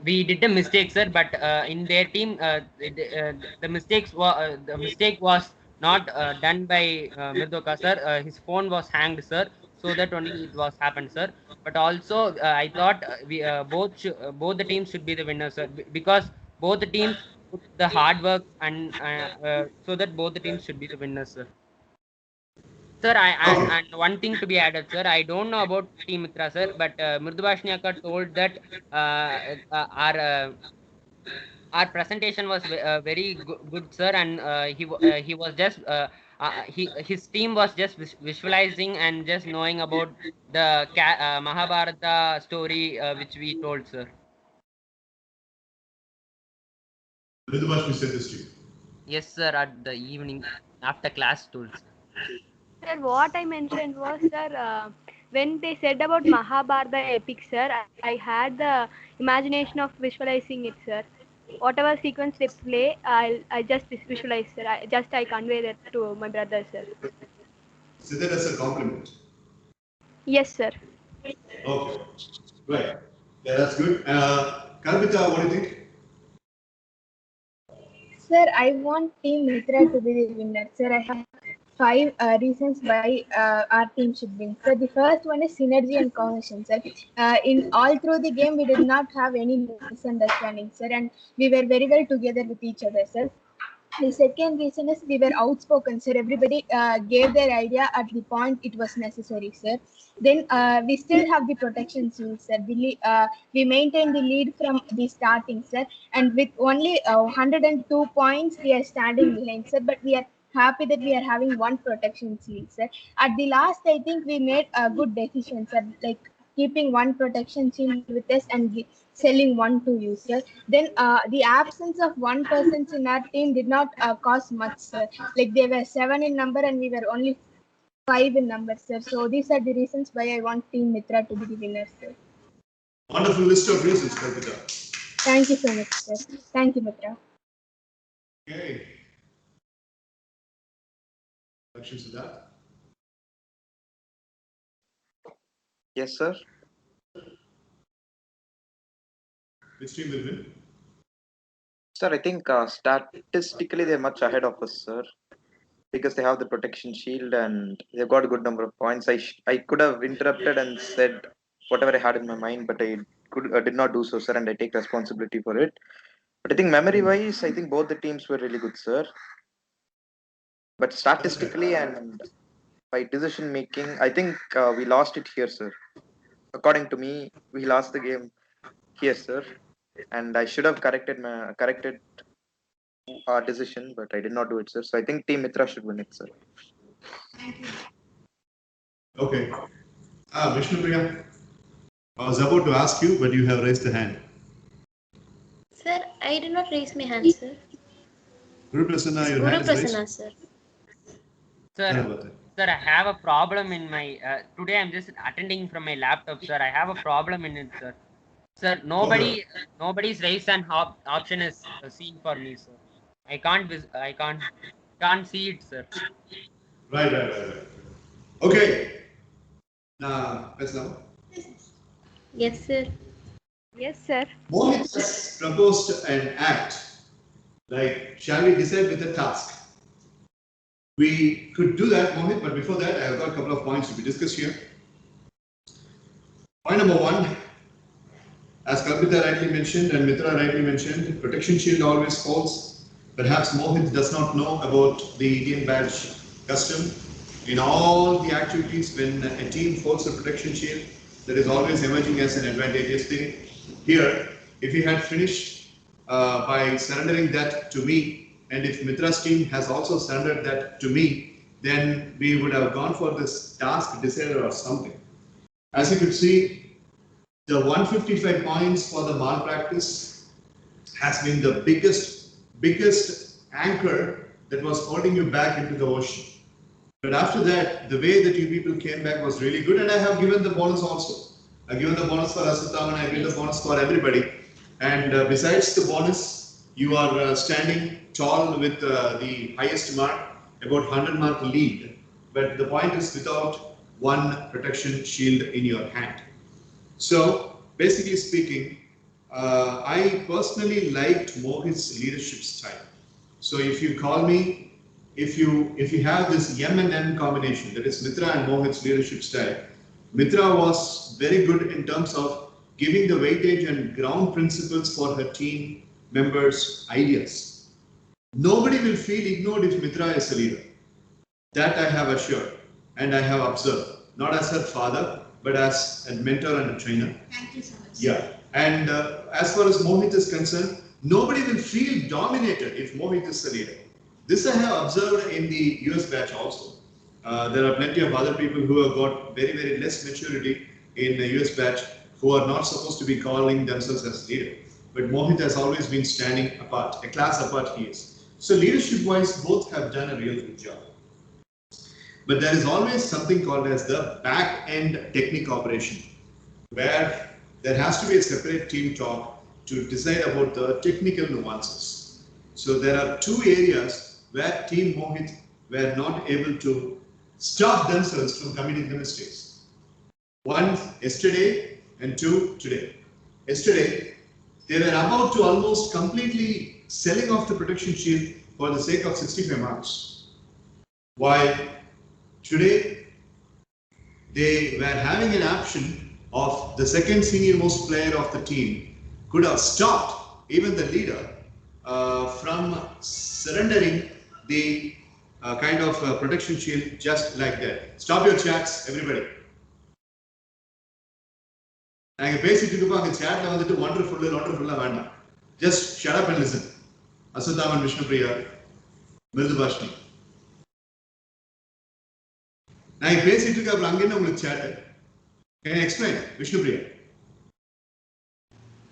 we did a mistake, sir. But in their team, the mistake was not done by Mirdoka, sir. His phone was hanged, sir. So that only it was happened, sir. But also, I thought both the teams should be the winners, sir, because both the teams put the hard work and so that both the teams should be the winners, sir. Sir, and one thing to be added, sir. I don't know about Team Mitra, sir, but Mridubhashini told that our presentation was very good, sir, and he was just his team was just visualizing and just knowing about the Mahabharata story which we told, sir. Mridubhashini said this to you. Yes, sir, at the evening after class tools. Sir, what I mentioned was, sir, when they said about Mahabharata epic, sir, I had the imagination of visualizing it, sir. Whatever sequence they play, I just visualize, sir. I convey that to my brother, sir. Say that as a compliment. Yes, sir. Okay. Right. Yeah, that's good. Kalpita, what do you think? Sir, I want Team Mitra to be the winner. Sir, I have five reasons why our team should win. So the first one is synergy and cohesion, sir. In all through the game, we did not have any misunderstanding, sir, and we were very well together with each other, sir. The second reason is we were outspoken, sir. Everybody gave their idea at the point it was necessary, sir. Then we still have the protection shield, sir. We maintain the lead from the starting, sir. And with only 102 points, we are standing behind, sir. But we are happy that we are having one protection shield, sir. At the last, I think we made a good decision, sir. Like keeping one protection shield with us and selling one to you, sir. Then the absence of one person in our team did not cause much, sir. Like they were 7 in number and we were only 5 in number, sir. So these are the reasons why I want Team Mitra to be the winner, sir. Wonderful list of reasons, Kalpita. Thank you so much, sir. Thank you, Mitra. Okay. Questions to that? Yes, sir. Which team will win? Sir, I think statistically they're much ahead of us, sir, because they have the protection shield and they've got a good number of points. I could have interrupted and said whatever I had in my mind, but I did not do so, sir, and I take responsibility for it. But I think memory-wise, I think both the teams were really good, sir. But statistically and by decision making, I think we lost it here, sir. According to me, we lost the game here, sir, and I should have corrected our decision, but I did not do it, sir. So I think Team Mitra should win it, sir. Okay. Vishnu Priya, I was about to ask you, but you have raised the hand. Sir, I did not raise my hand, sir. Guru Prasanna, your Guru hand is raised. Prasanna, sir. Sir, I have a problem in my. Today I'm just attending from my laptop, sir. I have a problem in it, sir. Sir, nobody's raised an option is seen for me, sir. I can't see it, sir. Right. Okay. Now, Prasanna. Yes, sir. Yes, sir. Mohit has proposed an act. Like, shall we decide with a task? We could do that, Mohit, but before that, I have got a couple of points to be discussed here. Point number one, as Kalpita rightly mentioned and Mitra rightly mentioned, protection shield always falls. Perhaps Mohit does not know about the Indian badge custom. In all the activities, when a team folds a protection shield, that is always emerging as an advantageous thing. Here, if he had finished by surrendering that to me, and if Mitra's team has also surrendered that to me, then we would have gone for this task decider or something. As you could see, the 155 points for the malpractice has been the biggest anchor that was holding you back into the ocean. But after that, the way that you people came back was really good, and I have given the bonus also. I've given the bonus for Asutama and I've given the bonus for everybody. And besides the bonus, you are standing tall with the highest mark, about 100 mark lead. But the point is without one protection shield in your hand. So basically speaking, I personally liked Mohit's leadership style. So if you call me, if you have this M&M combination, that is Mitra and Mohit's leadership style, Mitra was very good in terms of giving the weightage and ground principles for her team members' ideas. Nobody will feel ignored if Mitra is a leader. That I have assured and I have observed, not as her father, but as a mentor and a trainer. Thank you so much. Yeah, and as far as Mohit is concerned, nobody will feel dominated if Mohit is the leader. This I have observed in the US batch also. There are plenty of other people who have got very less maturity in the US batch who are not supposed to be calling themselves as leader. But Mohit has always been standing apart, a class apart he is. So leadership wise, both have done a real good job. But there is always something called as the back end technique operation, where there has to be a separate team talk to decide about the technical nuances. So there are two areas where Team Mohit were not able to stop themselves from committing the mistakes. One, yesterday, and two, today. Yesterday, they were about to almost completely selling off the protection shield for the sake of 65 marks. While today they were having an option of the second senior most player of the team could have stopped even the leader from surrendering the kind of protection shield just like that. Stop your chats, everybody. நாங்க பேசிட்டு இருக்கப்போ அங்க chatல வந்துட்டு wonderful வேண்டாம். Just shut up and listen. Asuthaman, Vishnupriya, Mridubashni. நாங்க பேசிட்டு இருக்க அப்புறம் அங்க என்ன உங்களுக்கு chat? Can you explain, Vishnupriya?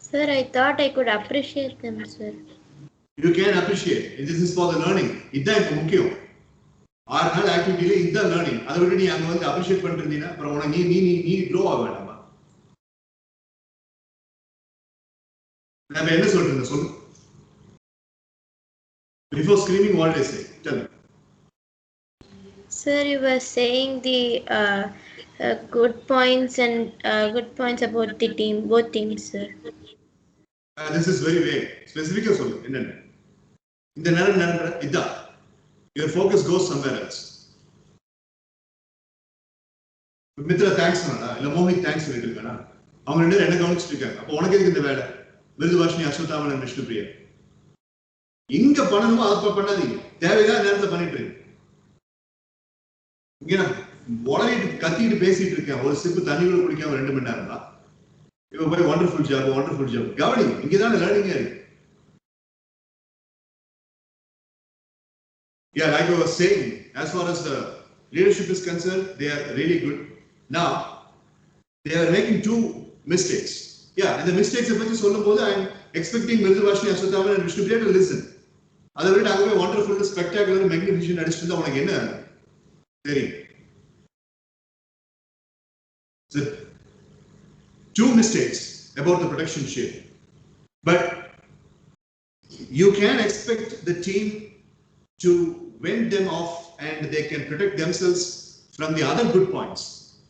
Sir, I thought I could appreciate them, sir. You can appreciate. This is for the learning. இதான் இப்ப முக்கியம். 6 நாள் ஆக்டிவிட்டில இதான் learning. அதை விட்டு நீ அங்க வந்து appreciate பண்ணிட்டு இருந்தீங்கன்னா அப்புறம் உனக்கு நீ grow ஆக வேண்டாமா? நான் என்ன சொல்றேன் சொல்லு. Before screaming, what did I say? Tell me. Sir, you were saying the good points about the team, both teams, sir. This is very vague. Specific சொல்லு என்னன்னு. இந்த நேரம் இதான். Your focus goes somewhere else. Mitra thanks பண்ணா இல்ல Mohit thanks சொல்லிட்டு இருக்கானா? அவங்க ரெண்டு என்ன கவனிச்சிட்டு இருக்காங்க. அப்போ உனக்கு எதுக்கு இந்த வேலை? மிருதுபாஷினி, அஸ்வத்தாமன், விஷ்ணுபிரியா. இங்க பண்ணணுமோ அதை பண்ணாதீங்க. தேவையில்லாத நேரத்துல பண்ணிட்டு இருக்கு. இங்க உடனே கத்திட்டு பேசிட்டு இருக்கேன். ஒரு சிப்பு தண்ணி கூட குடிக்காம 2 மணி நேரம் தான். இப்ப போய் wonderful job. கவனிங்க. இங்கதான லேர்னிங்கே இருக்கு. Yeah, like I was saying, as far as the leadership is concerned, they are really good. Now, they are making 2 mistakes. Yeah, and the mistakes பத்தி சொல்லும்போது I am expecting Mridubashni, Aswathaman and Vishnupriya to listen. அதை விட அங்க போய் wonderful, spectacular, magnificent அடிச்சுட்டு இருந்தா உனக்கு என்ன தெரியும்? So, 2 mistakes about the protection shield. But you can expect the team to win them off and they can protect themselves from the other good points.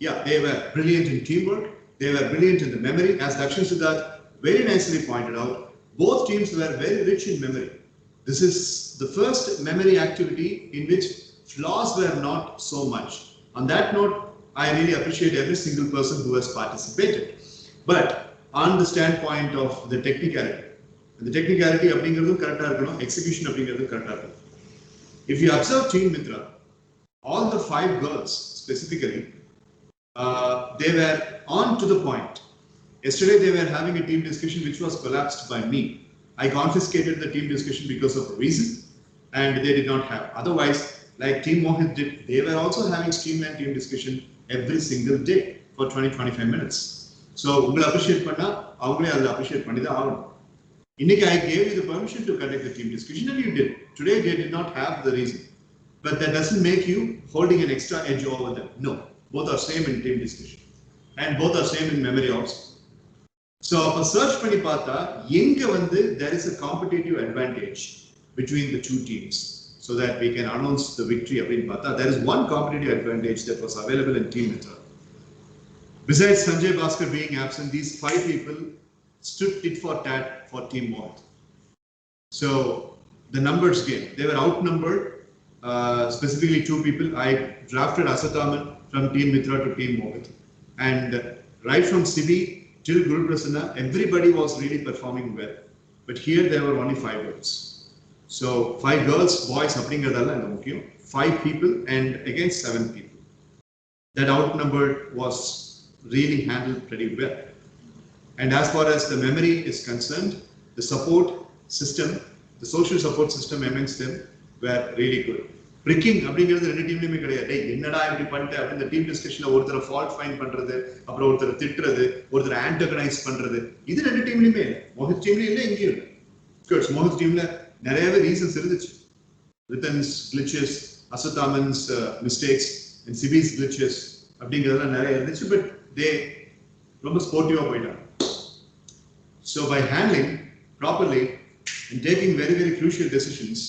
Yeah, they were brilliant in teamwork. They were brilliant in the memory. As Dakshin Siddharth very nicely pointed out, both teams were very rich in memory. This is the first memory activity in which flaws were not so much. On that note, I really appreciate every single person who has participated. But on the standpoint of the technicality, the technicality அப்படிங்கிறதும் கரெக்டா இருக்கணும், execution அப்படிங்கிறதும் கரெக்டா இருக்கணும். If you observe Team Mitra, all the 5 girls specifically, they were on to the point. Yesterday they were having a team discussion which was collapsed by me. I confiscated the team discussion because of a reason and they did not have. Otherwise, like Team Mohit did, they were also having streamlined team discussion every single day for 20-25 minutes. So, உங்களை appreciate பண்ணா அவங்களே அதை appreciate பண்ணி தான் ஆகணும். இன்னைக்கு I gave you the permission to conduct the team discussion and you did. Today they did not have the reason. But that doesn't make you holding an extra edge over them. No, both are same in team discussion. And both are same in memory also. So, for search பண்ணி பார்த்தா எங்க வந்து there is a competitive advantage between the 2 teams so that we can announce the victory அப்படின்னு பார்த்தா there is one competitive advantage that was available in Team Mitra. Besides Sanjay Bhaskar being absent, these 5 people stood tit for tat for Team Mohit. So the numbers game, they were outnumbered, specifically 2 people. I drafted Asathaman from Team Mitra to Team Mohit. And right from Sibi till Guru Prasanna, everybody was really performing well. But here there were only 5 girls. So 5 girls, boys, 5 people and against 7 people. That outnumbered was really handled pretty well. And as far as the memory is concerned, the support system, the social support system amongst them were really good. Pricking அப்படிங்கிறது 2 டீம்லயுமே கிடையாது. டேய் என்னடா இப்படி பண்ணிட்ட அப்படி இந்த team டிஸ்கஷன்ல ஒருத்தர fault find பண்றது, அப்புறம் ஒருத்தர திட்டுறது, ஒருத்தர ஆன்டகனைஸ் பண்றது, இது 2 டீம்லயுமே இல்ல. மோஹித் டீம்ல இல்ல, எங்கேயும் இல்ல. கோர்ஸ் மோஹித் டீம்ல நிறையவே ரீசன்ஸ் இருந்துச்சு. ரிதன்ஸ் glitches, Asathaman's mistakes and Sibi's glitches அப்படிங்கிறதுலாம் நிறைய இருந்துச்சு. But they ரொம்ப ஸ்போர்ட்டிவா போயிட்டாங்க. So by handling properly and taking very, very crucial decisions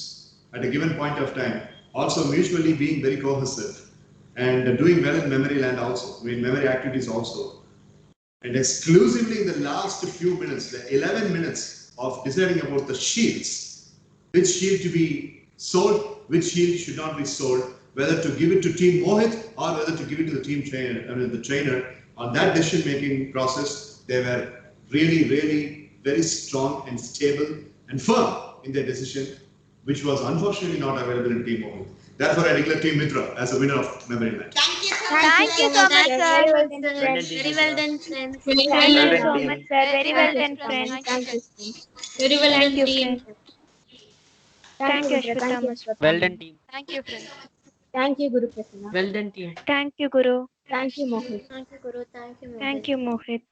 at a given point of time, also mutually being very cohesive and doing well in memory land also, I mean memory activities also. And exclusively in the last few minutes, the 11 minutes of deciding about the shields, which shield to be sold, which shield should not be sold, whether to give it to Team Mohit or whether to give it to the team trainer, the trainer. On that decision-making process, they were really very strong and stable and firm in their decision, which was unfortunately not available in Team Mohit. Therefore, I declare Team Mitra as the winner of Memory Land. Thank you so Thank you so much, Thank you sir. so Very much, well done, sir. friends. Very well done, friends. Very Thank Well you done, so team. much, sir. Very well Thank you, done, friends. friends. Thank you, friends. Very well Thank done, you, team. friends. Thank Thank you, you, Mitra. Thank you, Ashwatthama. Well Ashwatthama. done, team. Thank you, friends. Thank you, Guru Prasanna. Well done, team. Thank you, Guru. Thank you, Mohit. Thank you, Guru. Thank you, Thank Mohit. you, Mohit.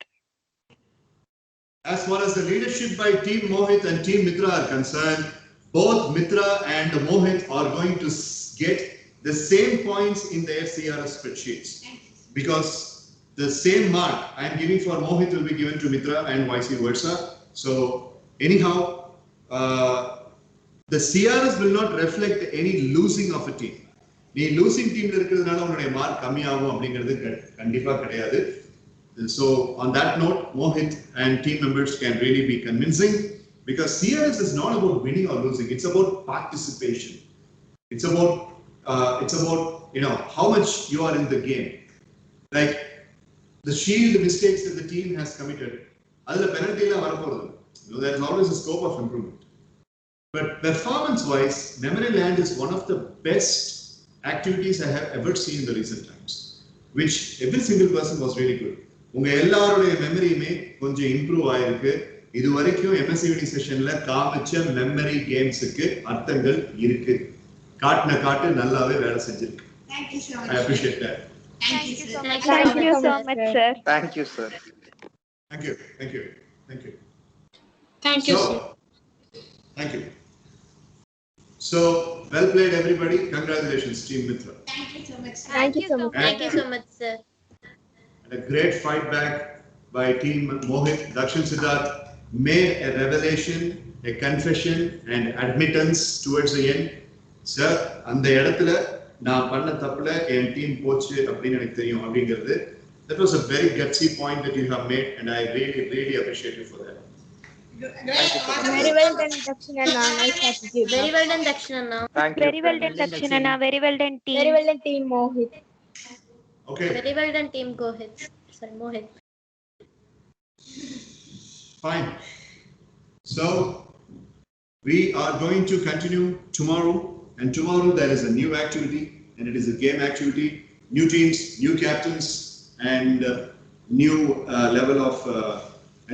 As far as the leadership by Team Mohit and Team Mitra are concerned, both Mitra and Mohit are going to get the same points in their CRS spreadsheets, because the same mark I am giving for Mohit will be given to Mitra and vice versa. So anyhow, the CRS will not reflect any losing of a team. நீ losing டீம்ல இருக்கிறதுனால உன்னுடைய mark கம்மியாகும் அப்படிங்கிறது கண்டிப்பா கிடையாது. So on that note, Mohit and team members can really be convincing, because CRS is not about winning or losing. It's about participation. It's about how much you are in the game. Like the shield mistakes that the team has committed, adula penalty la varaporadhu. There is always a scope of improvement. But performance-wise, Memory Land is one of the best activities I have ever seen in the recent times, which every single person was really good. உங்க எல்லாருடைய மெமரியுமே கொஞ்சம் improve ஆயிருக்கு. இது வரைக்கும் MSED செஷன்ல காமிச்ச memory கேம்ஸுக்கு அர்த்தங்கள் இருக்கு. காட்டு நல்லாவே வேலை செஞ்சிருக்கு. Thank you so much. I appreciate that. Thank you so much. Thank you so much, sir. Thank you, sir. Thank you. Thank you, sir. Thank you. So, well played, everybody. Congratulations, Team Mitra. Thank you so much. Thank you so much. Thank you so much, sir. And a great fight back by Team Mohit. Dakshin Siddharth made a revelation, a confession, and admittance towards the end. Sir, அந்த இடத்துல நான் பண்ண தப்புல என் team போச்சு அப்படின்னு எனக்கு தெரியும் அப்படிங்கிறது. That was a very gutsy point that you have made, and I really appreciate you for that. Very well done, Dakshina. Nice attitude. Very well done, Dakshina. Thank you. Very well done, Dakshina. Very well done, team. Very well done, team Mohit. Okay. Very well done, team Mohit. Sorry, Mohit. Fine. So we are going to continue tomorrow, and tomorrow there is a new activity, and it is a game activity. New teams, new captains, and new level of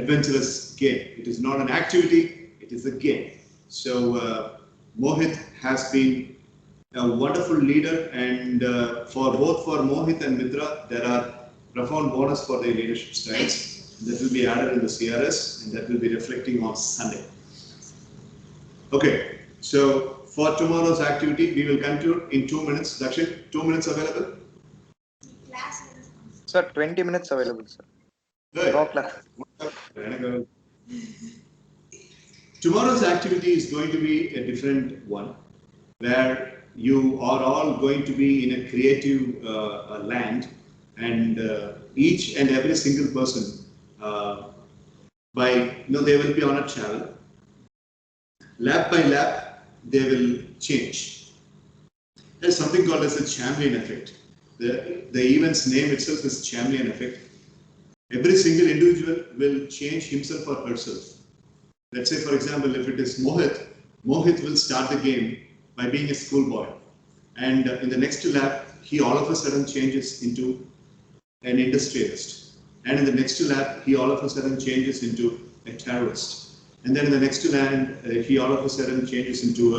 adventurous game. It is not an activity, it is a game. So Mohit has been a wonderful leader, and for Mohit and Mitra, there are profound bonus for their leadership styles that will be added in the CRS, and that will be reflecting on Sunday. Okay, so for tomorrow's activity, we will conclude in 2 minutes. Dakshin, 2 minutes available? Sir, 20 minutes available, sir. Good. No class. Tomorrow's activity is going to be a different one, where you are all going to be in a creative land, and each and every single person, they will be on a channel. Lap by lap, they will change. There's something called as a chameleon effect. The event's name itself is chameleon effect. Every single individual will change himself or herself. Let's say, for example, if it is Mohit will start the game by being a schoolboy, and in the next lap, he all of a sudden changes into an industrialist, and in the next lap, he all of a sudden changes into a terrorist, and then in the next lap, he all of a sudden changes into a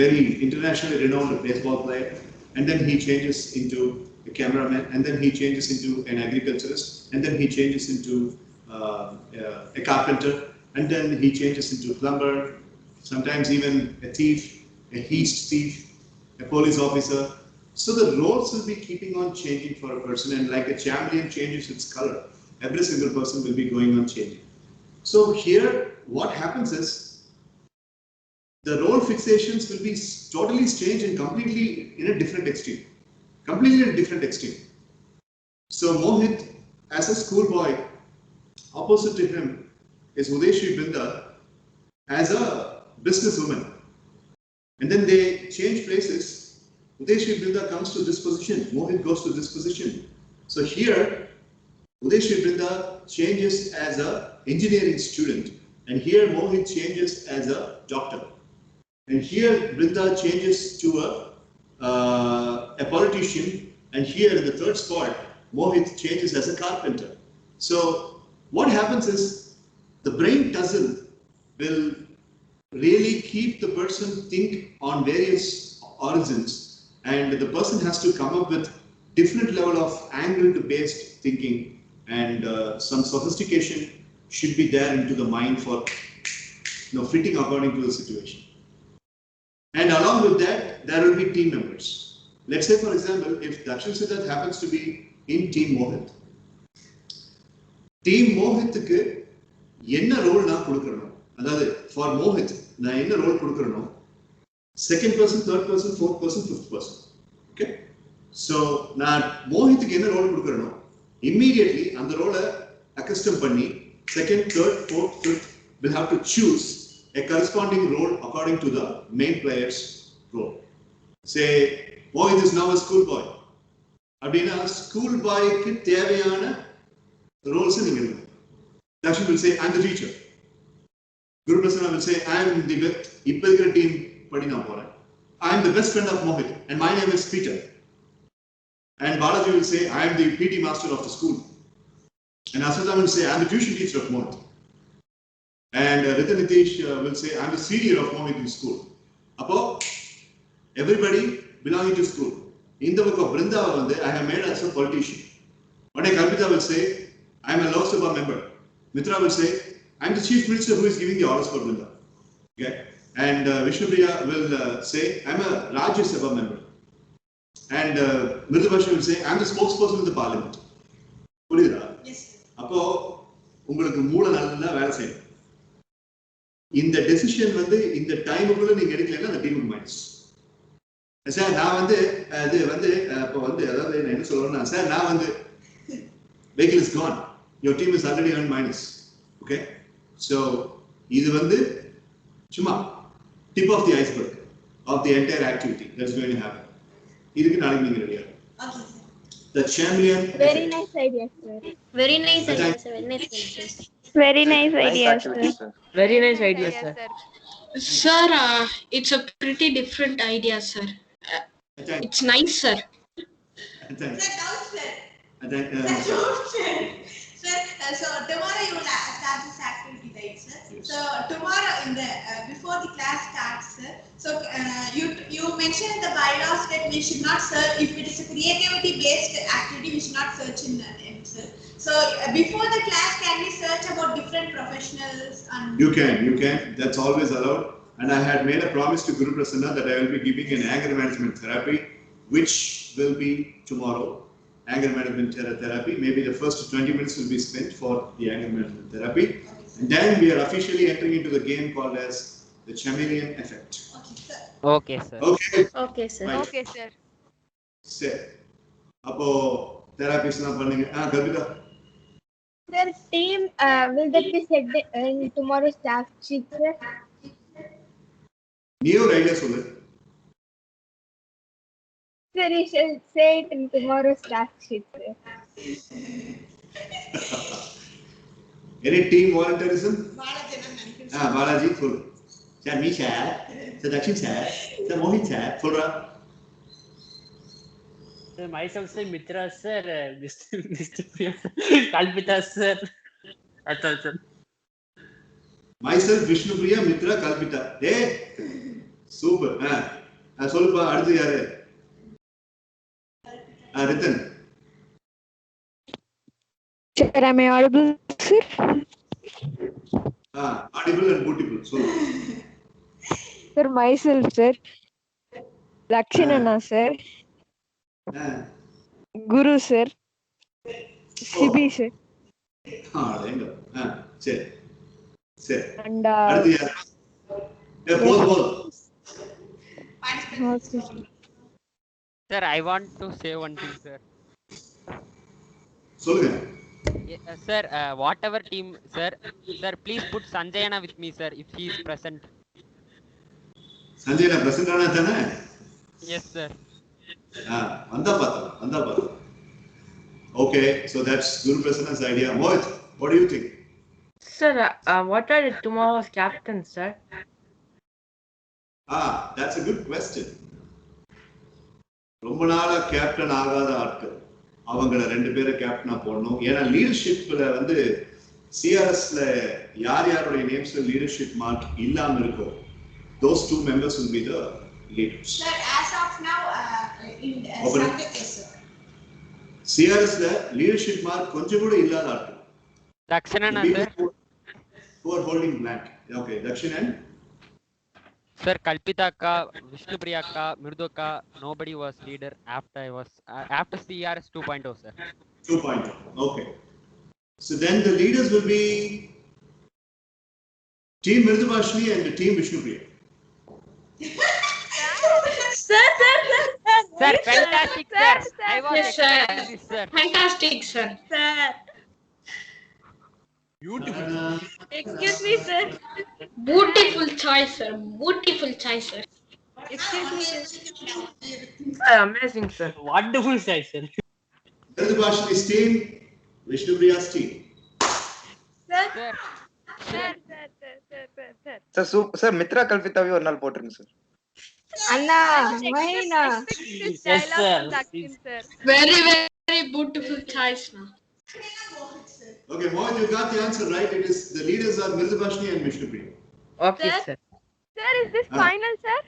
very internationally renowned baseball player, and then he changes into a cameraman, and then he changes into an agriculturist, and then he changes into a carpenter, and then he changes into a plumber, sometimes even a thief, a heist thief, a police officer. So the roles will be keeping on changing for a person, and like a chameleon changes its color, every single person will be going on changing. So here, what happens is, the role fixations will be totally strange and completely in a different extreme. So Mohit, as a schoolboy, opposite to him is Udeshri Brinda as a businesswoman. And then they change places, Udeshri Brinda comes to this position, Mohit goes to this position. So here, Udeshri Brinda changes as an engineering student, and here Mohit changes as a doctor. And here Brinda changes to a politician, and here in the third spot, Mohit changes as a carpenter. So what happens is the brain tussle will really keep the person think on various origins, and the person has to come up with different level of angle to based thinking, and some sophistication should be there into the mind for fitting according to the situation. And along with that, there will be team members. Let's say, for example, if Dakshin Siddharth happens to be in Team Mohit, Team Mohitக்கு என்ன role நான் கொடுக்கறனோ, அதாவது for Mohit நான் என்ன role கொடுக்கறனோ, second person, third person, fourth person, fifth person. Okay? So நான் மோஹித்துக்கு என்ன role கொடுக்கறனோ, immediately அந்த ரோலை accustom பண்ணி second, third, fourth, fifth will have to choose a corresponding role according to the main player's role. Say, Mohit is now a schoolboy. அப்படின்னா school பாய்க்கு தேவையான Rolle's நீங்க எடுங்க. Dakshin will say, I'm the teacher. Guru Prasanna will say, I'm the best. இப்ப இருக்கிற team படி நான் போறேன். I'm the best friend of Mohit, and my name is Peter. And Balaji will say, I'm the PT master of the school. And Asata will say, I'm the tuition teacher of Mohit. And Ritan Nitish will say, I'm the senior of Mohit in school. Appo, everybody belonging to school. In the book of Brinda, I have made as a politician. One day Kalpita will say, I'm a Lok Sabha member. Mitra will say, I'm the chief minister who is giving the orders for Brinda. Okay? And Vishnupriya will say, I'm a Rajya Sabha member. And Mridubhasha will say, I'm the spokesperson of the parliament. புரியுதா? அப்போ உங்களுக்கு மூளை நல்லா வேலை செய்யும். இந்த decision இந்த டைமுக்குள்ள நீங்க எடுக்கலைன்னா அந்த டீமுக்கு மைனஸ். சார் நான் அது இப்போ அதாவது நான் என்ன சொல்றேன்னா, சார் நான் vehicle is gone. Your team is already earned minus. Okay? So இது சும்மா tip of the iceberg of the entire activity that's going to happen. இதுக்கு நாளைக்கு நீங்க ரெடியா? Okay sir. The chameleon. Very nice idea, sir. Very nice idea, sir. Very nice idea. Very nice idea, sir. Very nice idea, sir. Sir, it's a pretty different idea, sir. It's nice, sir. Sir, so tomorrow you will start this activity, right, sir? Yes. So tomorrow before the class starts, sir. So you mentioned the bylaws that we should not search. If it is a creativity-based activity, we should not search in it, sir. So before the class, can we search about different professionals? You can. That's always allowed. And I had made a promise to Guru Prasanna that I will be giving an anger management therapy, which will be tomorrow. Anger management therapy. Maybe the first 20 minutes will be spent for the anger management therapy. And then we are officially entering into the game called as the chameleon effect. Okay, sir. Okay, sir. Right. Okay, sir. Sir. Appo therapies na pannunga. Kalpita. Sir, team, will that be said in tomorrow's staff sheet, sir? New idea sollu. Sir, you shall say it in tomorrow's staff sheet, sir. Any team volunteerism? Balaji, full. Sir, me sir. Sir, Dakshin sir. Sir, Mohit sir. Full. Sir, myself, sir, Mitra, sir, Mr. Priya, Kalpita, sir. That's all, sir. Myself, Vishnupriya, Mitra, Kalpita. Hey, super. சொல்லுப்பா, அடுத்து யாரு? Ritan. Sir, am I audible, sir? Audible and bootable. So. Sir, myself, sir. Lakshanana, sir. Guru, sir. Sibi, sir. சரி. And அடுத்து யாரு? போதும். Sir, I want to say one thing, sir. சொல்லுங்க. Sir, whatever team, sir, please put Sanjayana with me, sir, if he is present. Sanjayana present ஆனா தானே? Yes, sir. Okay, so that's Guru Prasanna's idea. Mohit, what do you think? Sir, what are tomorrow's captains, sir? That's a good question. ரொம்ப நாளா captain ஆகாத ஆட்கள் அவங்கள 2 பேரை கேப்டனா போடணும். ஏன்னா லீடர்ஷிப்ல வந்து சிஆர்எஸ்ல யாருடைய நேம்ஸ்ல லீடர்ஷிப் மார்க் இல்லாம இருக்கோ those 2 members will be the leaders. Sir, as of now, in subject is sir. சிஆர்எஸ்ல லீடர்ஷிப் மார்க் கொஞ்சம் கூட இல்லாத ஆட்கள். Dakshana sir. Who are holding blank. Okay, Dakshin and Sir, Kalpita ka, Vishnu Priya ka, Mridu ka, nobody was leader after I was after CRS 2.0, sir. 2.0. Okay. So then the leaders will be Team Mridubashini and the Team Vishnu Priya. Sir. Sir, fantastic, sir. I was Yes, sir. expecting this, sir. Fantastic, sir. Sir. Beautiful. Excuse me, sir. Beautiful choice, sir. Beautiful choice, sir. Excuse me, sir. Sir, amazing, sir. Wonderful choice, sir. Mridubashini's team, Vishnu Priya's team. Sir. Sir, Mitra Kalpitavi ஒரு நாள் போட்டுருங்க sir. Anna, Mahina. This Yes, dialogue sir. from Dakshin, sir. Very, very beautiful choice, now. Okay, Mohit, you got the answer right. It is the leaders are Mridubashini and Vishnu Priya. Okay, Sir. sir. Sir, is this final, sir?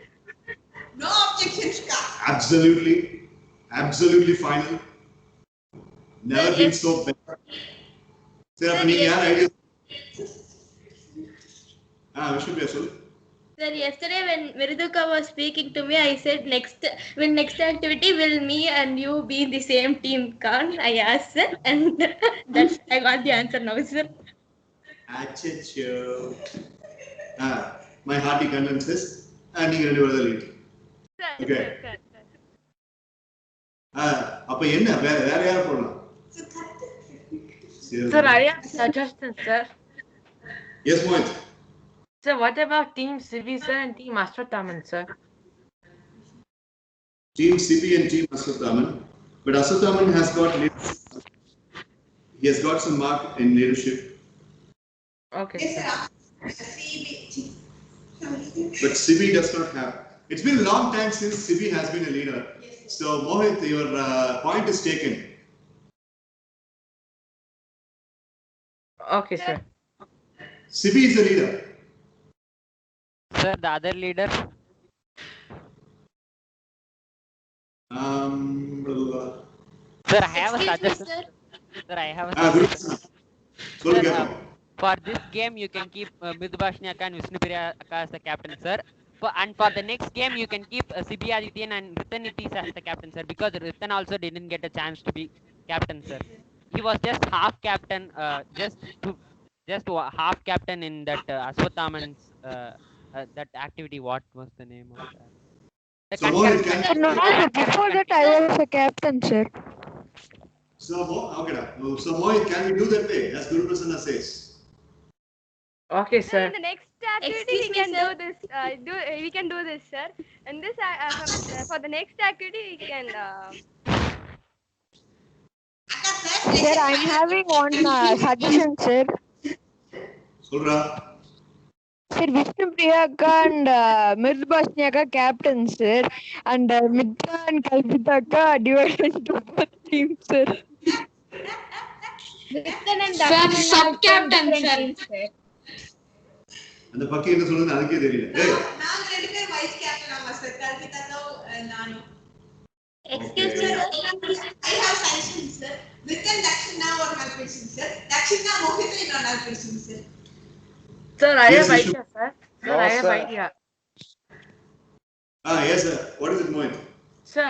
No objections, ka. Absolutely final. Never been so better. Sir, apni yaar idea. Vishnu Priya, sorry. Sir, yesterday when Mriduka was speaking to me, I said next activity will me and you be in the same team, Khan? I asked, sir, and that's I got the answer now, sir. Achacho. My hearty condolences. And you will the lead. Sir, Okay. sir. அப்ப என்ன வேற யார போடலாம்? Sir, I have suggestions, sir. Yes, Mohit. Sir, what about Team Sivi, sir, and Team Ashwathaman, sir? Team CP and Team Aswathaman. But Aswathaman has got leadership. He has got some mark in leadership. Okay, Yes, sir. sir. But Sibi does not have. It's been a long time since Sibi has been a leader. Yes, So Mohit, your point is taken. Okay, sir. Sibi is a leader. Sir, the other leader. Sir, I have a suggestion. Sir, I have a suggestion. Sir, for this game, you can keep Mridubashini Akka and Vishnu Priya Akka as the captain, sir. And for the next game, you can keep Sibi Adityan and Ritan Nitish as the captain, sir. Because Ritan also didn't get a chance to be captain, sir. He was just half captain, just half captain in that Aswathaman's that activity. What was the name of that? No, before that I was a captain, sir. So Mohit, can we do that way, as Guru Prasanna says? Okay, Sir, sir. in the next activity, we can do this. We can do this, sir. And this for the next activity, we can. Sir, I'm having one suggestion, sir. Solra. Sir, Vishnu Priyaka and Mridubashini Akka captain, sir. And Mitra and Kalpita Akka divided into both teams, sir. Ritan and Sir, Dakshin are sub-captain, different sir. teams, sir. அந்த பக்கி என்ன சொல்லுது அதுக்கே தெரியல. நாங்க 2 பேர் vice captain ஆமா sir. கல்பிதாக்கோ நானும். Excuse me, sir. I have suggestions, sir. Ritan Dakshina ஒரு நாள் பேசுங்க சார். Dakshina மோகித் இன்னொரு நாள் பேசுங்க sir. Sir, I Yes, have we should. idea, sir. Sir, No, I have sir. idea. Yes, sir. What is it, Mohit? Sir,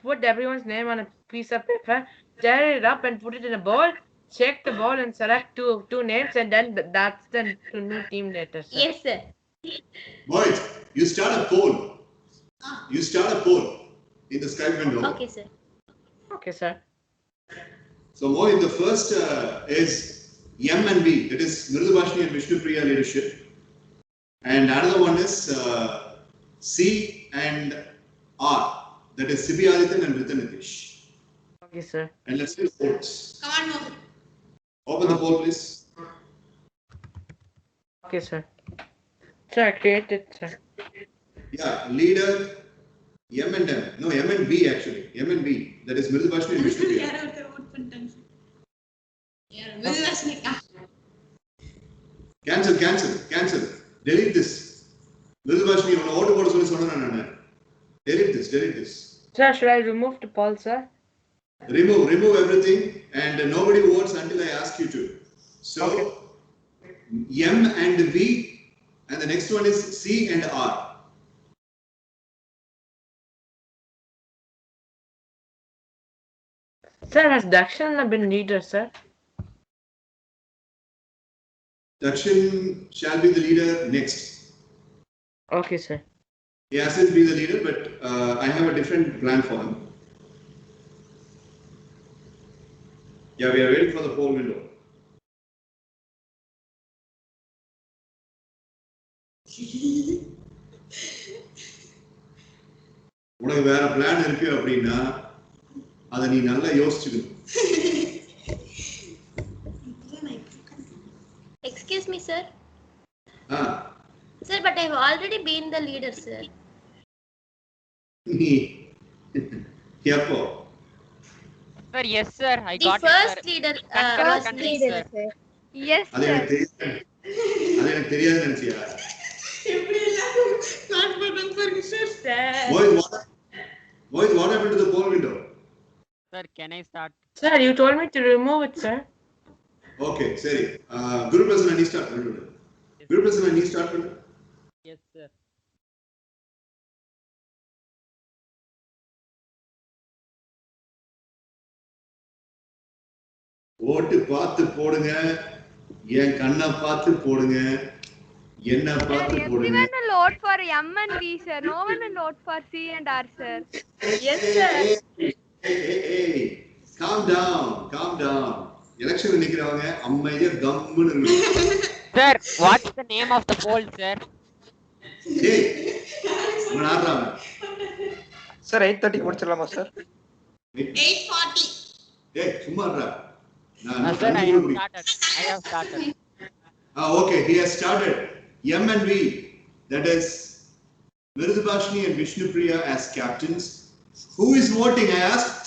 put everyone's name on a piece of paper, tear it up and put it in a bowl. Check the bowl and select two names, and then that's the new team later, sir. Yes, sir. Mohit, you start a poll. In the Skype window. Okay, sir. Okay, sir. So Mohit, the first is M and B, that is Mridubashini and Vishnu Priya leadership. And another one is C and R, that is Sibi Adityan and Ritan Nitish. Okay, sir. And let's do votes. Come on, Mohit. Open the poll, please. Okay, sir. Sir, create it, sir. Yeah, leader M and M. No, M and B actually. M and B. That is Mridubashni and Vishnu Priya. Cancel. Delete this. Mridubashni, you want to vote for this? Delete this. Sir, should I remove the poll, sir? Remove everything, and nobody votes until I ask you to. So, okay. M and V, and the next one is C and R. Sir, has Dakshan been leader, sir? Dakshan shall be the leader next. Okay, sir. He has to be the leader, but I have a different plan for him. Yeah, we are waiting for the poll window. உனக்கு வேற plan இருக்கு அப்படின்னா அதை நீ நல்லா யோசிச்சுக்கணும். Excuse me, sir. Sir, but I've already been the leader, sir. எப்போ? Sir, yes, sir. I got the first it, leader was me, sir. Yes, அது sir. எனக்கு தெரியாது நினைச்சியா? Boys, what happened to the poll window? Sir, can I start? Sir, you told me to remove it, sir. Okay, sorry. Guru Prasanna, நீ start பண்ணு. Guru Prasanna, நீ start பண்ணு. Yes, sir. ஓட்டு பார்த்து போடுங்க, என் கண்ணை பார்த்து போடுங்க, என்ன பார்த்து போடுங்க. Everyone will vote for M and V, sir. No one will vote for C and R, sir. Yes, sir. Hey, calm down. Election நிக்கிறவங்க அமைதியா கம்முன்னு இருக்கணும். Sir, what's the name of the poll, sir? டேய், நான் ஆடுறாங்க. Sir 8:30 முடிச்சிடலாமா sir? 8:40. டேய், சும்மா இருடா. Sir, I have started. Okay, he has started. M and V, that is Mridubashni and Vishnu Priya as captains. Who is voting? I asked.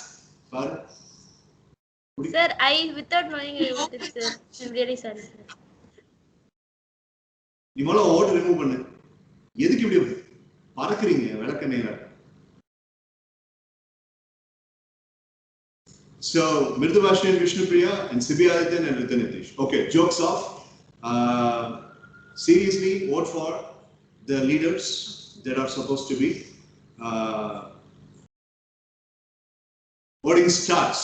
Pardon? Sir, without knowing I voted, sir. I'm really sorry, sir. நீ முதல்ல vote remove பண்ணு. எதுக்கு இப்படி பறக்குறீங்க விளக்கணையில? So, Mridubashni and Vishnu Priya and Sibi Adityan and Ritan Nitish. Okay, jokes off. Seriously, vote for the leaders that are supposed to be. Voting starts.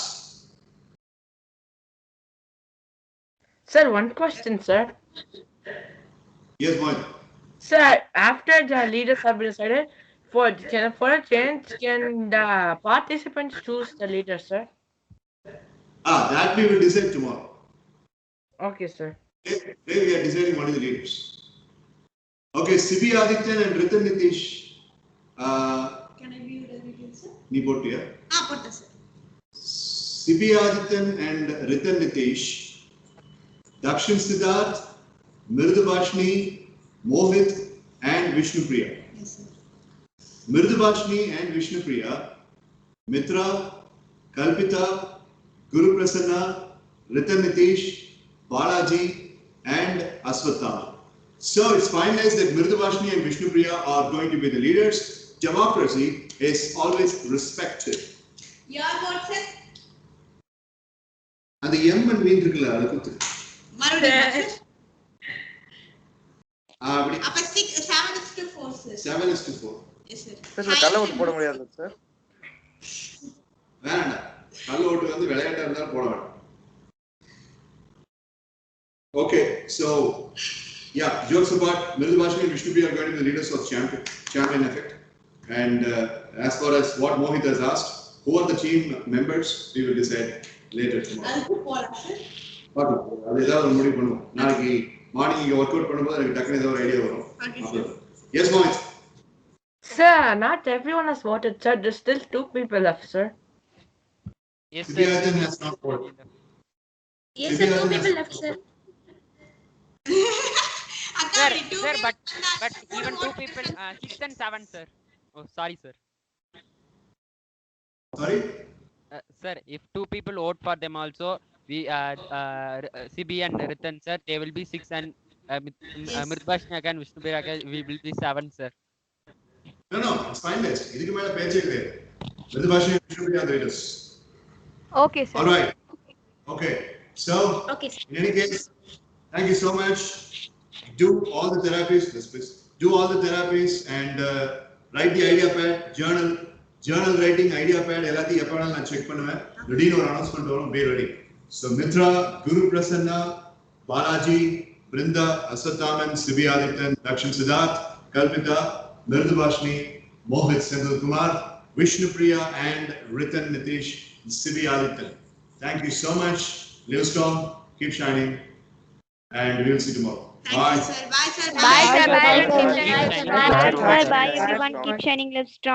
Sir, one question, sir. Yes, Mohan. Sir, after the leaders have been decided, for a change, can the participants choose the leader, sir? That we will decide tomorrow. Okay, sir. Today we are deciding only the leaders. Okay, Sibi Adityan and Ritan Nitish. Can I view the details, sir? Nee pottiya? Potta, sir. Sibi Adityan and Ritan Nitish. Dakshin Siddharth, Mridubashni, Mohit and Vishnu Priya. Yes, sir. Mridubashni and Vishnu Priya, Mitra, Kalpita, Guru Prasanna, Ritan Nitish, Balaji and Aswathama. So it's finalized that Mridubashni and Vishnu Priya are going to be the leaders. Democracy is always respected. Your vote, sir? And the M and V இருக்குல்ல அத குத்து. மறுபடியும் sir. அப்படி. அப்ப 7:4, sir. 7:4. Yes, sir. Sir கள்ள ஓட்டு போட முடியாது சார். வேண்டாம். கள்ள ஓட்டு வந்து விளையாட்டா இருந்தாலும் போட வேண்டாம். Okay, so yeah, jokes apart, Mridubashni and Vishnu Priya are going to be the leaders of champion effect. And as far as what Mohit has asked, who are the team members, we will decide later tomorrow. அதுக்கு போலாம் sir. பார்க்கலாம். அது ஏதாவது ஒரு முடிவு பண்ணுவோம். நாளைக்கு morning இங்க ஒர்க் அவுட் பண்ணும்போது எனக்கு டக்குனு ஏதாவது ஒரு ஐடியா வரும். Okay, sir. Yes, Mohit. Sir, not everyone has voted, sir. There's still 2 people left, sir. Yes, sir. Sibiadan has not voted. Yes, sir. 2 people left, sir. Sir, but even 2 people, 6 and 7, sir. Oh, sorry, sir. Sorry? Sir, if 2 people vote for them also, we CB and Ritan, sir, they will be 6, and Mridbashnak and Vishnu Biraka will be 7, sir. No, it's finalized. Idhikku mela peche idhe. Mridbashnak and Vishnu Biraka are the leaders. Okay, sir. All right. Okay. So, in any case, thank you so much. Do all the therapies. Let's please do all the therapies and write the idea pad, journal writing, idea pad. Ellati eppadal na check பண்ணுவேன். Ready or announcement வரும். Be ready. So Mitra, Guru Prasanna, Balaji, Brinda, Asathaman, Sibi Adityan, Dakshin Siddharth, Kalpita, Mirdubashni, Mohit Sendil Kumar, Vishnupriya, and Ritan Nitish, Sibi Adityan. Thank you so much. Live strong, keep shining, and we will see you tomorrow. Bye. Sir. Bye, sir. Bye, sir. Bye, Bye, sir. sir. Keep shining. Bye, Bye, sir. sir. Bye, everyone. Keep shining, live strong.